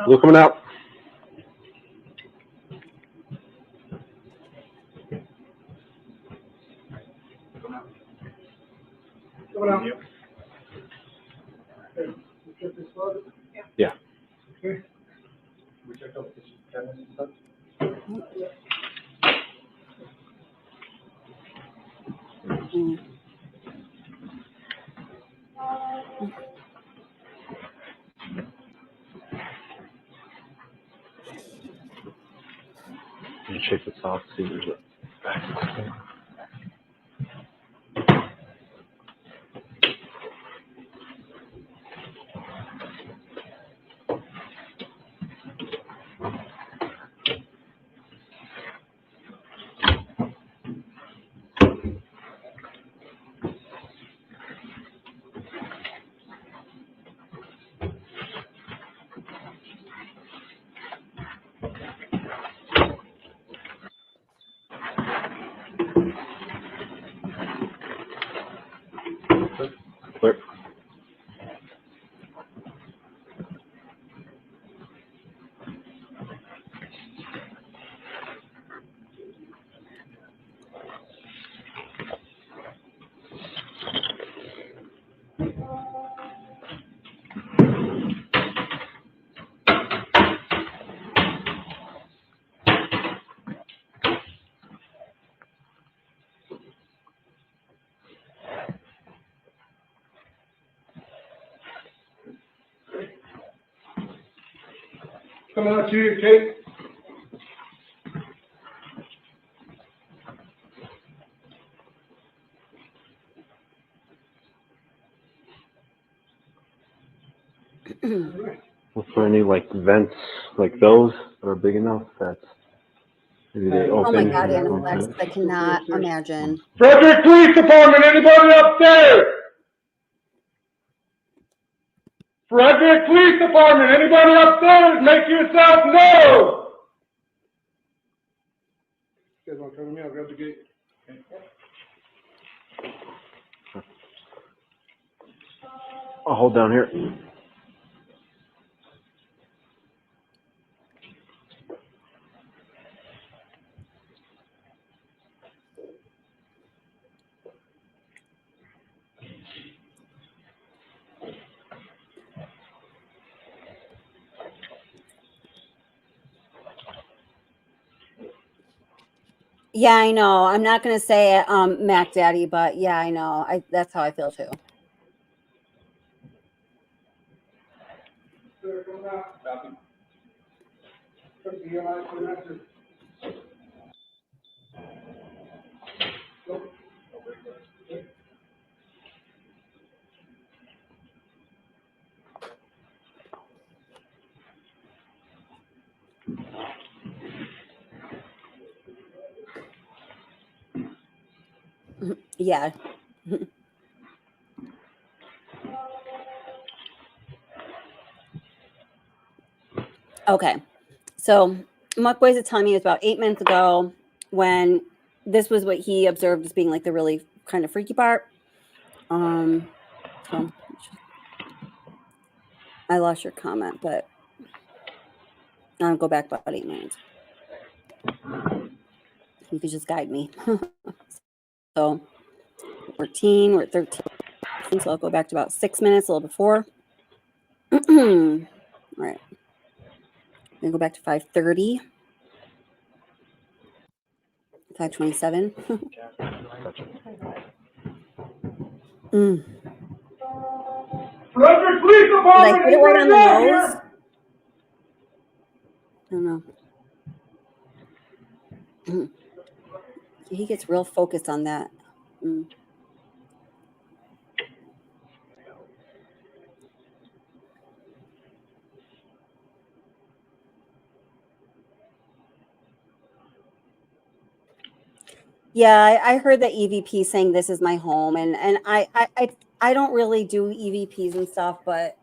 Blue coming out. Coming out. Yeah. Okay. We check out this cabinets and stuff. You check the top, see if there's a back. Clear. Coming out to you, Kate. Was there any like vents like those that are big enough that maybe they Oh my open? God, and- Anaphylaxis, I cannot imagine. Frederick Police Department, anybody upstairs? Frederick Police Department, anybody upstairs? Make yourself known. You guys want to come to me? I'll grab the gate. I'll hold down here. Yeah, I know. I'm not gonna say it, Mac Daddy, but yeah, I know. That's how I feel too. Yeah. Okay. So Muck Boys is telling me it was about 8 minutes ago when this was what he observed as being like the really kind of freaky part. So I lost your comment, but I'll go back about 8 minutes. You could just guide me. So 14, we're at 13. So I'll go back to about 6 minutes, a little before. All right. I'm gonna go back to 5:30. 5:27. Mm. Frederick Police Did Department, I hit it right on the anybody out nose? here? I don't know. He gets real focused on that. Mm. Yeah, I heard the EVP saying this is my home, and I don't really do EVPs and stuff, but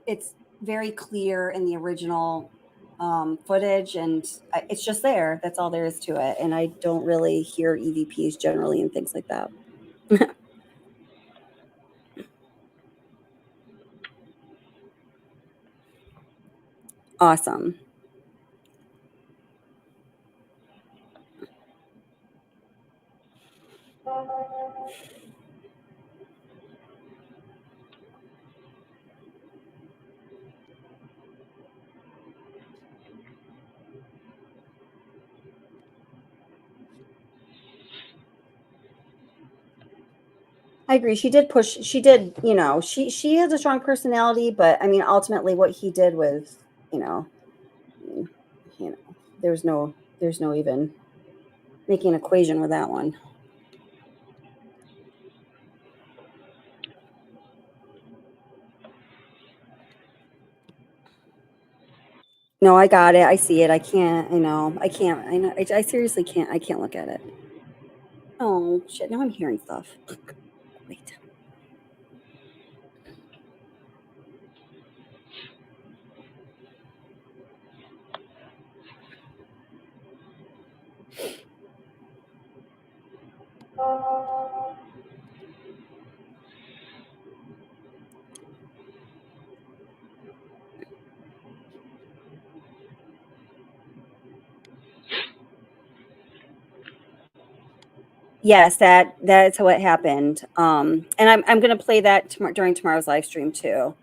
it's very clear in the original footage, and it's just there. That's all there is to it, and I don't really hear EVPs generally and things like that. Awesome. I agree. She did push. She did. You know, she has a strong personality, but I mean, ultimately, what he did was, you know, there's no even making an equation with that one. No, I got it. I see it. I can't. I can't. I know. I seriously can't. I can't look at it. Oh shit! Now I'm hearing stuff. Wait. Yes, that's what happened. And I'm gonna play that during tomorrow's live stream too.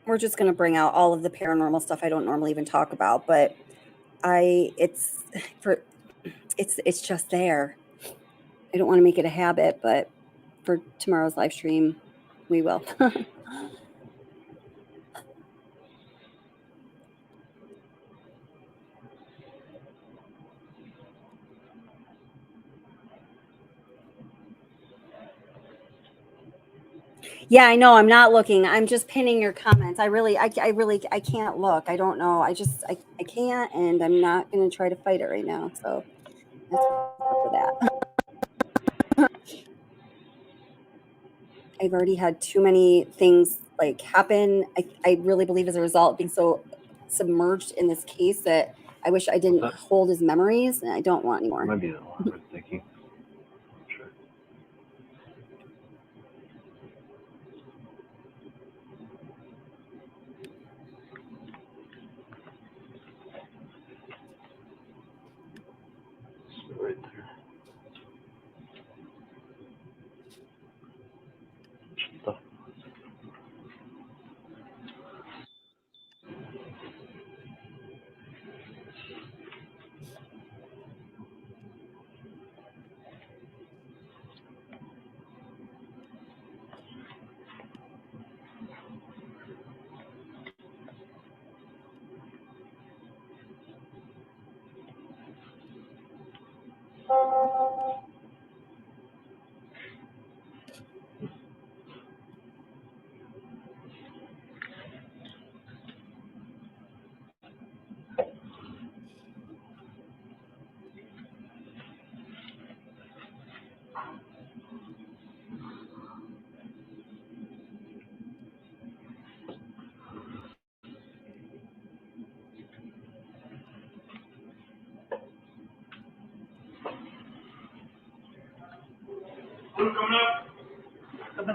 We're just gonna bring out all of the paranormal stuff I don't normally even talk about, but it's just there. I don't want to make it a habit, but for tomorrow's live stream, We will. Yeah, I know. I'm not looking. I'm just pinning your comments. I can't look. I don't know. I can't, and I'm not going to try to fight it right now. So that's what's up with that. I've already had too many things like happen. I really believe as a result being so submerged in this case that I wish I didn't hold his memories, and I don't want anymore. Might be an alarm, I'm thinking. Sure. Right there. Stuff.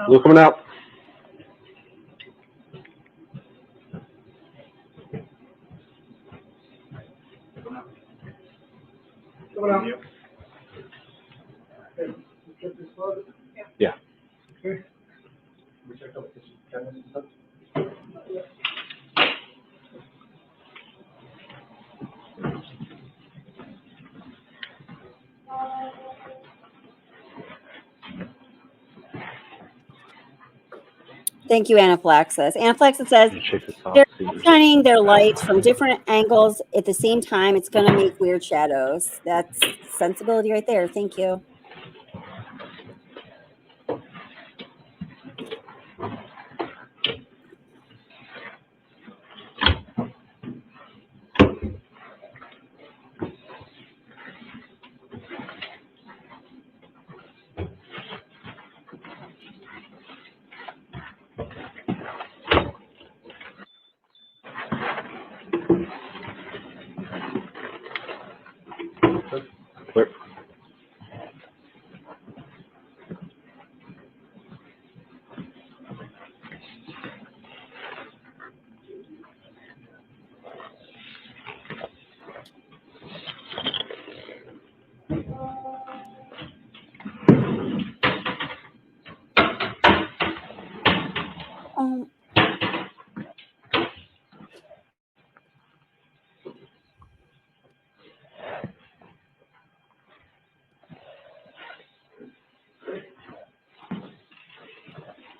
Blue coming out. Coming out. Yeah. Okay. We check out this cameras and stuff. Thank you, Anaphylaxis. Anaphylaxis says they're shining their lights from different angles at the same time. It's going to make weird shadows. That's sensibility right there. Thank you. Clear.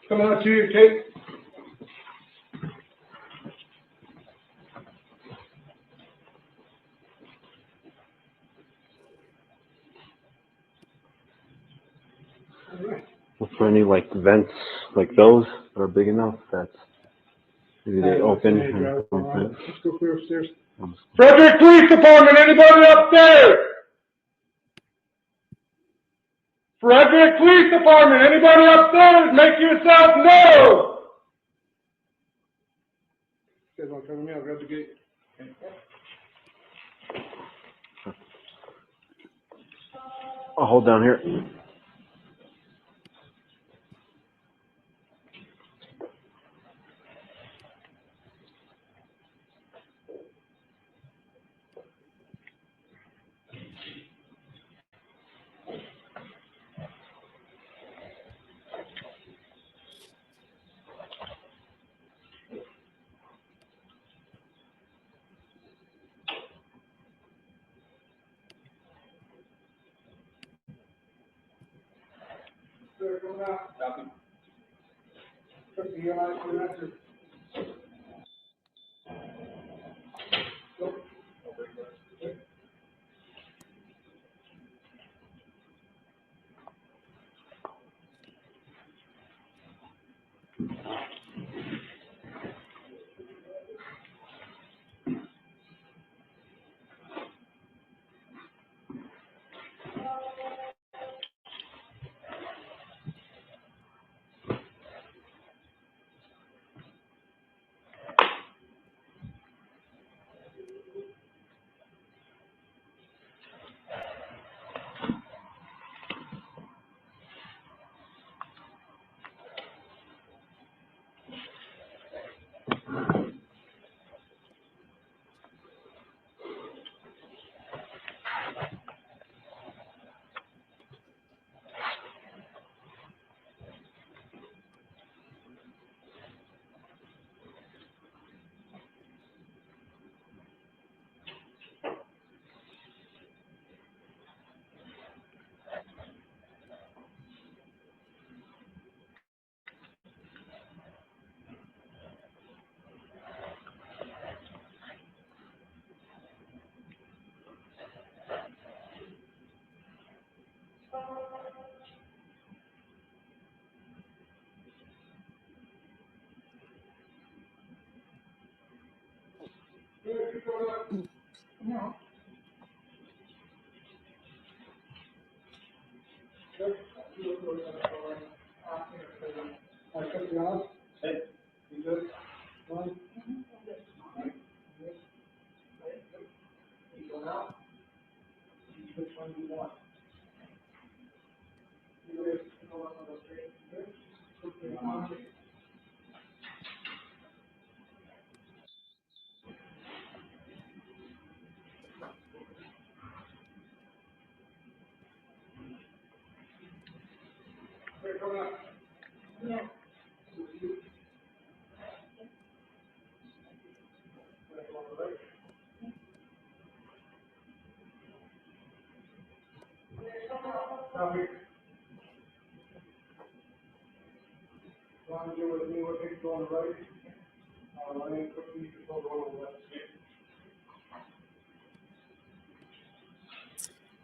Coming out to you, Kate. Look for any like vents like those that are big enough that maybe they open and Let's go clear upstairs. Um, Frederick Police Department, anybody upstairs? Frederick Police Department, anybody upstairs? Make yourself known. You guys want to come with me? I'll grab the gate. I'll hold down here.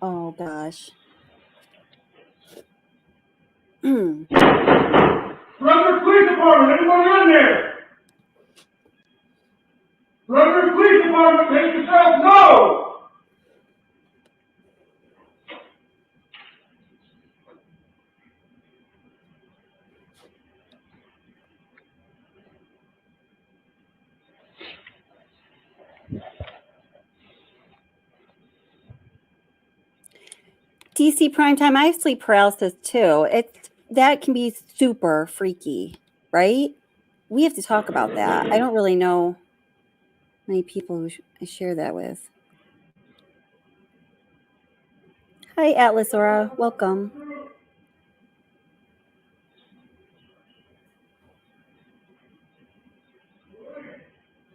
Oh gosh. Rutherford Police Department, anyone in there? Rutherford Police Department, make yourself known! DC primetime. I have sleep paralysis too. That can be super freaky, right? We have to talk about that. I don't really know many people who I share that with. Hi, Atlas Aura. Welcome.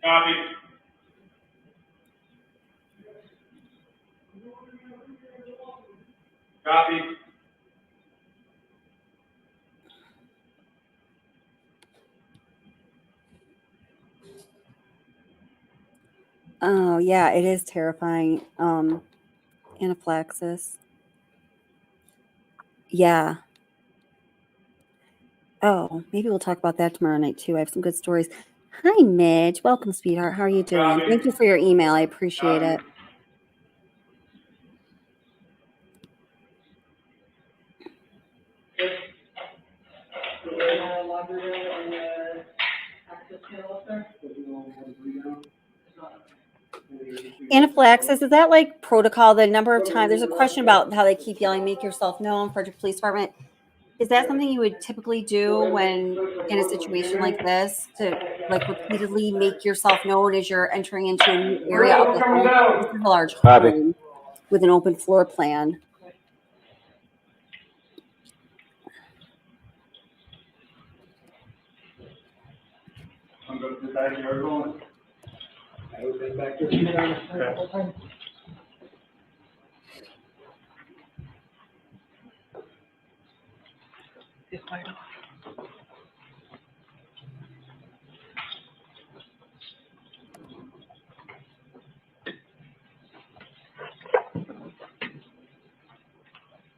Copy. Copy. Oh yeah, it is terrifying. Anaphylaxis. Yeah. Oh, maybe we'll talk about that tomorrow night too. I have some good stories. Hi, Midge. Welcome, sweetheart. How are you doing? Thank you for your email. I appreciate it. Anaphylaxis, is that like protocol? The number of times there's a question about how they keep yelling, make yourself known, Frederick Police Department. Is that something you would typically do when in a situation like this to like repeatedly make yourself known as you're entering into a new area of the home? This is a large home with an open floor plan. I'm going to the backyard going. I was in back there. Okay.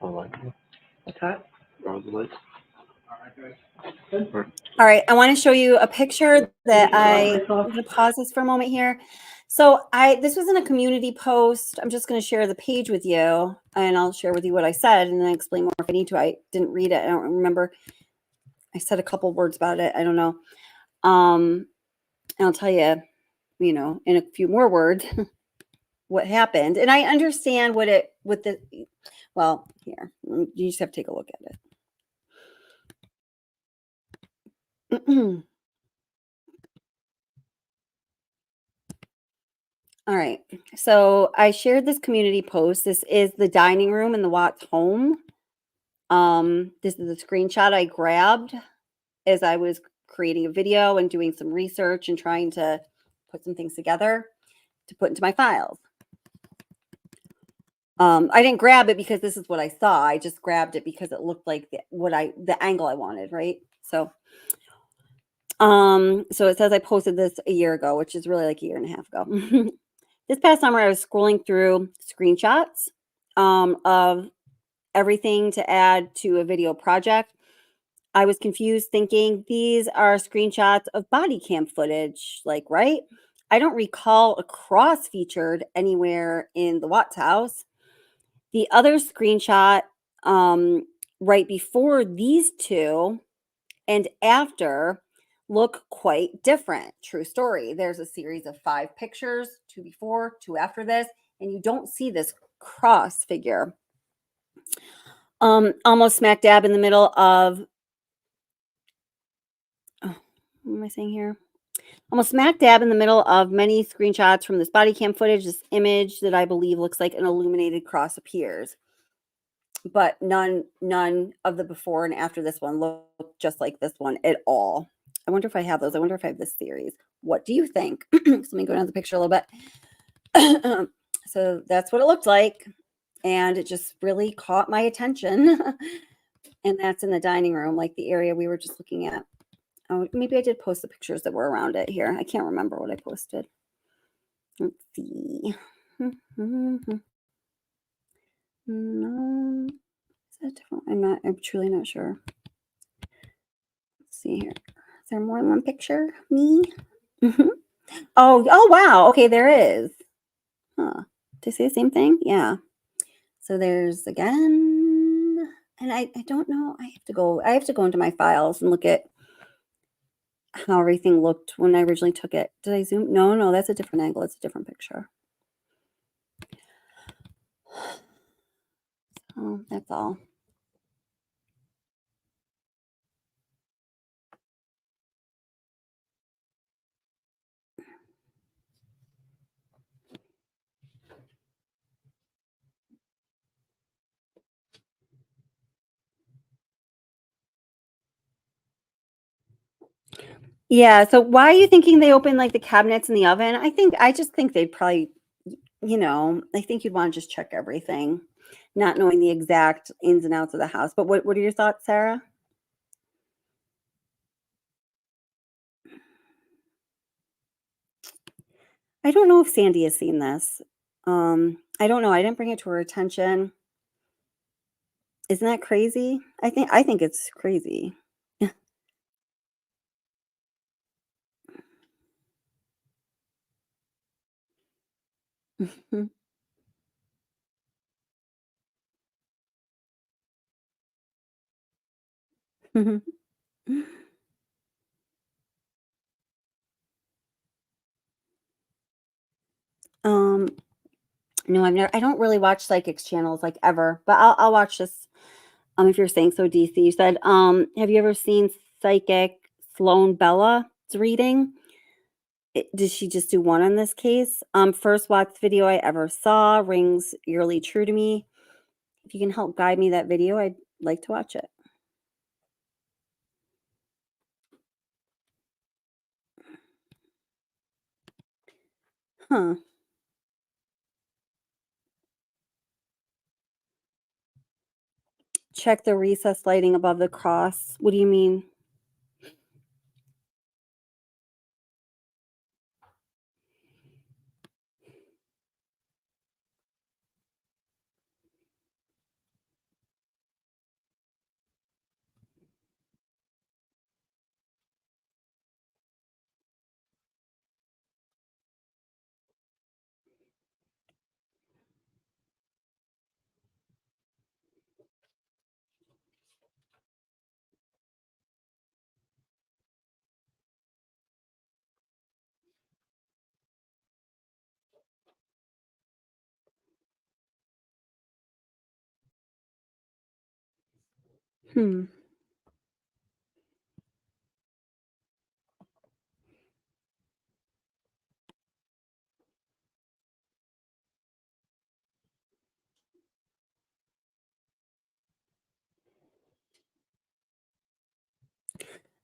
the lights. What's that? Are the lights? All right, I want to show you a picture that I'm going to pause this for a moment here. So this was in a community post. I'm just going to share the page with you, and I'll share with you what I said, and then explain more if I need to. I didn't read it. I don't remember. I said a couple words about it. I don't know. And I'll tell you, in a few more words, what happened. And I understand here, you just have to take a look at it. All right. So I shared this community post. This is the dining room in the Watts home. This is a screenshot I grabbed as I was creating a video and doing some research and trying to put some things together to put into my files. I didn't grab it because this is what I saw. I just grabbed it because it looked like the angle I wanted, right? So it says I posted this a year ago, which is really like a year and a half ago. This past summer, I was scrolling through screenshots of everything to add to a video project. I was confused thinking these are screenshots of body cam footage, right? I don't recall a cross featured anywhere in the Watts house. The other screenshot right before these two and after look quite different. True story. There's a series of 5 pictures, 2 before, 2 after this, and you don't see this cross figure. Almost smack dab in the middle of, what am I saying here? Almost smack dab in the middle of many screenshots from this body cam footage, this image that I believe looks like an illuminated cross appears. But none of the before and after this one look just like this one at all. I wonder if I have those. I wonder if I have this series. What do you think? So let me go down to the picture a little bit. So that's what it looked like. And it just really caught my attention. And that's in the dining room, like the area we were just looking at. Oh, maybe I did post the pictures that were around it here. I can't remember what I posted. Let's see. No. Is that different? I'm truly not sure. Let's see here. Is there more than one picture? Me? Oh, wow. Okay, there is. Huh. Did I say the same thing? Yeah. So there's again, and I don't know. I have to go into my files and look at how everything looked when I originally took it. Did I zoom? No, that's a different angle. It's a different picture. So that's all. Yeah. So why are you thinking they open like the cabinets in the oven? I just think they'd probably, I think you'd want to just check everything, not knowing the exact ins and outs of the house. But what are your thoughts, Sarah? I don't know if Sandy has seen this. I don't know. I didn't bring it to her attention. Isn't that crazy? I think it's crazy. No, I don't really watch psychics channels like ever, but I'll watch this. If you're saying so, DC, you said, have you ever seen psychic Sloan Bella's reading? Did she just do one on this case? First Watts video I ever saw, rings eerily true to me. If you can help guide me that video, I'd like to watch it. Huh. Check the recessed lighting above the cross. What do you mean?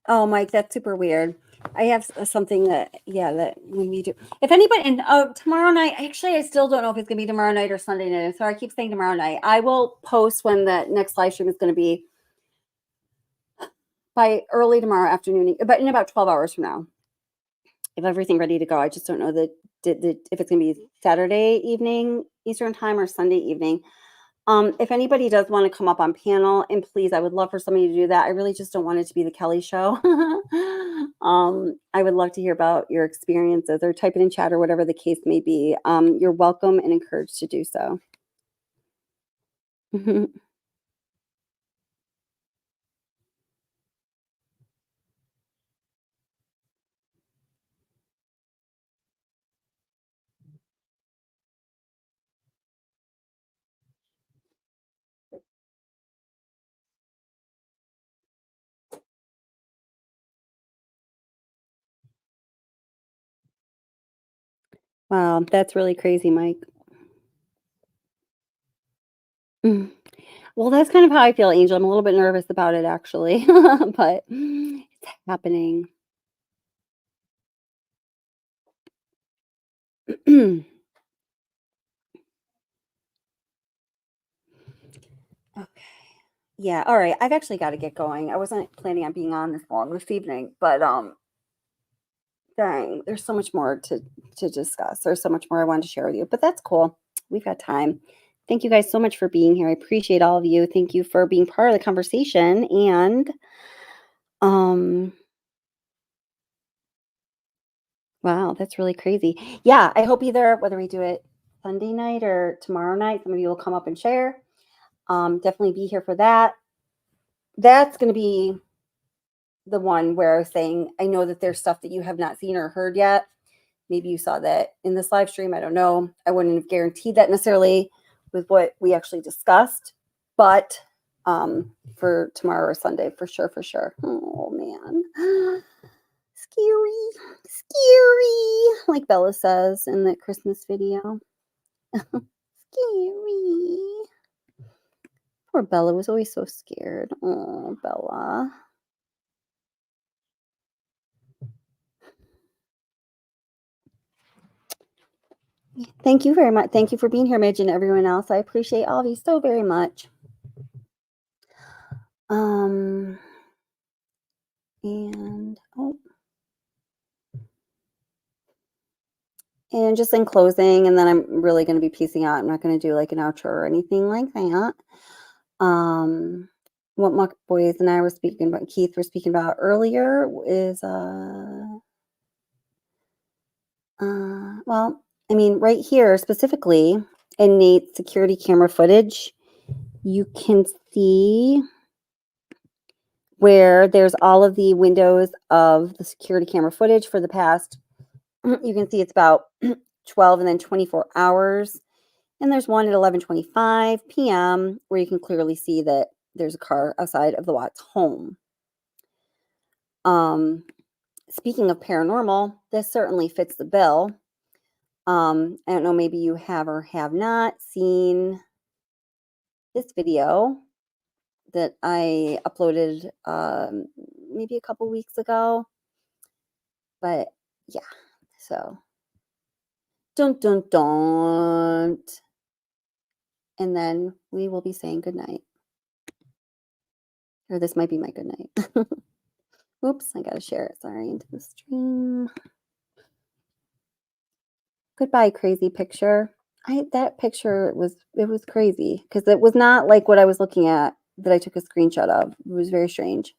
Oh, Mike, that's super weird. I have something that, yeah, that when we do. If anybody, and tomorrow night, actually, I still don't know if it's going to be tomorrow night or Sunday night. So I keep saying tomorrow night. I will post when the next live stream is going to be by early tomorrow afternoon, but in about 12 hours from now. If everything ready to go, I just don't know if it's going to be Saturday evening Eastern time or Sunday evening. If anybody does want to come up on panel, and please, I would love for somebody to do that. I really just don't want it to be the Kelly show. I would love to hear about your experiences, or type it in chat or whatever the case may be. You're welcome and encouraged to do so. Wow, that's really crazy, Mike. Well, that's kind of how I feel, Angel. I'm a little bit nervous about it, actually, but it's happening. Okay. Yeah, all right. I've actually got to get going. I wasn't planning on being on this long this evening, but dang, there's so much more to discuss. There's so much more I wanted to share with you, but that's cool. We've got time. Thank you guys so much for being here. I appreciate all of you. Thank you for being part of the conversation. And wow, that's really crazy. Yeah, I hope either whether we do it Sunday night or tomorrow night, some of you will come up and share. Definitely be here for that. That's going to be the one where I was saying, I know that there's stuff that you have not seen or heard yet. Maybe you saw that in this live stream. I don't know. I wouldn't have guaranteed that necessarily with what we actually discussed, but for tomorrow or Sunday, for sure, for sure. Oh, man. Scary, like Bella says in the Christmas video. Scary. Poor Bella was always so scared. Oh, Bella. Thank you very much. Thank you for being here, Midge, and everyone else. I appreciate all of you so very much. And just in closing, and then I'm really going to be piecing out. I'm not going to do like an outro or anything like that. What Muck Boys and I were speaking about, Keith were speaking about earlier is, well, I mean, right here specifically in Nate's security camera footage, you can see where there's all of the windows of the security camera footage for the past, you can see it's about 12 and then 24 hours. And there's one at 11:25 p.m. where you can clearly see that there's a car outside of the Watts home. Speaking of paranormal, this certainly fits the bill. I don't know, maybe you have or have not seen this video that I uploaded maybe a couple weeks ago. But yeah, so dun dun dun. And then we will be saying good night. Or this might be my good night. Oops, I gotta share it. Sorry, into the stream. Goodbye, crazy picture. That picture was crazy because it was not like what I was looking at that I took a screenshot of. It was very strange.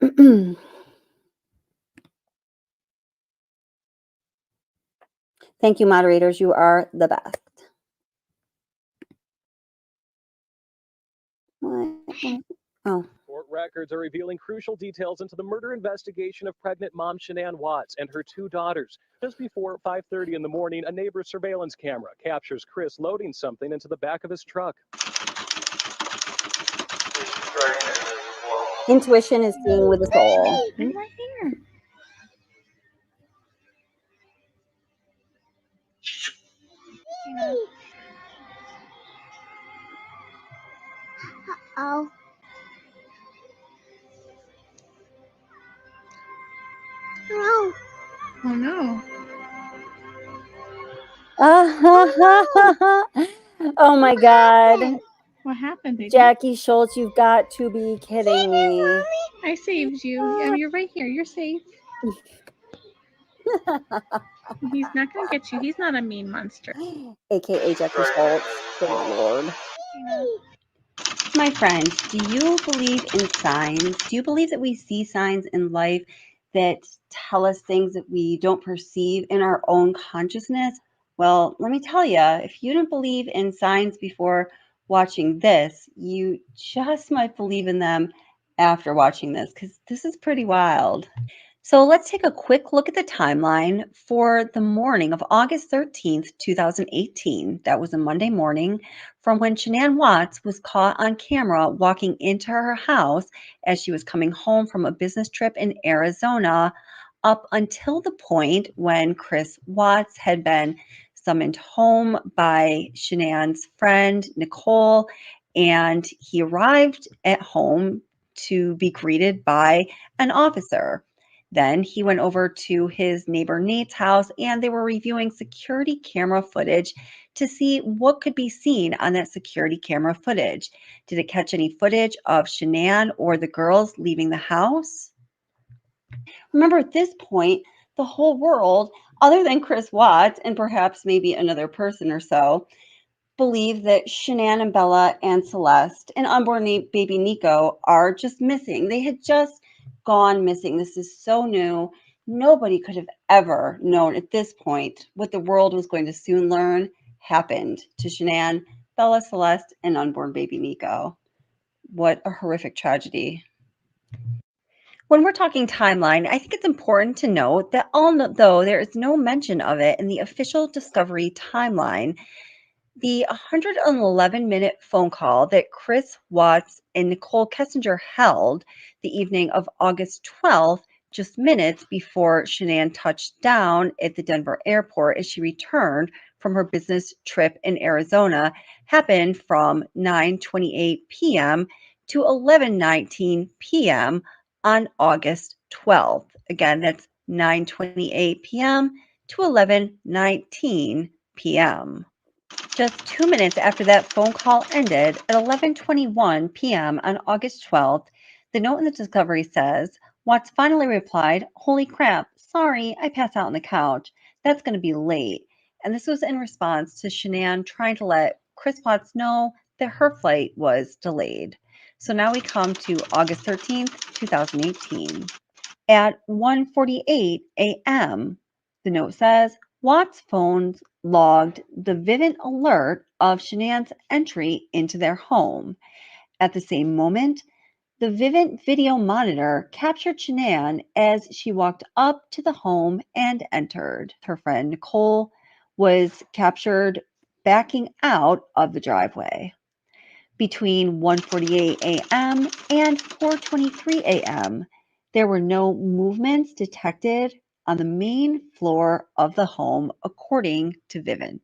Thank you, moderators. You are the best. What? Oh. Court records are revealing crucial details into the murder investigation of pregnant mom Shanann Watts and her 2 daughters. Just before 5:30 in the morning, a neighbor's surveillance camera captures Chris loading something into the back of his truck. Intuition is seeing with the soul. I'm right here. Oh. No. Oh no. Oh my God. What happened, baby? Jackie Schultz, you've got to be kidding me. I saved you. Yeah, you're right here. You're safe. He's not gonna get you. He's not a mean monster. AKA Jackie Schultz. Good Lord. My friend, do you believe in signs? Do you believe that we see signs in life that tell us things that we don't perceive in our own consciousness? Well, let me tell you, if you didn't believe in signs before watching this, you just might believe in them after watching this, because this is pretty wild. So let's take a quick look at the timeline for the morning of August 13th, 2018. That was a Monday morning from when Shanann Watts was caught on camera walking into her house as she was coming home from a business trip in Arizona, up until the point when Chris Watts had been summoned home by Shanann's friend, Nicole, and he arrived at home to be greeted by an officer. Then he went over to his neighbor Nate's house and they were reviewing security camera footage to see what could be seen on that security camera footage. Did it catch any footage of Shanann or the girls leaving the house? Remember, at this point, the whole world, other than Chris Watts and perhaps maybe another person or so, believe that Shanann and Bella and Celeste and unborn baby Nico are just missing. They had just gone missing. This is so new. Nobody could have ever known at this point what the world was going to soon learn happened to Shanann, Bella, Celeste, and unborn baby Nico. What a horrific tragedy. When we're talking timeline, I think it's important to note that although there is no mention of it in the official Discovery timeline, the 111-minute phone call that Chris Watts and Nicole Kessinger held the evening of August 12th, just minutes before Shanann touched down at the Denver airport as she returned from her business trip in Arizona, happened from 9:28 p.m. to 11:19 p.m. on August 12th. Again, that's 9:28 p.m. to 11:19 p.m. Just 2 minutes after that phone call ended at 11:21 p.m. on August 12th, the note in the Discovery says, Watts finally replied, "Holy crap, sorry, I passed out on the couch. That's going to be late." And this was in response to Shanann trying to let Chris Watts know that her flight was delayed. So now we come to August 13th, 2018. At 1:48 a.m., the note says, Watts' phones logged the Vivint alert of Shanann's entry into their home. At the same moment, the Vivint video monitor captured Shanann as she walked up to the home and entered. Her friend Nicole was captured backing out of the driveway. Between 1:48 a.m. and 4:23 a.m., there were no movements detected on the main floor of the home, according to Vivint.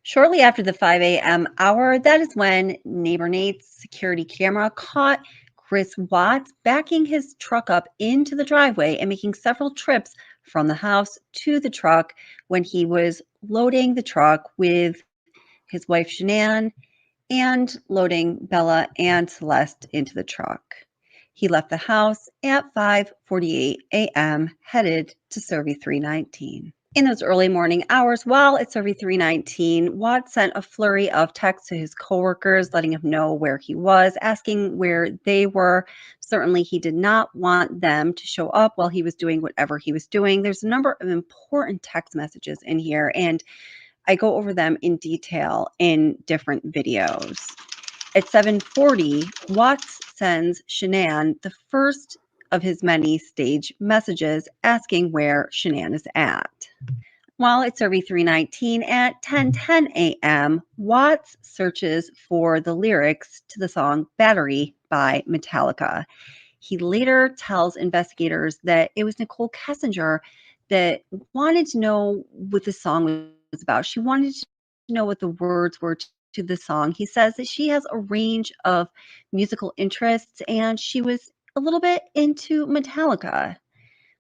Shortly after the 5 a.m. hour, that is when neighbor Nate's security camera caught Chris Watts backing his truck up into the driveway and making several trips from the house to the truck when he was loading the truck with his wife Shanann and loading Bella and Celeste into the truck. He left the house at 5:48 a.m., headed to Survey 319. In those early morning hours, while at Survey 319, Watts sent a flurry of texts to his coworkers, letting him know where he was, asking where they were. Certainly, he did not want them to show up while he was doing whatever he was doing. There's a number of important text messages in here, and I go over them in detail in different videos. At 7:40, Watts sends Shanann the first of his many stage messages asking where Shanann is at. While it's RV319 at 10:10 a.m., Watts searches for the lyrics to the song Battery by Metallica. He later tells investigators that it was Nicole Kessinger that wanted to know what the song was about. She wanted to know what the words were to the song. He says that she has a range of musical interests and she was a little bit into Metallica.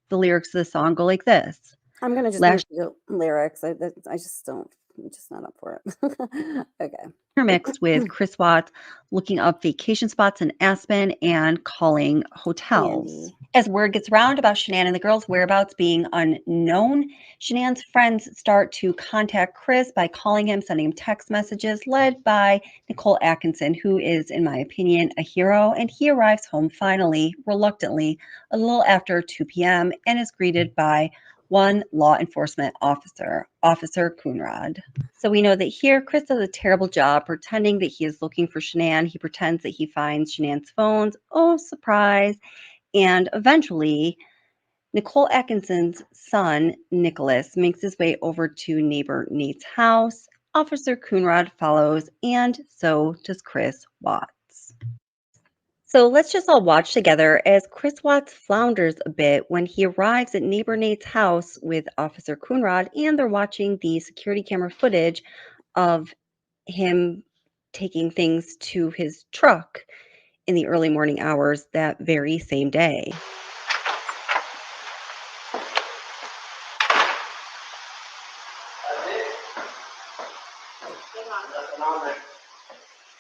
The lyrics of the song go like this. I'm gonna just read the lyrics. I just don't. I'm just not up for it. Okay. Mixed with Chris Watts looking up vacation spots in Aspen and calling hotels. As word gets around about Shanann and the girls' whereabouts being unknown, Shanann's friends start to contact Chris by calling him, sending him text messages, led by Nicole Atkinson, who is, in my opinion, a hero. And he arrives home finally, reluctantly, a little after 2 p.m. and is greeted by one law enforcement officer, Officer Coonrod. So we know that here, Chris does a terrible job pretending that he is looking for Shanann. He pretends that he finds Shanann's phones. Oh, surprise. And eventually, Nicole Atkinson's son, Nicholas, makes his way over to neighbor Nate's house. Officer Coonrod follows, and so does Chris Watts. So let's just all watch together as Chris Watts flounders a bit when he arrives at neighbor Nate's house with Officer Coonrod, and they're watching the security camera footage of him taking things to his truck in the early morning hours that very same day.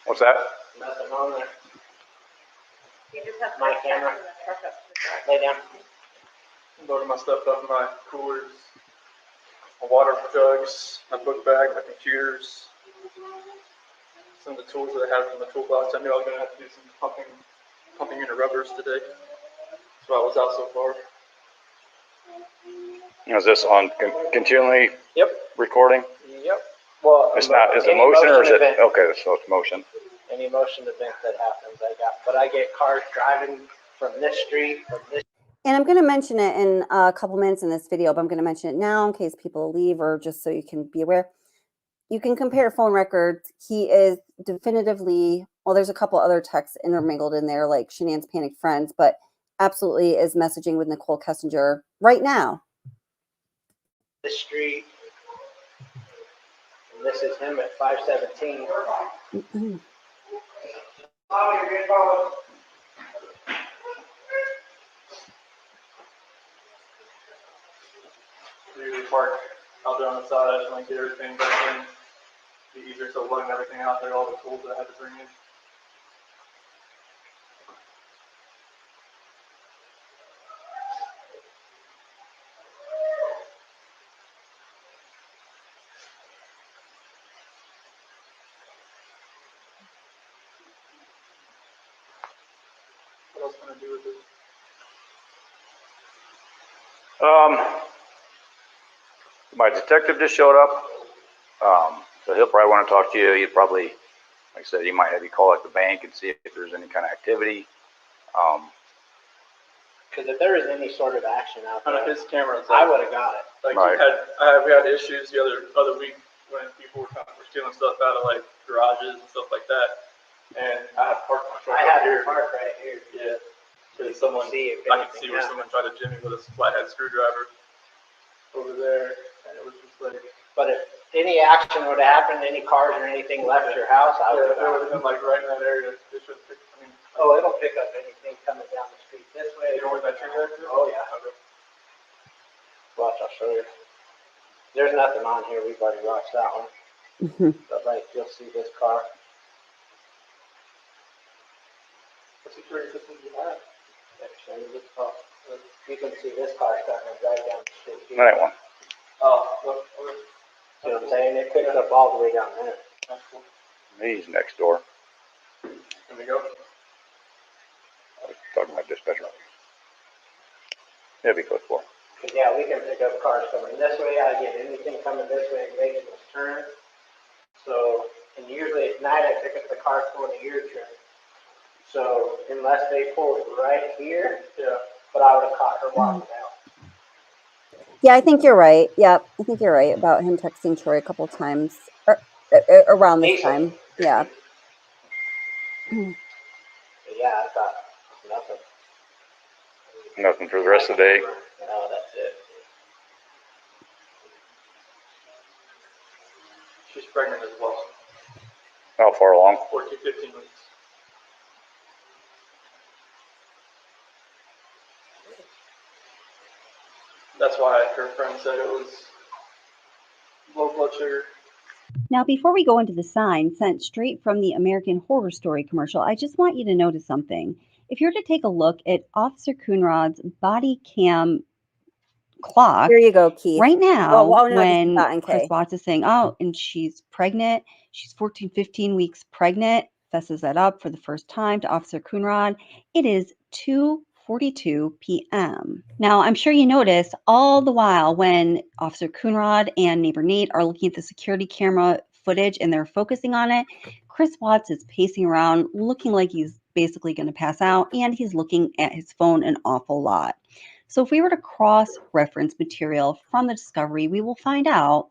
What's that? Nothing on there. My camera. Lay down. Loading my stuff up in my coolers, my water jugs, my book bag, my computers, some of the tools that I had from the toolbox. I knew I was going to have to do some pumping unit rubbers today. That's why I was out so far. Is this on continually recording? Yep. Well, It's not, is it motion or is it, event, okay, so it's motion. any motion event that happens, but I get cars driving from this street, from this. And I'm going to mention it in a couple minutes in this video, but I'm going to mention it now in case people leave or just so you can be aware. You can compare phone records. He is definitively, well, there's a couple other texts intermingled in there, like Shanann's panicked friends, but absolutely is messaging with Nicole Kessinger right now. This street. And this is him at 517. We usually park out there on the side. I just want to get everything back in. Be easier, so lugging everything out there, all the tools that I had to bring in. What else can I do with this? My detective just showed up. So he'll probably want to talk to you. He'd probably, like I said, he might have you call at the bank and see if there's any kind of activity. Because if there was any sort of action out there, His camera, I would have got it. like Right. we had issues the other week when people were stealing stuff out of like garages and stuff like that. And I had parked my truck I up had here. to park right here. Yeah. Because someone, See if I could anything see where happened. someone tried to jimmy with a flathead screwdriver over there, and it was just like. But if any action would have happened, any cars or anything left your house, I would Yeah, have they got would it. have been like right in that area. They should pick, Oh, it'll pick up anything coming down the street this way. You know where that tree is? Oh, yeah. Watch, I'll show you. There's nothing on here. We've already watched that one. But like, you'll see this car. What security system do you have? Actually, this car. You can see this car starting to drive down the street here. That one. Oh, look. See what I'm saying? It picks up all the way down there. That's cool. He's next door. Here we go. I was talking about dispatcher. Yeah, be close for. Cause yeah, we can pick up cars coming this way. I get anything coming this way making this turn. So, and usually at night I pick up the cars going to your turn. So unless they pulled right here, yeah. But I would have caught her walking out. Yeah, I think you're right. Yep, I think you're right about him texting Troy a couple times around this time. Yeah. Yeah, I thought nothing. Nothing for the rest of the day. No, that's it. She's pregnant as well. How far along? 14, 15 weeks. That's why her friend said it was low blood sugar. Now, before we go into the sign sent straight from the American Horror Story commercial, I just want you to notice something. If you're to take a look at Officer Coonrod's body cam clock, Here you go, Keith. right now, no, this is when not in Chris K. Watts is saying, oh, and she's pregnant, she's 14, 15 weeks pregnant, fesses that up for the first time to Officer Coonrod, it is 2:42 p.m. Now, I'm sure you notice all the while when Officer Coonrod and neighbor Nate are looking at the security camera footage and they're focusing on it, Chris Watts is pacing around looking like he's basically going to pass out, and he's looking at his phone an awful lot. So if we were to cross-reference material from the discovery, we will find out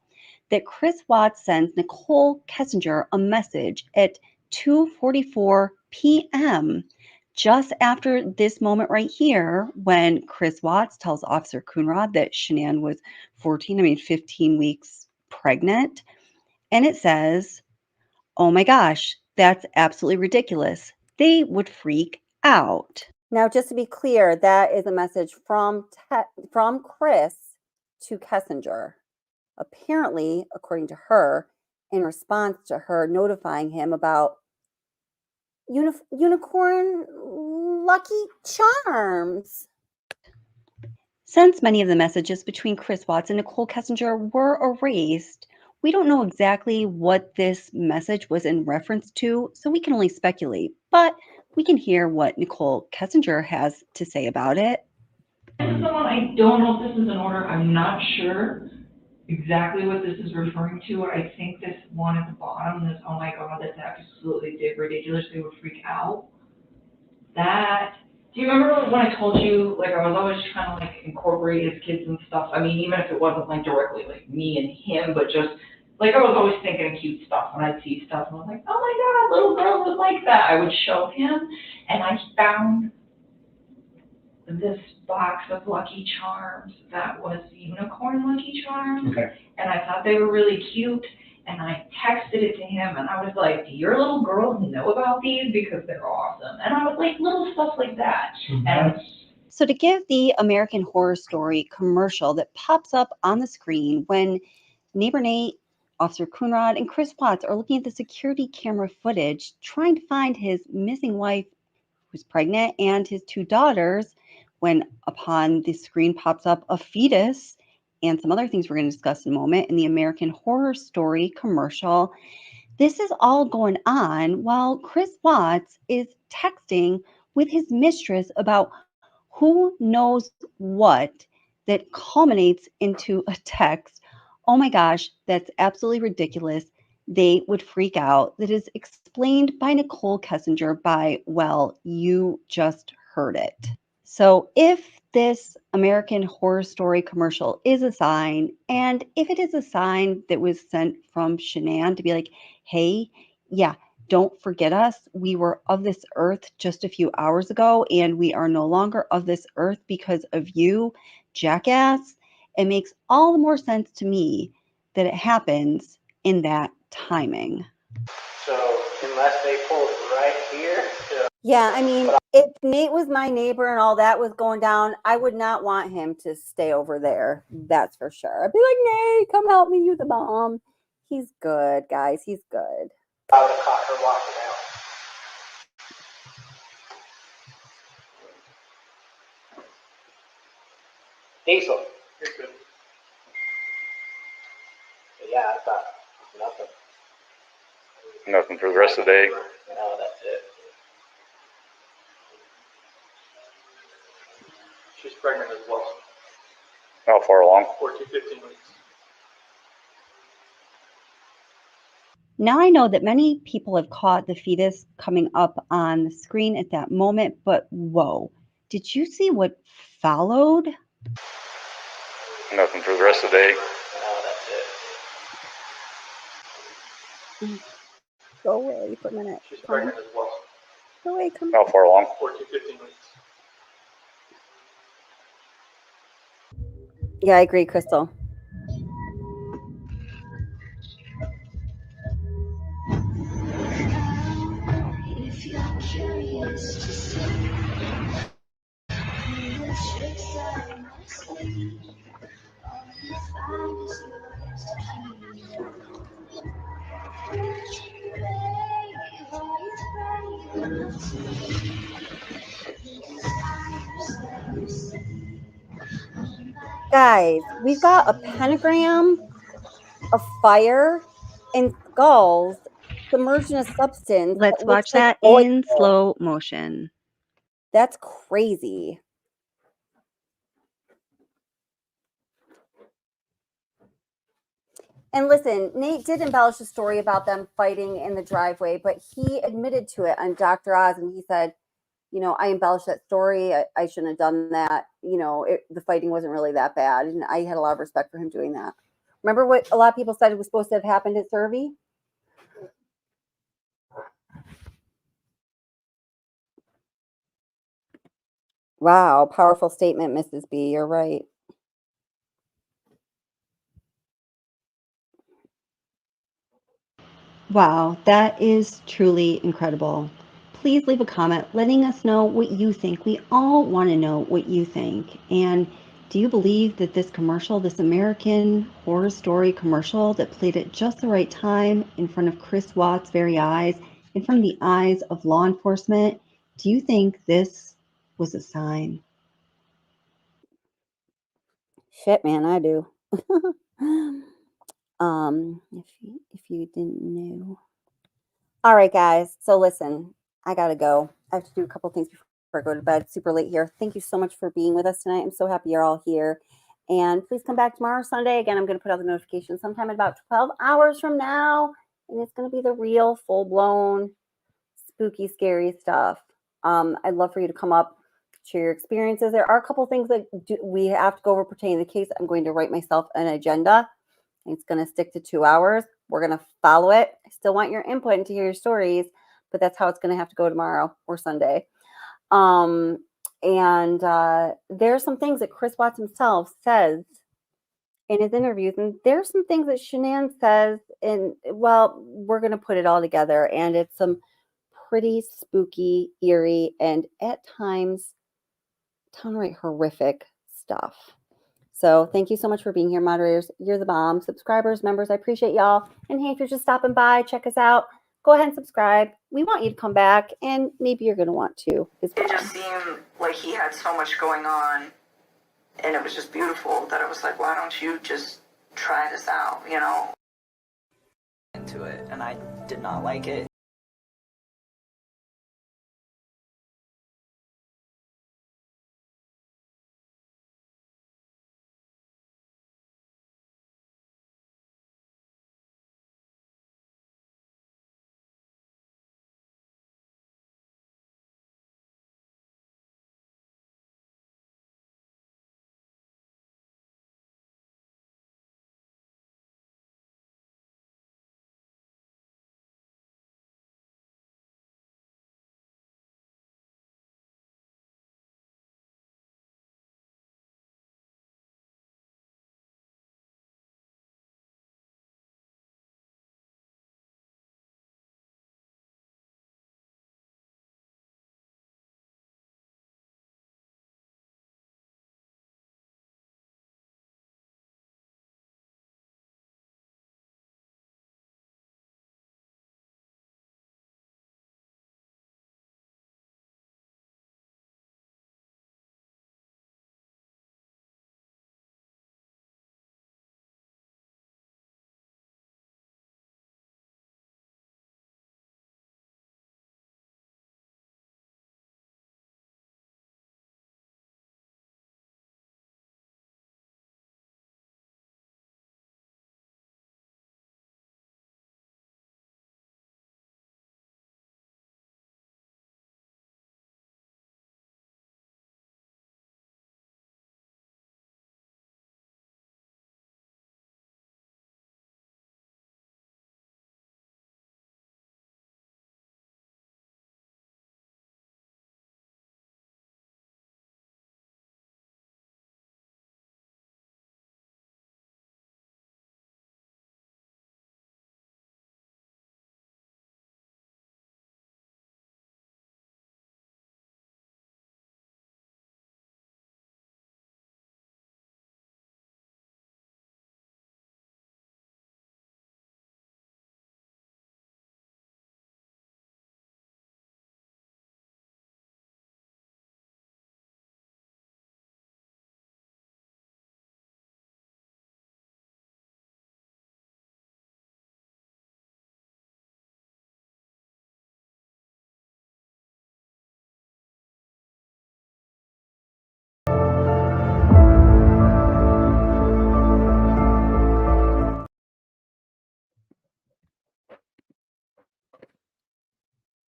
that Chris Watts sends Nicole Kessinger a message at 2:44 p.m. just after this moment right here, when Chris Watts tells Officer Coonrod that Shanann was 15 weeks pregnant. And it says, oh my gosh, that's absolutely ridiculous. They would freak out. Now, just to be clear, that is a message from Chris to Kessinger. Apparently, according to her, in response to her notifying him about unicorn Lucky Charms. Since many of the messages between Chris Watts and Nicole Kessinger were erased, we don't know exactly what this message was in reference to, so we can only speculate. But we can hear what Nicole Kessinger has to say about it. This is the one, I don't know if this is in order, I'm not sure exactly what this is referring to. I think this one at the bottom, this, oh my god, that's absolutely ridiculous, they would freak out. That, do you remember when I told you, like, I was always trying to, like, incorporate his kids and stuff? I mean, even if it wasn't, like, directly, like, me and him, but just, like, I was always thinking of cute stuff when I'd see stuff, and I was like, oh my god, little girls would like that. I would show him, and I found this box of Lucky Charms that was unicorn Lucky Charms. Okay. And I thought they were really cute, and I texted it to him, and I was like, do your little girls know about these? Because they're awesome. And I was like, little stuff like that. And so to give the American Horror Story commercial that pops up on the screen when neighbor Nate, Officer Coonrod, and Chris Watts are looking at the security camera footage, trying to find his missing wife who's pregnant and his two daughters, when upon the screen pops up a fetus and some other things we're going to discuss in a moment in the American Horror Story commercial. This is all going on while Chris Watts is texting with his mistress about who knows what that culminates into a text. Oh my gosh, that's absolutely ridiculous. They would freak out. That is explained by Nicole Kessinger by, well, you just heard it. So if this American Horror Story commercial is a sign, and if it is a sign that was sent from Shanann to be like, hey, yeah, don't forget us. We were of this earth just a few hours ago, and we are no longer of this earth because of you, jackass. It makes all the more sense to me that it happens in that timing. So unless they pulled right here. Yeah, I mean, if Nate was my neighbor and all that was going down, I would not want him to stay over there. That's for sure. I'd be like, Nate, come help me, you the mom. He's good, guys. He's good. I would have caught her walking out. Diesel. You're good. Yeah, I thought nothing. Nothing for the rest of the day. No, that's it. She's pregnant as well. How far along? 14, 15 weeks. Now I know that many people have caught the fetus coming up on the screen at that moment, but whoa, did you see what followed? Nothing for the rest of the day. No, that's it. Go away for a minute. She's Come on. pregnant as well. Go away. Come. How far along? 14, 15 weeks. Yeah, I agree, Crystal. Guys, we've got a pentagram, a fire, and skulls submerged in a substance. Let's that watch looks like that in oil. slow motion. That's crazy. And listen, Nate did embellish the story about them fighting in the driveway, but he admitted to it on Dr. Oz, and he said, you know, I embellished that story. I shouldn't have done that. You know, the fighting wasn't really that bad. And I had a lot of respect for him doing that. Remember what a lot of people said it was supposed to have happened at Servy? Wow, powerful statement, Mrs. B. You're right. Wow, that is truly incredible. Please leave a comment letting us know what you think. We all want to know what you think. And do you believe that this commercial, this American Horror Story commercial that played at just the right time in front of Chris Watts' very eyes, in front of the eyes of law enforcement, do you think this was a sign? Shit, man, I do. If you didn't know. All right, guys. So listen, I gotta go. I have to do a couple things before I go to bed. It's super late here. Thank you so much for being with us tonight. I'm so happy you're all here. And please come back tomorrow, Sunday. Again, I'm going to put out the notification sometime in about 12 hours from now. And it's going to be the real, full-blown, spooky, scary stuff. I'd love for you to come up, share your experiences. There are a couple things that we have to go over pertaining to the case. I'm going to write myself an agenda. It's going to stick to 2 hours. We're going to follow it. I still want your input and to hear your stories, but that's how it's going to have to go tomorrow or Sunday. And there's some things that Chris Watts himself says in his interviews, and there's some things that Shanann says, and well, we're going to put it all together, and it's some pretty spooky, eerie, and at times downright horrific stuff. So thank you so much for being here, moderators. You're the bomb. Subscribers, members, I appreciate y'all. And hey, if you're just stopping by, check us out. Go ahead and subscribe. We want you to come back, and maybe you're going to want to as well. It just seemed like he had so much going on, and it was just beautiful that I was like, why don't you just try this out, you know? Into it, and I did not like it.